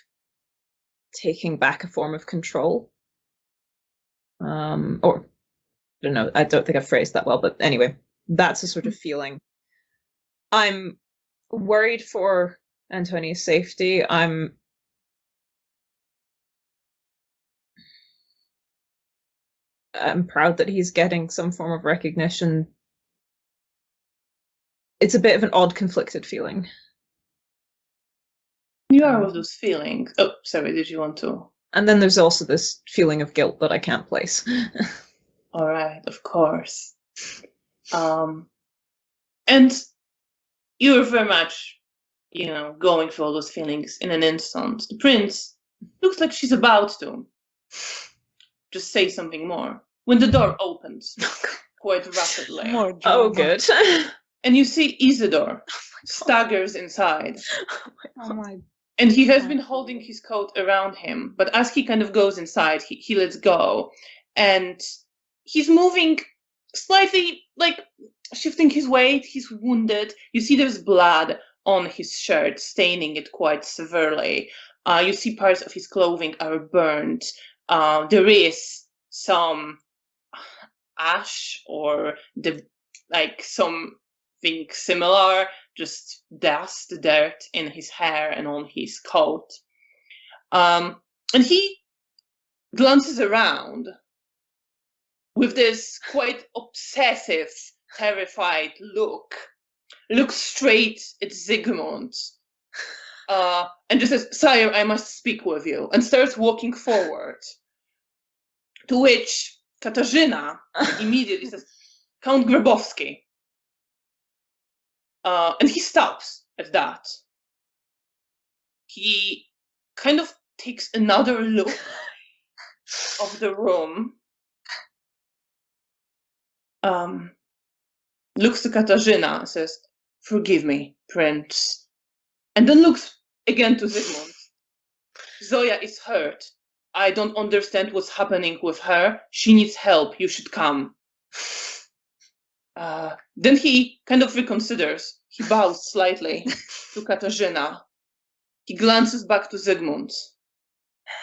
taking back a form of control. Or, I don't know, I don't think I phrased that well, but anyway, that's a sort of feeling. I'm worried for Antoni's safety. I'm proud that he's getting some form of recognition. It's a bit of an odd, conflicted feeling. You are with those feelings. Oh, sorry, did you want to? And then there's also this feeling of guilt that I can't place. All right, of course. And you're very much, going through all those feelings in an instant. The prince looks like she's about to just say something more when the door opens quite rapidly. More drama. Oh, good. And you see Isidore staggers inside. Oh my. And he has been holding his coat around him, but as he kind of goes inside, he lets go. And he's moving slightly, like shifting his weight. He's wounded. You see there's blood on his shirt, staining it quite severely. You see parts of his clothing are burned. There is some ash or something similar, just dust, dirt in his hair and on his coat. And he glances around with this quite obsessive, terrified look, looks straight at Zygmunt, and just says, "Sire, I must speak with you," and starts walking forward. To which Katarzyna immediately says, "Count Grabowski." And he stops at that. He kind of takes another look of the room, looks to Katarzyna and says, "Forgive me, Prince," and then looks again to Zygmunt. "Zoya is hurt. I don't understand what's happening with her. She needs help. You should come." Then he kind of reconsiders. He bows slightly to Katarzyna. He glances back to Zygmunt.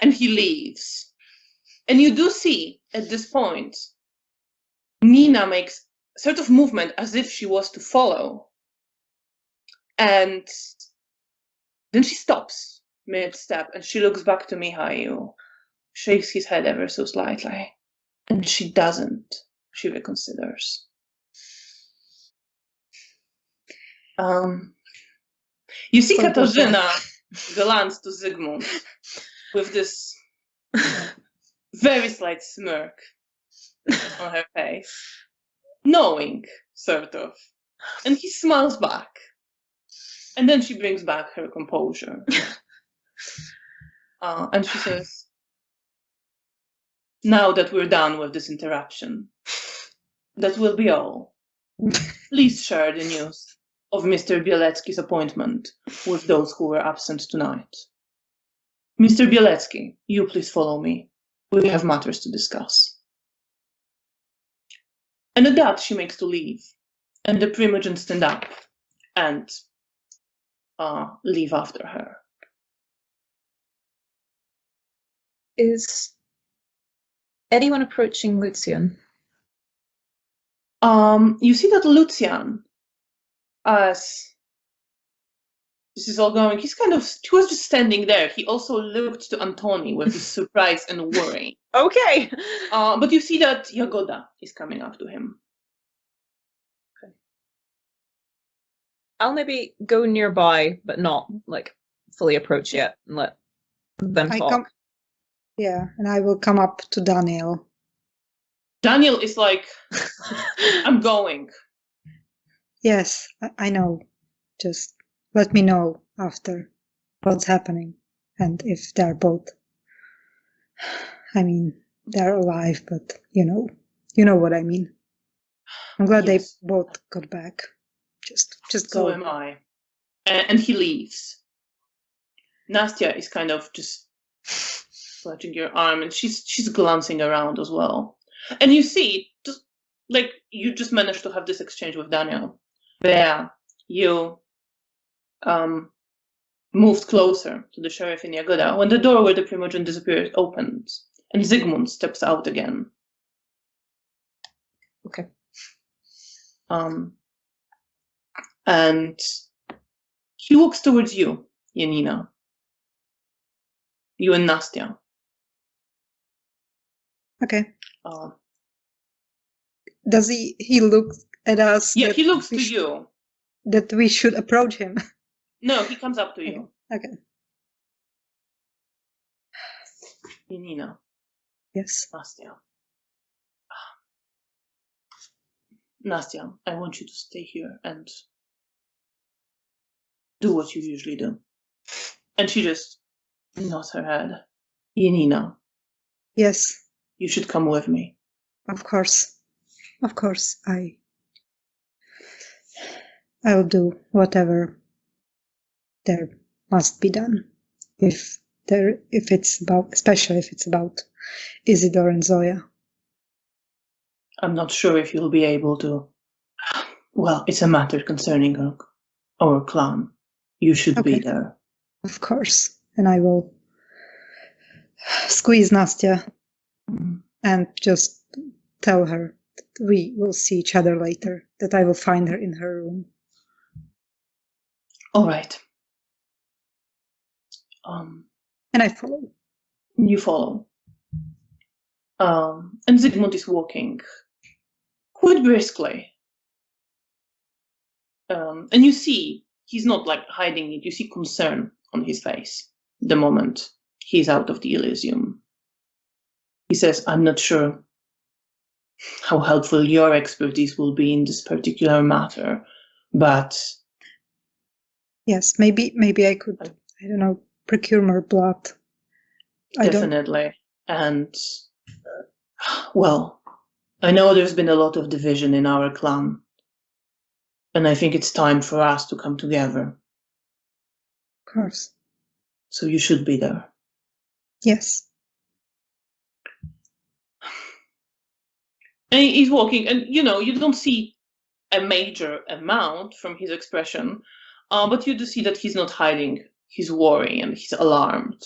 And he leaves. And you do see, at this point, Nina makes a sort of movement as if she was to follow. And then she stops mid-step and she looks back to Mihail, shakes his head ever so slightly. And she doesn't. She reconsiders. You see Katarzyna glance to Zygmunt with this very slight smirk on her face, knowing, sort of. And he smiles back. And then she brings back her composure. And she says, "Now that we're done with this interruption, that will be all. Please share the news of Mr. Bielecki's appointment with those who were absent tonight. Mr. Bielecki, you please follow me. We have matters to discuss." And at that she makes to leave, and the Primogen stand up and leave after her. Is anyone approaching Lucian? You see that Lucian, as this is all going, he was just standing there. He also looked to Antoni with his surprise and worry. Okay. But you see that Jagoda is coming up to him. Okay. I'll maybe go nearby, but not like fully approach yet, and let them talk. And I will come up to Daniel. Daniel is like, "I'm going." Yes, I know. Just let me know after what's happening and if they're both. I mean, they're alive, but you know what I mean. I'm glad they both got back. Just go. So am I. And he leaves. Nastya is kind of just clutching your arm, and she's glancing around as well. And you see, just like you just managed to have this exchange with Daniel. There, you moved closer to the sheriff in Jagoda when the door where the Primogen disappeared opens, and Zygmunt steps out again. Okay. And he walks towards you, Janina. You and Nastya. Okay. Does he look at us? Yeah, he looks to you. That we should approach him. No, he comes up to you. Okay. Janina. Yes. Nastya. Nastya, I want you to stay here and do what you usually do. And she just nods her head. Janina. Yes. You should come with me. Of course. Of course. I will do whatever there must be done. Especially if it's about Isidore and Zoya. I'm not sure if you'll be able to. Well, it's a matter concerning our clan. You should be there. Of course. And I will squeeze Nastya and just tell her that we will see each other later, that I will find her in her room. All right. And I follow. You follow. And Zygmunt is walking quite briskly. And you see, he's not like hiding it. You see concern on his face the moment he's out of the Elysium. He says, I'm not sure how helpful your expertise will be in this particular matter, but... Yes, maybe I could, I don't know, procure more blood. Definitely. And, well, I know there's been a lot of division in our clan, and I think it's time for us to come together. Of course. So you should be there. Yes. And he's walking, and you don't see a major amount from his expression, but you do see that he's not hiding his worry and he's alarmed.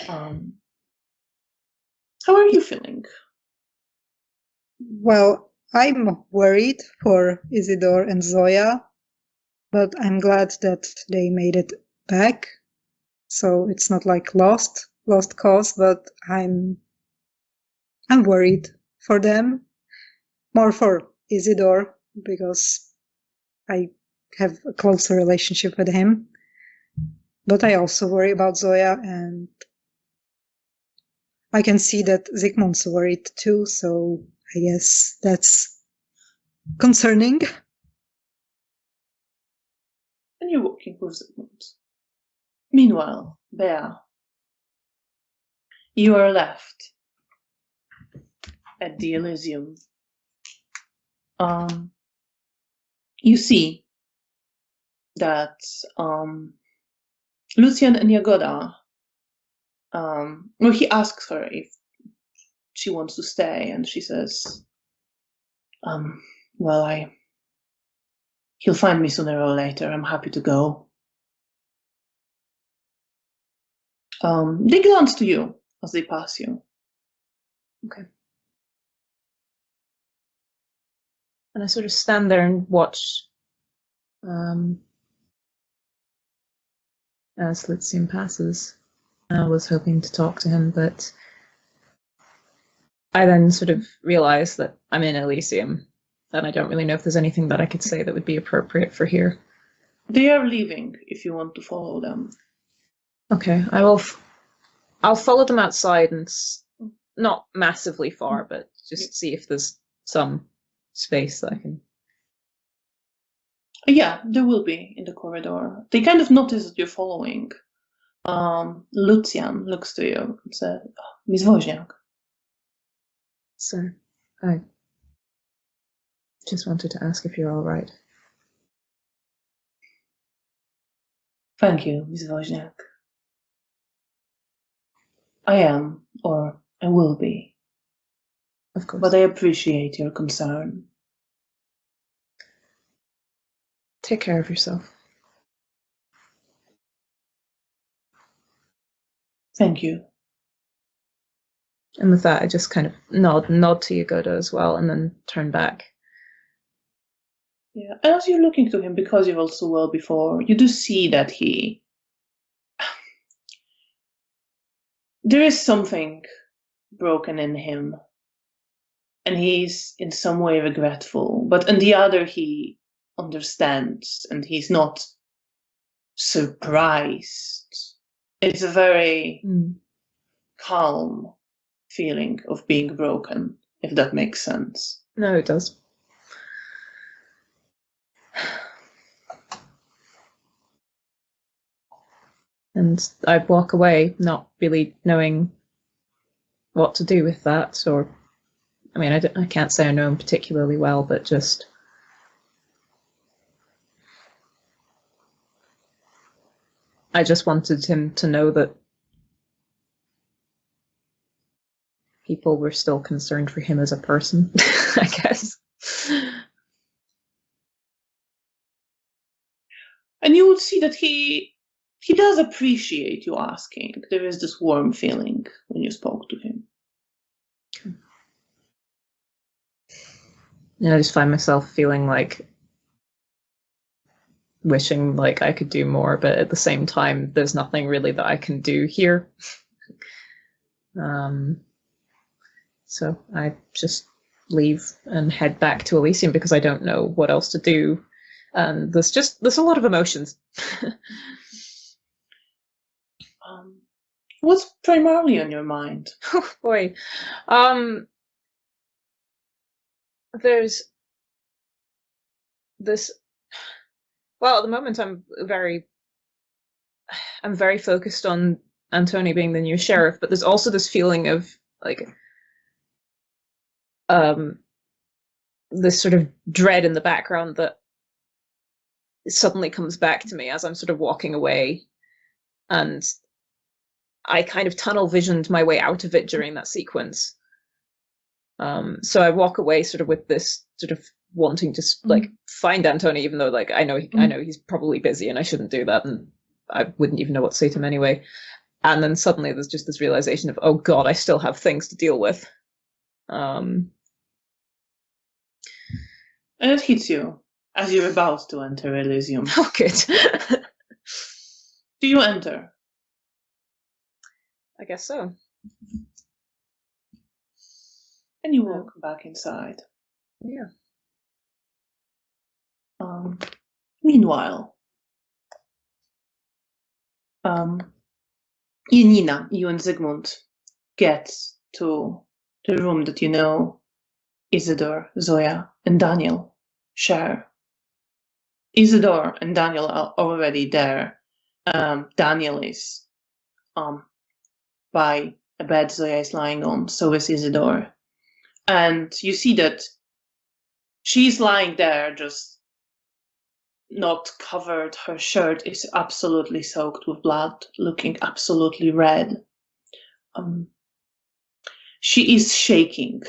How are you feeling? Well, I'm worried for Isidore and Zoya, but I'm glad that they made it back. So it's not like lost cause, but I'm worried for them, more for Isidore, because I have a closer relationship with him. But I also worry about Zoya, and I can see that Zygmunt's worried too, so I guess that's concerning. And you're walking with Zygmunt. Meanwhile, Bea, you are left at the Elysium. You see that Lucian and Jagoda, well, he asks her if she wants to stay, and she says, well, he'll find me sooner or later. I'm happy to go. They glance to you as they pass you. Okay. And I sort of stand there and watch as Lucian passes. I was hoping to talk to him, but I then sort of realize that I'm in Elysium, and I don't really know if there's anything that I could say that would be appropriate for here. They are leaving if you want to follow them. Okay, I'll follow them outside, and not massively far, but just see if there's some space that I can... Yeah, there will be in the corridor. They kind of notice that you're following. Lucian looks to you and says, Miss Woźniak. Sir, I just wanted to ask if you're all right. Thank you, Miss Woźniak. I am, or I will be. Of course. But I appreciate your concern. Take care of yourself. Thank you. And with that, I just kind of nod to Jagoda as well, and then turn back. Yeah, and as you're looking to him, because you've also well before, you do see that there is something broken in him, and he's in some way regretful, but in the other he understands, and he's not surprised. It's a very calm feeling of being broken, if that makes sense. No, it does. And I walk away, not really knowing what to do with that, or... I mean, I can't say I know him particularly well, but just... I just wanted him to know that people were still concerned for him as a person, I guess. And you would see that he does appreciate you asking. There is this warm feeling when you spoke to him. And I just find myself feeling like wishing like I could do more, but at the same time, there's nothing really that I can do here. So I just leave and head back to Elysium because I don't know what else to do. And there's a lot of emotions. What's primarily on your mind? Oh boy. There's this. Well, at the moment, I'm very focused on Antoni being the new sheriff, but there's also this feeling of like this sort of dread in the background that suddenly comes back to me as I'm sort of walking away, and I kind of tunnel visioned my way out of it during that sequence. So I walk away sort of with this sort of wanting to like find Antoni, even though like I know he's probably busy and I shouldn't do that, and I wouldn't even know what to say to him anyway. And then suddenly there's just this realization of, oh God, I still have things to deal with. And it hits you as you're about to enter Elysium. Oh, good. Do you enter? I guess so. And you walk back inside. Yeah. Meanwhile, Janina, you and Zygmunt get to the room that you know Isidore, Zoya, and Daniel share. Isidore and Daniel are already there. Daniel is by a bed Zoya is lying on, so is Isidore. And you see that she's lying there, just not covered. Her shirt is absolutely soaked with blood, looking absolutely red. She is shaking,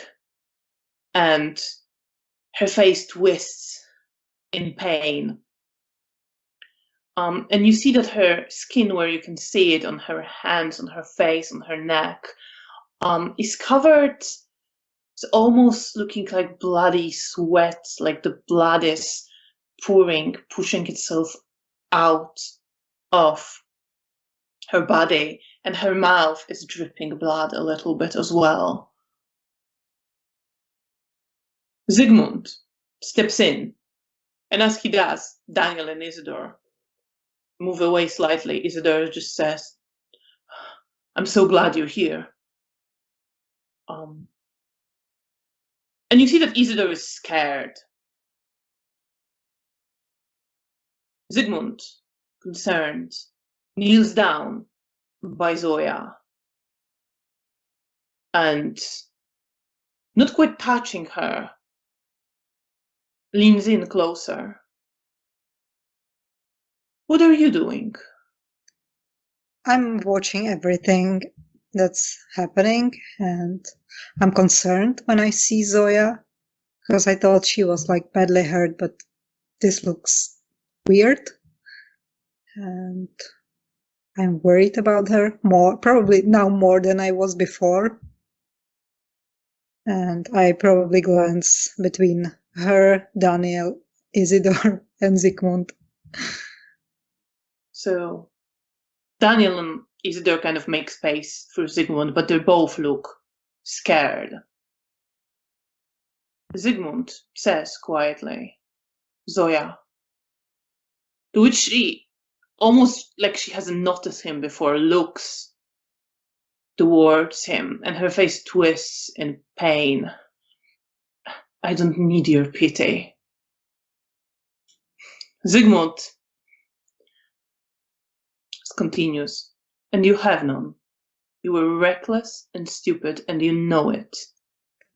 and her face twists in pain. And you see that her skin, where you can see it on her hands, on her face, on her neck, is covered. It's almost looking like bloody sweat, like the blood is pushing itself out of her body, and her mouth is dripping blood a little bit as well. Zygmunt steps in, and as he does, Daniel and Isidore move away slightly. Isidore just says, "I'm so glad you're here." And you see that Isidore is scared. Zygmunt, concerned, kneels down by Zoya and, not quite touching her, leans in closer. What are you doing? I'm watching everything that's happening, and I'm concerned when I see Zoya, because I thought she was like badly hurt, but this looks weird. And I'm worried about her probably now more than I was before. And I probably glance between her, Daniel, Isidore, and Zygmunt. So Daniel and Isidore kind of make space for Zygmunt, but they both look scared. Zygmunt says quietly, "Zoya," to which she, almost like she hasn't noticed him before, looks towards him, and her face twists in pain. "I don't need your pity." Zygmunt continues, "And you have none. You were reckless and stupid, and you know it."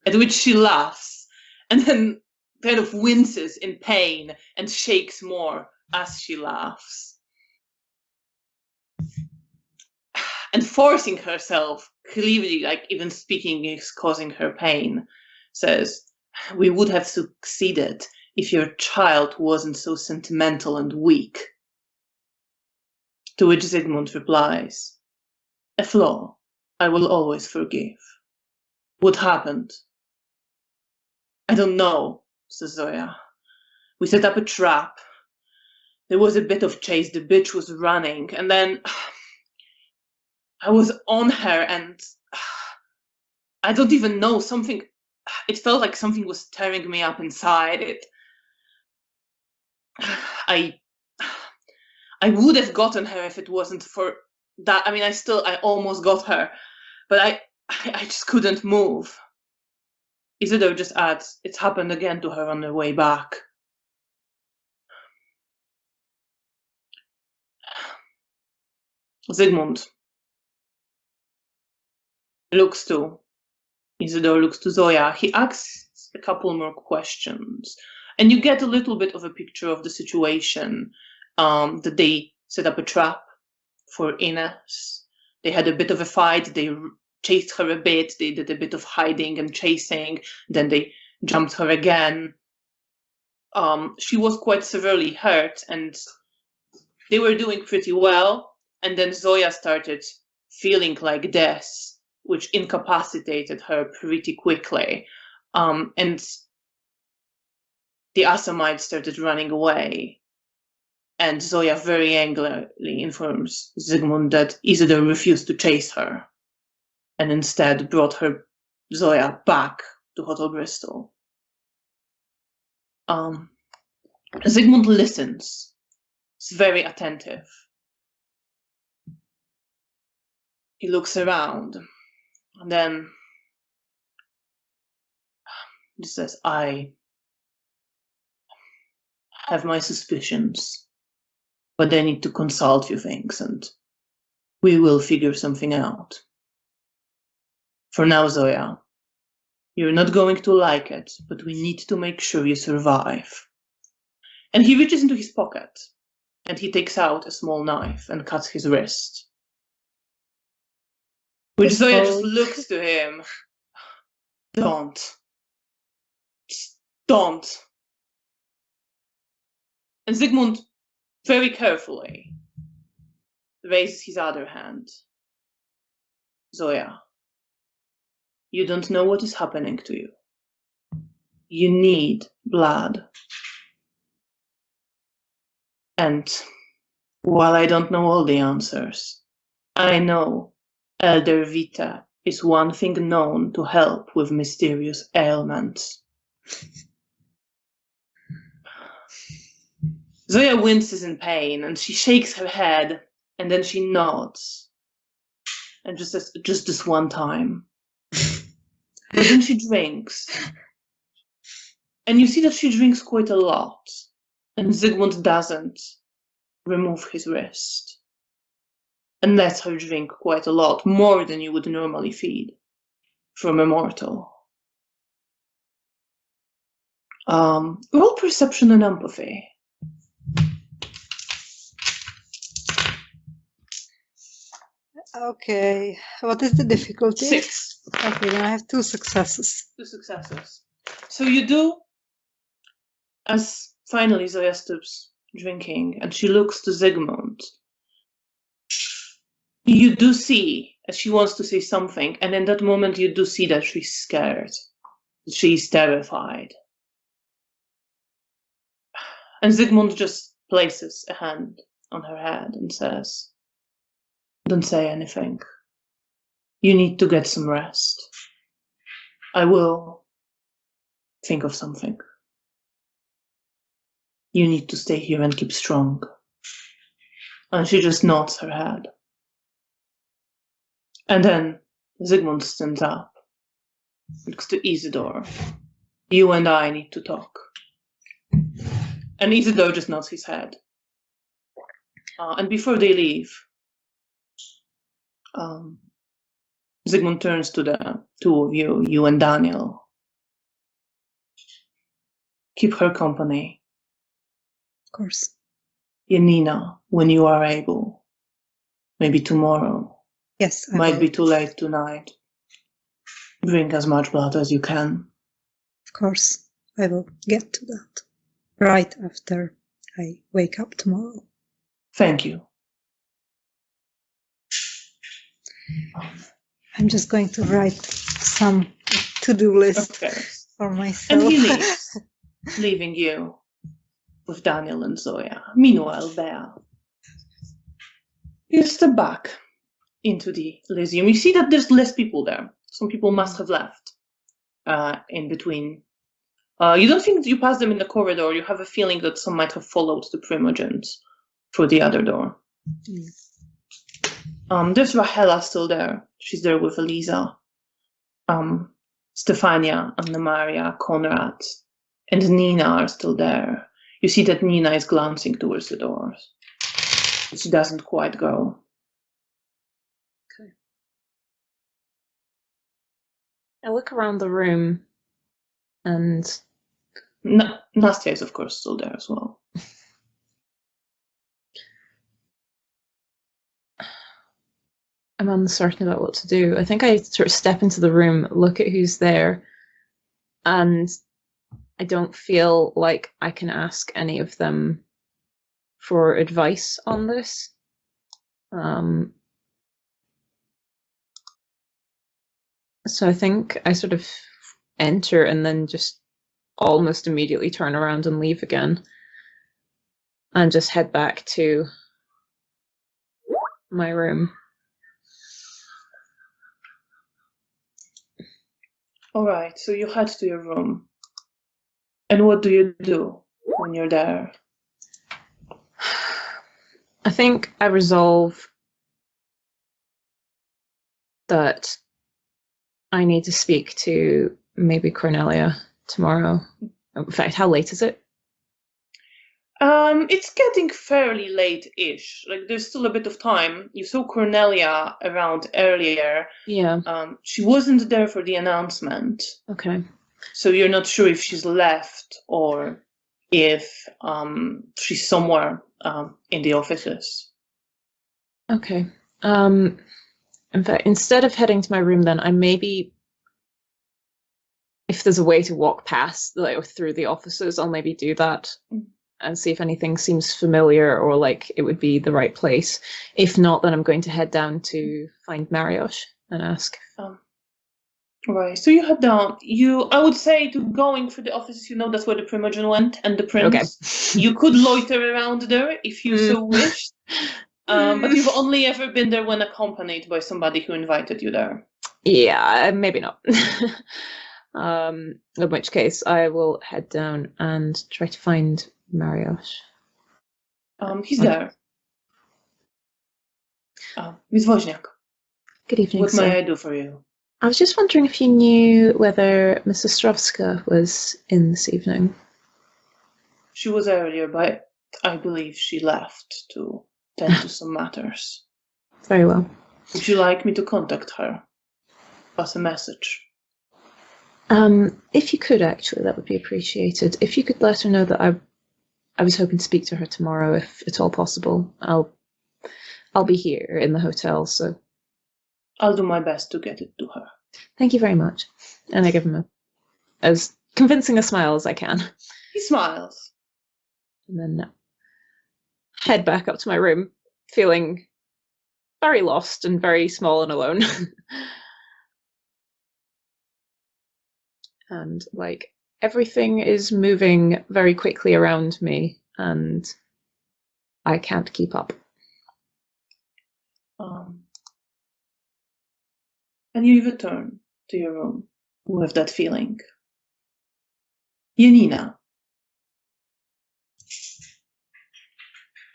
At which she laughs, and then kind of winces in pain and shakes more as she laughs. And forcing herself, clearly, like even speaking is causing her pain, says, "We would have succeeded if your child wasn't so sentimental and weak." To which Zygmunt replies, "A flaw I will always forgive." "What happened?" "I don't know," says Zoya. "We set up a trap. there was a bit of chase. The bitch was running, and then I was on her, and I don't even know, something, it felt like something was tearing me up inside. I would have gotten her if it wasn't for that. I mean, I almost got her, but I just couldn't move. Isidore just adds, it's happened again to her on the way back. Zygmunt looks to Isidore, looks to Zoya. He asks a couple more questions, and you get a little bit of a picture of the situation, that they set up a trap for Ines. They had a bit of a fight. They chased her a bit. They did a bit of hiding and chasing. Then they jumped her again. She was quite severely hurt, and they were doing pretty well. And then Zoya started feeling like this, which incapacitated her pretty quickly. And the Assamite started running away. And Zoya very angrily informs Zygmunt that Isidore refused to chase her, and instead brought Zoya back to Hotel Bristol. Zygmunt listens. He's very attentive. He looks around, and then he says, I have my suspicions, but I need to consult you things, and we will figure something out. For now, Zoya, you're not going to like it, but we need to make sure you survive. And he reaches into his pocket, and he takes out a small knife and cuts his wrist. Which Zoya just looks to him. Don't. Just don't. And Zygmunt, very carefully, raises his other hand. Zoya, you don't know what is happening to you. You need blood. And while I don't know all the answers, I know Elder Vita is one thing known to help with mysterious ailments. Zoya winces in pain, and she shakes her head, and then she nods, and just says, just this one time. But then she drinks, and you see that she drinks quite a lot, and Zygmunt doesn't remove his wrist, and lets her drink quite a lot, more than you would normally feed from a mortal. Roll perception and empathy. Okay, what is the difficulty? 6. Okay, then I have 2 successes. 2 successes. So you do, as finally Zoya stops drinking and she looks to Zygmunt, you do see, as she wants to say something, and in that moment you do see that she's scared, that she's terrified. And Zygmunt just places a hand on her head and says, don't say anything. You need to get some rest. I will think of something. You need to stay here and keep strong. And she just nods her head. And then Zygmunt stands up, looks to Isidore. You and I need to talk. And Isidore just nods his head. And before they leave, Zygmunt turns to the 2 of you, you and Daniel. Keep her company. Of course. Janina, when you are able. Maybe tomorrow. Yes, I Might will. be too late tonight. Bring as much blood as you can. Of course, I will get to that right after I wake up tomorrow. Thank you. I'm just going to write some to-do list Okay. for myself. And he leaves, leaving you with Daniel and Zoya. Meanwhile, Bea, you step back into the Elysium. You see that there's less people there. Some people must have left in between. You don't think you pass them in the corridor. You have a feeling that some might have followed the Primogents through the other door. There's Rahela still there. She's there with Eliza. Stefania, Anna Maria, Konrad, and Nina are still there. You see that Nina is glancing towards the doors. She doesn't quite go. Okay. I look around the room and... Nastya is, of course, still there as well. I'm uncertain about what to do. I think I sort of step into the room, look at who's there, and I don't feel like I can ask any of them for advice on this. So I think I sort of enter and then just almost immediately turn around and leave again. And just head back to my room. All right, so you head to your room. And what do you do when you're there? I think I resolve that I need to speak to maybe Cornelia tomorrow. In fact, how late is it? It's getting fairly late-ish. Like, there's still a bit of time. You saw Cornelia around earlier. Yeah. She wasn't there for the announcement. Okay. So you're not sure if she's left or if she's somewhere in the offices. Okay. In fact, instead of heading to my room then, I maybe, if there's a way to walk past, like, or through the offices, I'll maybe do that and see if anything seems familiar or like it would be the right place. If not, then I'm going to head down to find Mariusz and ask. Right, so you head down. I would say to going for the offices, that's where the Primogen went and the Prince. Okay. You could loiter around there if you so wished. But you've only ever been there when accompanied by somebody who invited you there. Yeah, maybe not. In which case, I will head down and try to find Mariusz. He's there. Miss Woźniak. Good evening, What may I do for you? I was just wondering if you knew whether Miss Ostrovska was in this evening. She was earlier, but I believe she left to tend to some matters. Very well. Would you like me to contact her? Pass a message? If you could, actually, that would be appreciated. If you could let her know that I was hoping to speak to her tomorrow, if at all possible. I'll be here in the hotel, so... I'll do my best to get it to her. Thank you very much. And I give him as convincing a smile as I can. He smiles. And then head back up to my room, feeling very lost and very small and alone. And like everything is moving very quickly around me and I can't keep up. And you return to your room with that feeling. Janina,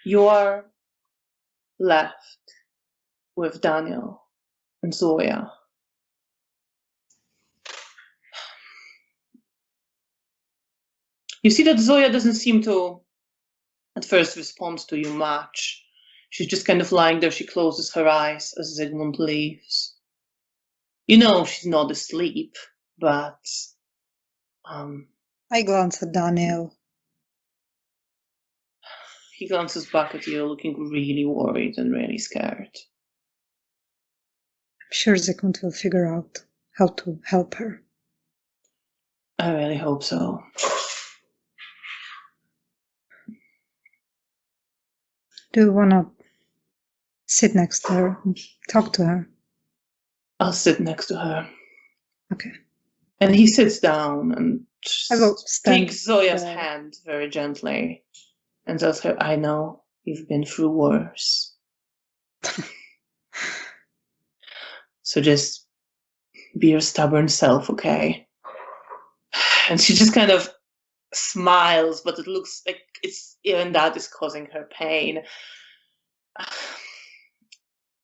you are left with Daniel and Zoya. You see that Zoya doesn't seem to, at first, respond to you much. She's just kind of lying there. She closes her eyes as Zygmunt leaves. You know she's not asleep, but... I glance at Daniel. He glances back at you, looking really worried and really scared. I'm sure Zygmunt will figure out how to help her. I really hope so. Do you want to sit next to her and talk to her? I'll sit next to her. Okay. And he sits down and I will takes Zoya's hand very gently. and tells her, I know, you've been through worse. So just be your stubborn self, okay? And she just kind of smiles, but it looks like even that is causing her pain.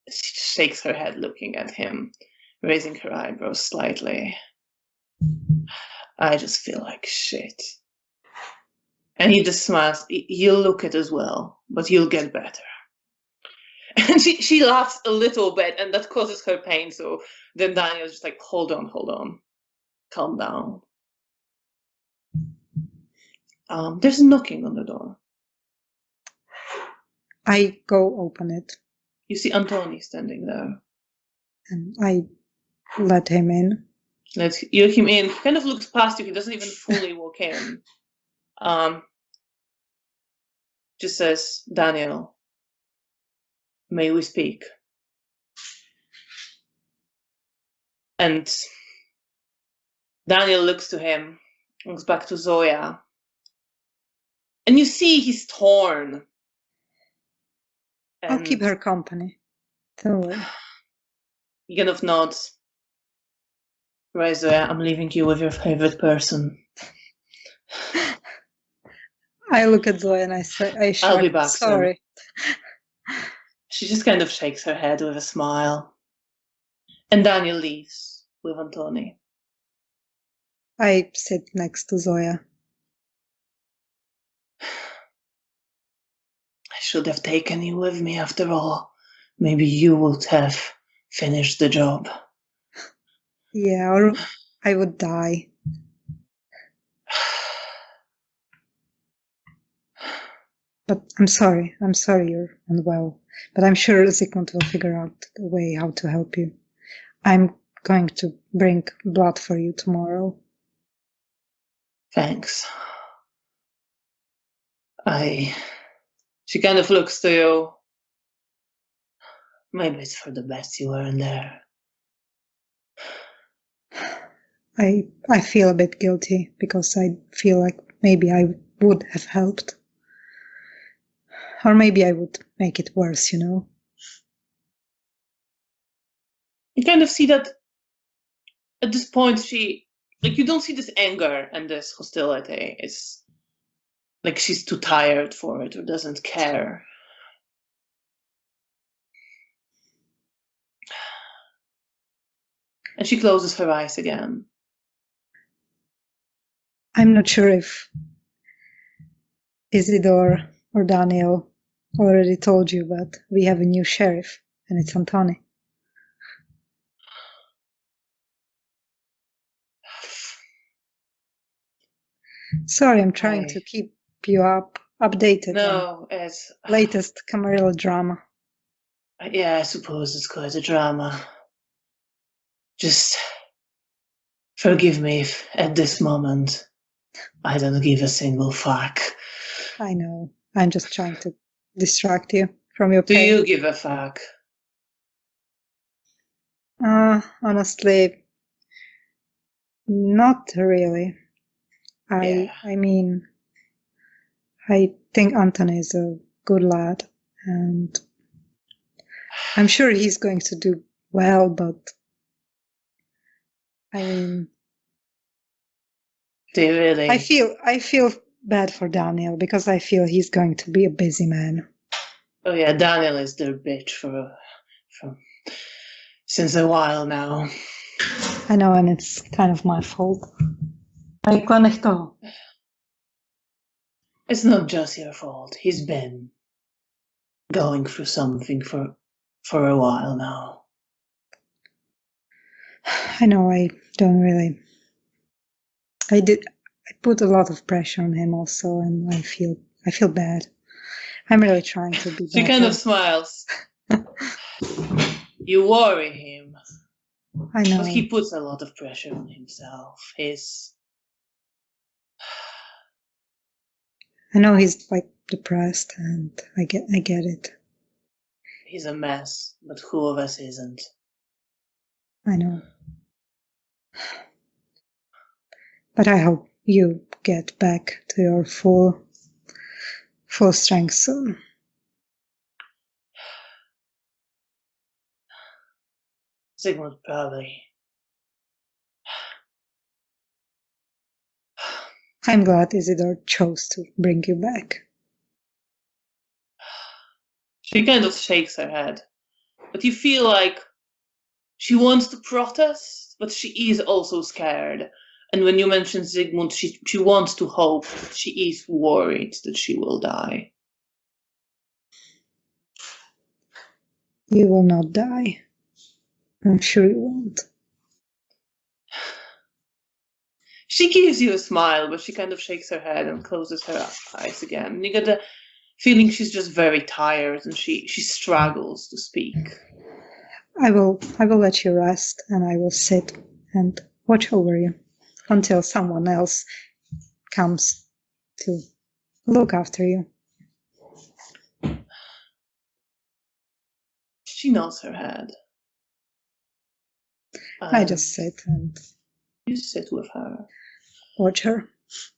She just shakes her head looking at him, raising her eyebrows slightly. I just feel like shit. And he just smiles. You'll look it as well, but you'll get better. And she laughs a little bit, and that causes her pain. So then Daniel's just like, hold on. Calm down. There's knocking on the door. I go open it. You see Antoni standing there. And I let him in. You let him in. He kind of looks past you. He doesn't even fully walk in. Just says, Daniel, may we speak? And Daniel looks to him, looks back to Zoya. And you see he's torn. I'll keep her company. Don't worry. He kind of nods. Right, Zoya, I'm leaving you with your favorite person. I look at Zoya and I say, I'll be back sorry. Soon. She just kind of shakes her head with a smile. And Daniel leaves with Antoni. I sit next to Zoya. I should have taken you with me after all. Maybe you would have finished the job. Yeah, or I would die. But I'm sorry you're unwell. But I'm sure Zygmunt will figure out a way how to help you. I'm going to bring blood for you tomorrow. Thanks. She kind of looks to you. Maybe it's for the best you weren't there. I feel a bit guilty because I feel like maybe I would have helped. Or maybe I would make it worse, you know? You kind of see that at this point you don't see this anger and this hostility. It's like she's too tired for it or doesn't care. And she closes her eyes again. I'm not sure if Isidore or Daniel already told you, but we have a new sheriff, and it's Antoni. Sorry, I'm trying to keep you updated. No, it's latest Camarilla drama. Yeah, I suppose it's quite a drama. Just forgive me if at this moment I don't give a single fuck. I know. I'm just trying to distract you from your pain. Do you give a fuck? Honestly, not really. I mean, I think Anton is a good lad, and I'm sure he's going to do well, but I mean, do you really? I feel bad for Daniel because I feel he's going to be a busy man. Oh yeah, Daniel is their bitch for since a while now. I know, and it's kind of my fault. It's not just your fault. He's been going through something for a while now. I know, I don't really. I put a lot of pressure on him also, and I feel bad. I'm really trying to be better. She kind of smiles. You worry him. I know. But he puts a lot of pressure on himself. I know he's like depressed, and I get it. He's a mess, but who of us isn't? I know. But I hope you get back to your full full strength soon. Sigmund probably. I'm glad Isidore chose to bring you back. She kind of shakes her head. But you feel like she wants to protest, but she is also scared. And when you mention Sigmund, she wants to hope. She is worried that she will die. You will not die. I'm sure you won't. She gives you a smile, but she kind of shakes her head and closes her eyes again. And you get the feeling she's just very tired and she struggles to speak. I will let you rest, and I will sit and watch over you until someone else comes to look after you. She nods her head. I just sit and You sit with her. watch her. And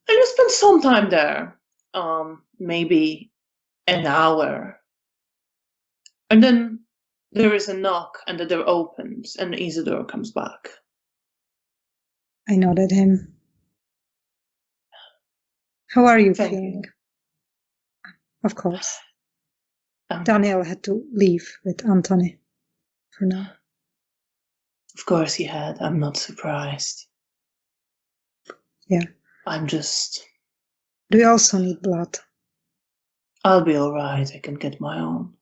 you spend some time there. Maybe an hour. And then there is a knock and the door opens and Isidore comes back. I nod at him. How are you Thank feeling? you. Of course. Um, Daniel had to leave with Anthony for now. Of course he had. I'm not surprised. Yeah. I'm just... Do you also need blood? I'll be alright. I can get my own.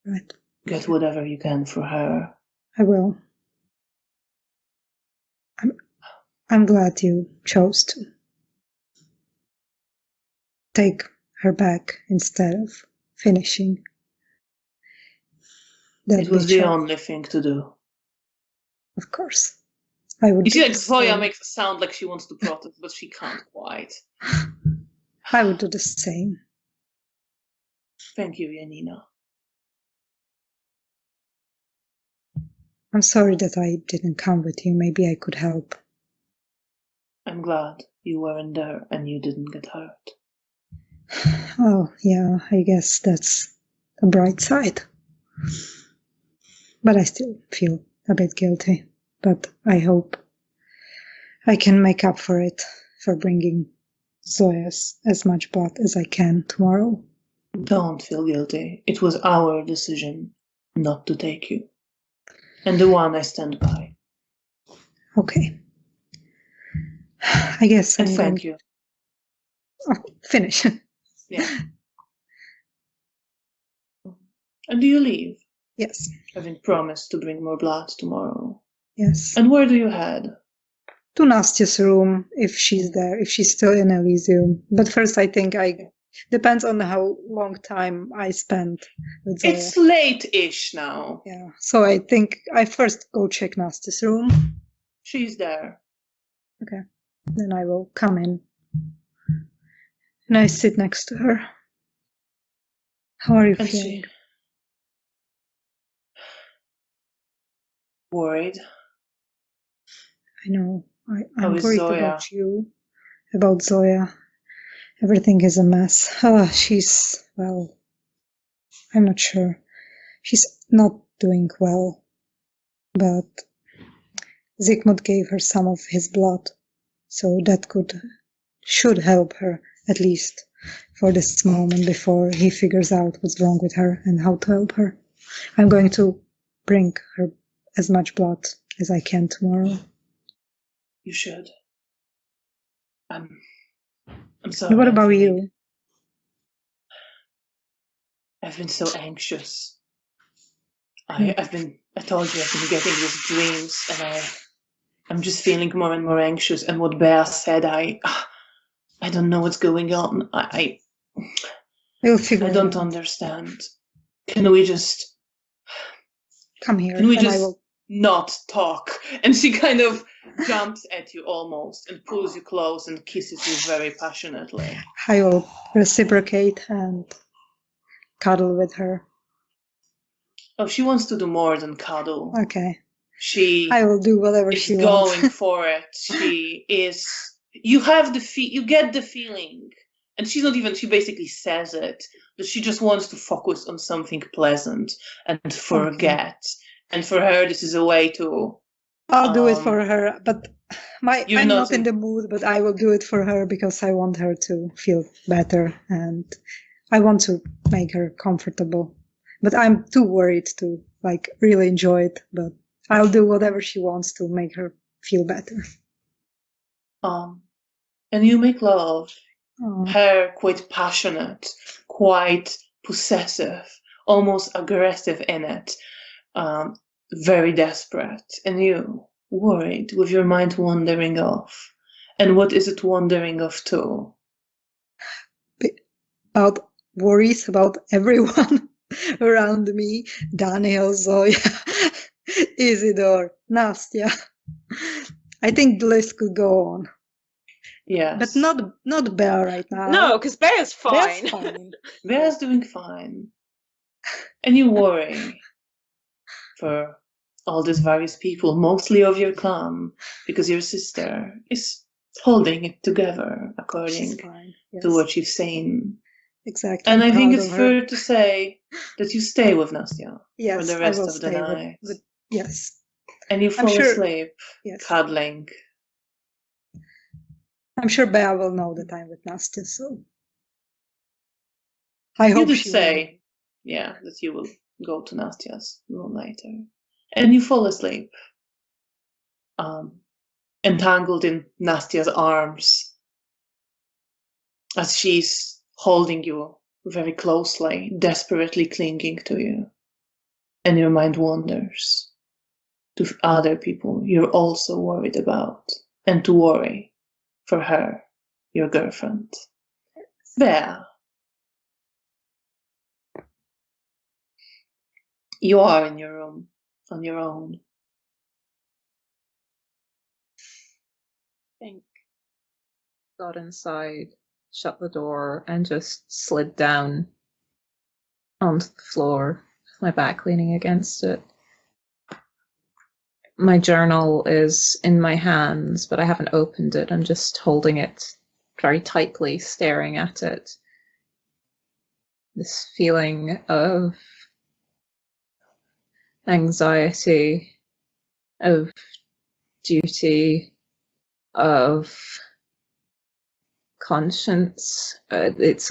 Right. Get whatever you can for her. I will. I'm glad you chose to take her back instead of finishing that It was bitch the off. only thing to do. Of course. I would You see, do like, the Zoya same. makes it sound like she wants to protest, but she can't quite. I would do the same. Thank you, Janina. I'm sorry that I didn't come with you. Maybe I could help. I'm glad you weren't there and you didn't get hurt. Oh, yeah, I guess that's a bright side. But I still feel a bit guilty. But I hope I can make up for it for bringing Zoya's as much blood as I can tomorrow. Don't feel guilty. It was our decision not to take you. And the one I stand by. Okay. I guess And I'm thank going you. finish. Yeah. And do you leave? Yes. Having promised to bring more blood tomorrow. Yes. And where do you head? To Nastia's room, if she's there, if she's still in Elysium. But first, I think depends on how long time I spend with Zoya. It's late-ish now. Yeah. So I think I first go check Nastia's room. She's there. Okay. Then I will come in. And I sit next to her. How are you And feeling? she... Worried. I know. How I'm is worried Zoya? about you, about Zoya. Everything is a mess. She's, well, I'm not sure. She's not doing well. But Zygmunt gave her some of his blood, so that should help her, at least for this moment, before he figures out what's wrong with her and how to help her. I'm going to bring her as much blood as I can tomorrow. You should. I'm sorry. And what about you? I've been so anxious. I told you I've been getting these dreams and I'm just feeling more and more anxious. And what Bea said, I don't know what's going on. We'll figure I it don't out. understand. Can we just Come here. Can we and just I will... not talk? And she kind of jumps at you almost and pulls you close and kisses you very passionately. I will reciprocate and cuddle with her. Oh, she wants to do more than cuddle. Okay. She I will do whatever is she going wants. for it. She is. You have you get the feeling, and she basically says it, that she just wants to focus on something pleasant and forget. And for her, this is a way to... I'll do it for her, but You're I'm not not in the mood, but I will do it for her because I want her to feel better and I want to make her comfortable. But I'm too worried to like really enjoy it, but I'll do whatever she wants to make her feel better. And you make love. Her quite passionate, quite possessive, almost aggressive in it, very desperate, and you worried with your mind wandering off. And what is it wandering off to? About worries about everyone around me. Daniel, Zoya, Isidore, Nastya. I think the list could go on. Yes. But not Bea right now. No, because Bea's fine. Bea's fine. Bea's doing fine. And you worry for all these various people, mostly of your clan, because your sister is holding it together according to what you've seen. Exactly. And I think it's fair to say that you stay with Nastya for the rest of the night. Yes. And you fall asleep, cuddling. I'm sure Bea will know that I'm with Nastya, so I hope she will. Yeah, that you will go to Nastya's room later. And you fall asleep, entangled in Nastya's arms as she's holding you very closely, desperately clinging to you. And your mind wanders to other people you're also worried about, and to worry for her, your girlfriend. Bea, you are in your room on your own. I think got inside, shut the door, and just slid down onto the floor, with my back leaning against it. My journal is in my hands, but I haven't opened it. I'm just holding it very tightly, staring at it. This feeling of anxiety, of duty, of conscience. It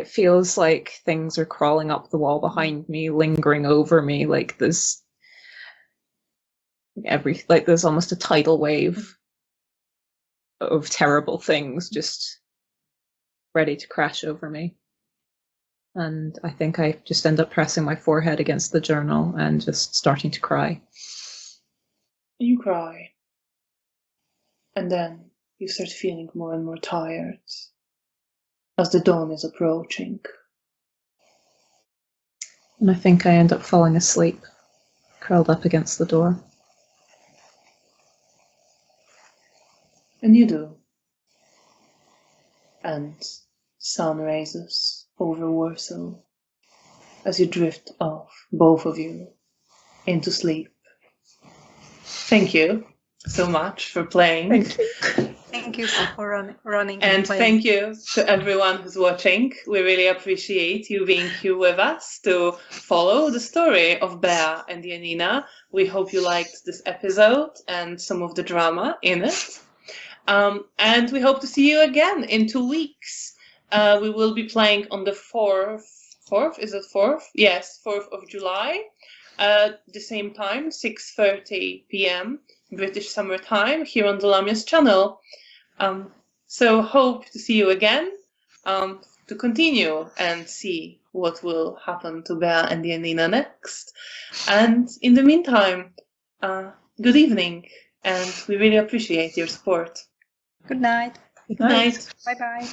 feels like things are crawling up the wall behind me, lingering over me, like there's almost a tidal wave of terrible things just ready to crash over me. And I think I just end up pressing my forehead against the journal and just starting to cry. You cry. And then you start feeling more and more tired as the dawn is approaching. And I think I end up falling asleep, curled up against the door. And you do. And sun rises over Warsaw as you drift off, both of you, into sleep. Thank you so much for playing. Thank you. Thank you for running. And thank you to everyone who's watching. We really appreciate you being here with us to follow the story of Bea and Janina. We hope you liked this episode and some of the drama in it. And we hope to see you again in 2 weeks. We will be playing on the 4th, is it 4th? Yes, 4th of July. The same time, 6:30 p.m. British Summer Time, here on the Lamias channel. So hope to see you again, to continue and see what will happen to Bea and Janina next. And in the meantime, good evening, and we really appreciate your support. Good night. Good night. Bye-bye.